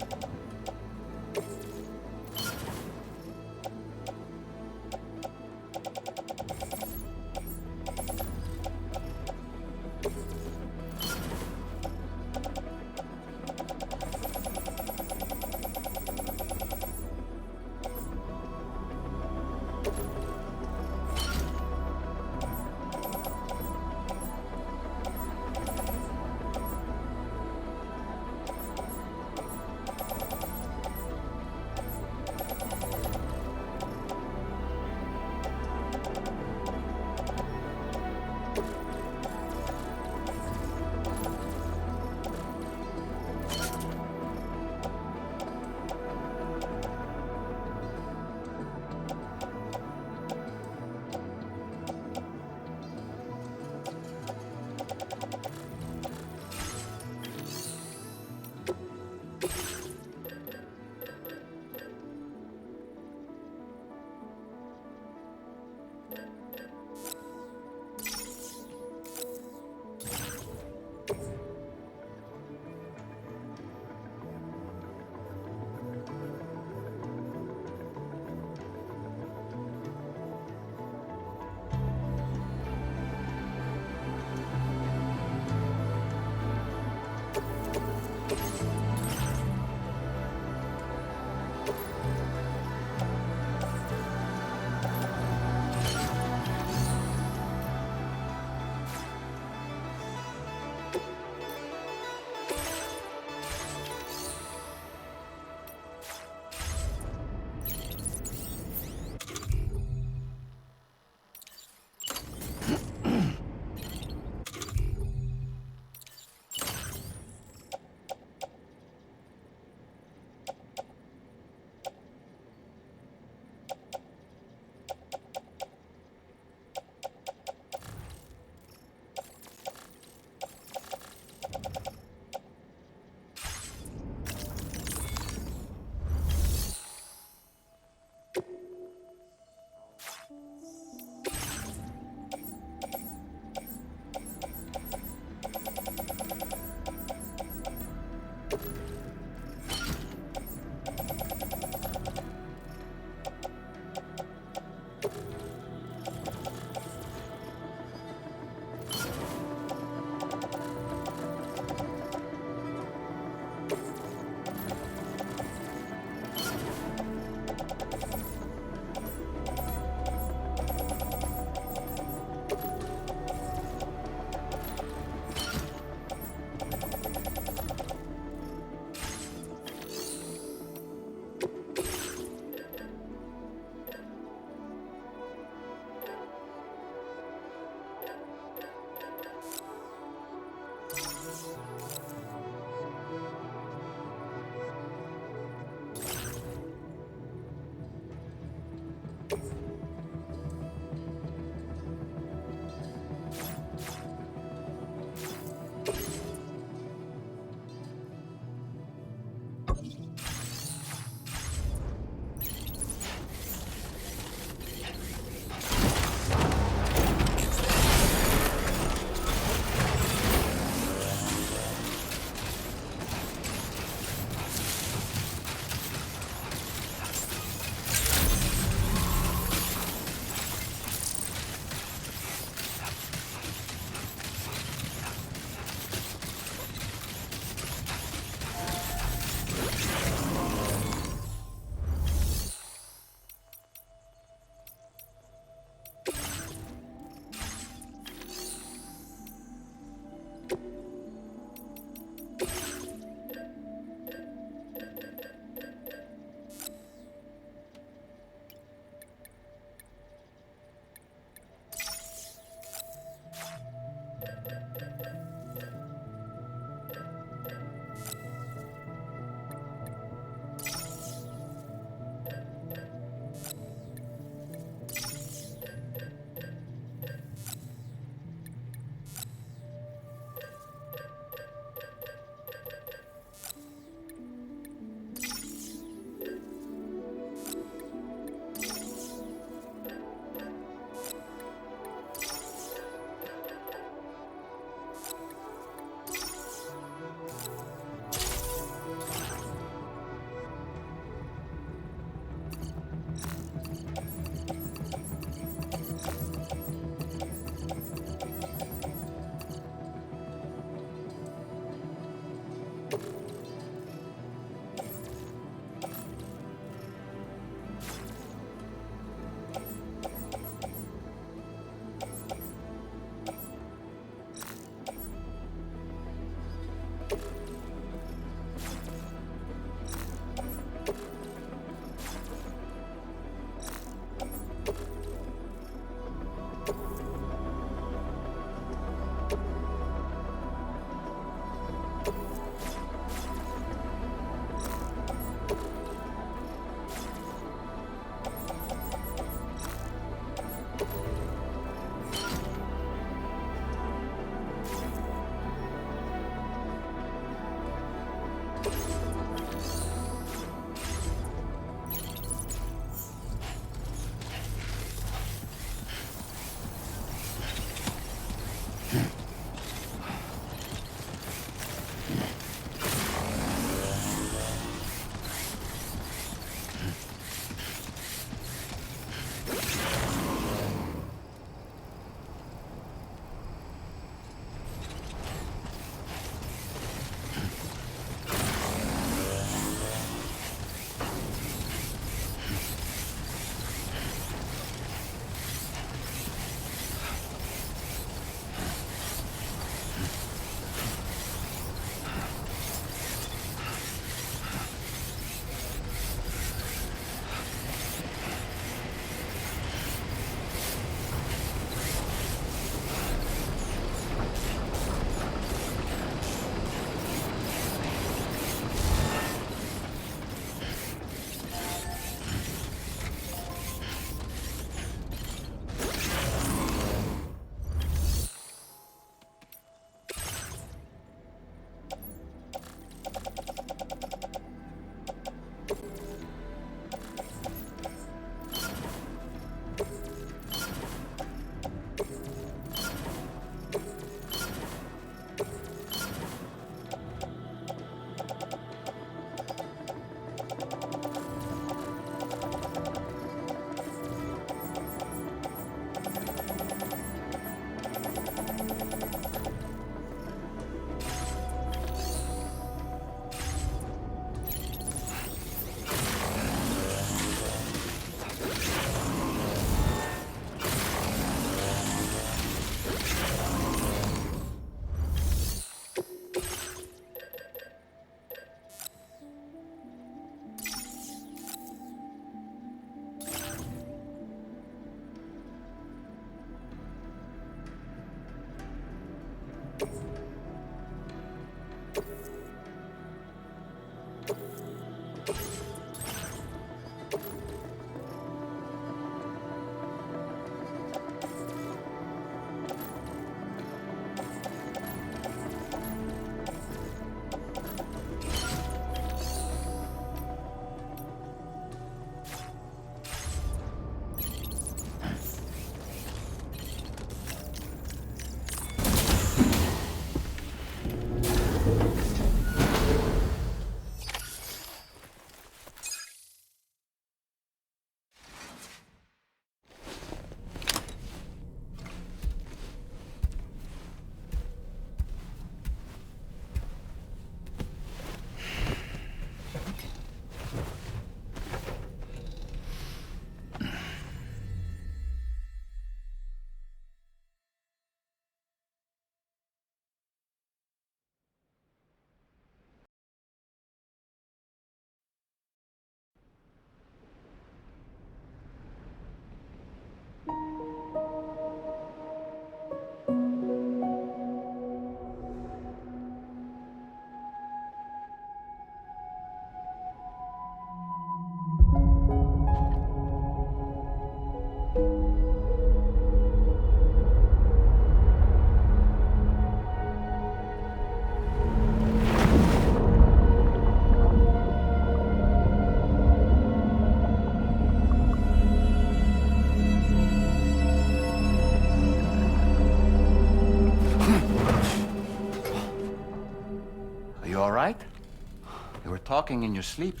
Talking in your sleep.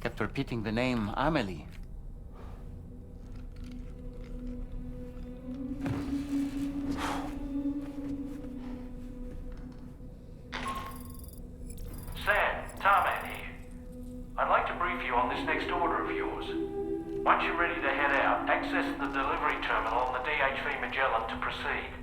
Kept repeating the name Amelie. Sam, Tarman here. I'd like to brief you on this next order of yours. Once you're ready to head out, access the delivery terminal on the DHV Magellan to proceed.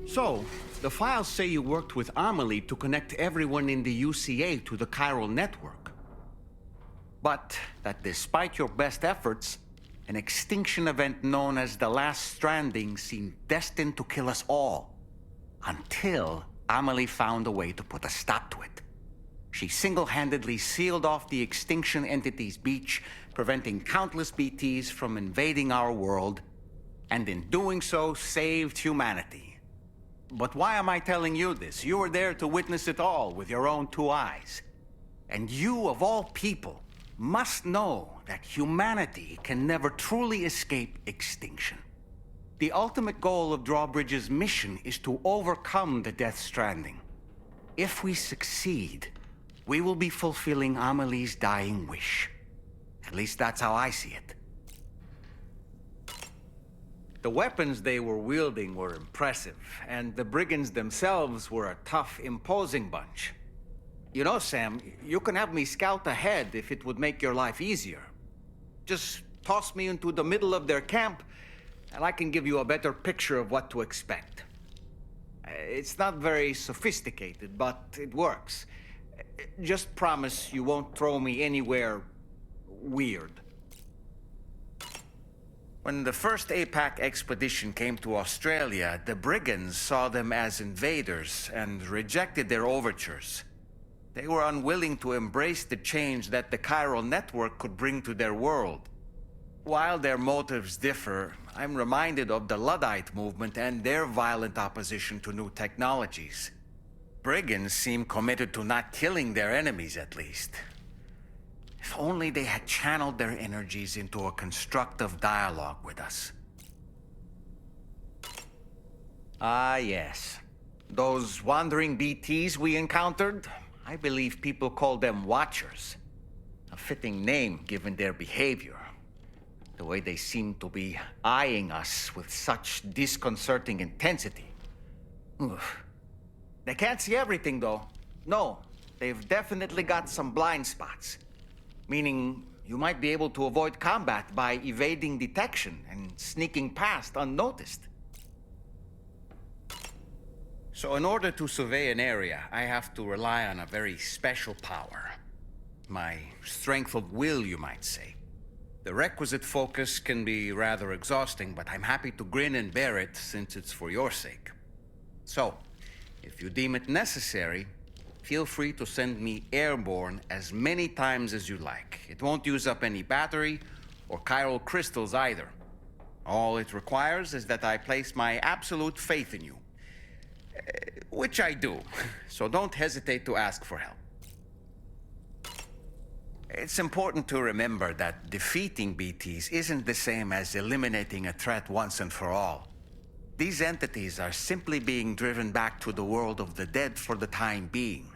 So, the files say you worked with Amelie to connect everyone in the UCA to the chiral network. But that despite your best efforts, an extinction event known as the Last Stranding seemed destined to kill us all. Until Amelie found a way to put a stop to it. She single-handedly sealed off the extinction entity's beach, preventing countless BTs from invading our world, and in doing so, saved humanity. But why am I telling you this? You were there to witness it all with your own two eyes. And you, of all people, must know that humanity can never truly escape extinction. The ultimate goal of Drawbridge's mission is to overcome the Death Stranding. If we succeed, we will be fulfilling Amelie's dying wish. At least that's how I see it. The weapons they were wielding were impressive, and the brigands themselves were a tough, imposing bunch. You know, Sam, you can have me scout ahead if it would make your life easier. Just toss me into the middle of their camp, and I can give you a better picture of what to expect. It's not very sophisticated, but it works. Just promise you won't throw me anywhere weird. When the first APAC expedition came to Australia, the brigands saw them as invaders and rejected their overtures. They were unwilling to embrace the change that the chiral network could bring to their world. While their motives differ, I'm reminded of the Luddite movement and their violent opposition to new technologies. Brigands seem committed to not killing their enemies, at least. If only they had channeled their energies into a constructive dialogue with us. Ah, yes. Those wandering BTs we encountered, I believe people call them Watchers. A fitting name given their behavior. The way they seem to be eyeing us with such disconcerting intensity. Oof. They can't see everything, though. No, they've definitely got some blind spots. Meaning, you might be able to avoid combat by evading detection and sneaking past unnoticed. So in order to survey an area, I have to rely on a very special power. My strength of will, you might say. The requisite focus can be rather exhausting, but I'm happy to grin and bear it since it's for your sake. So, if you deem it necessary, feel free to send me airborne as many times as you like. It won't use up any battery or chiral crystals either. All it requires is that I place my absolute faith in you. Which I do, so don't hesitate to ask for help. It's important to remember that defeating BTs isn't the same as eliminating a threat once and for all. These entities are simply being driven back to the world of the dead for the time being.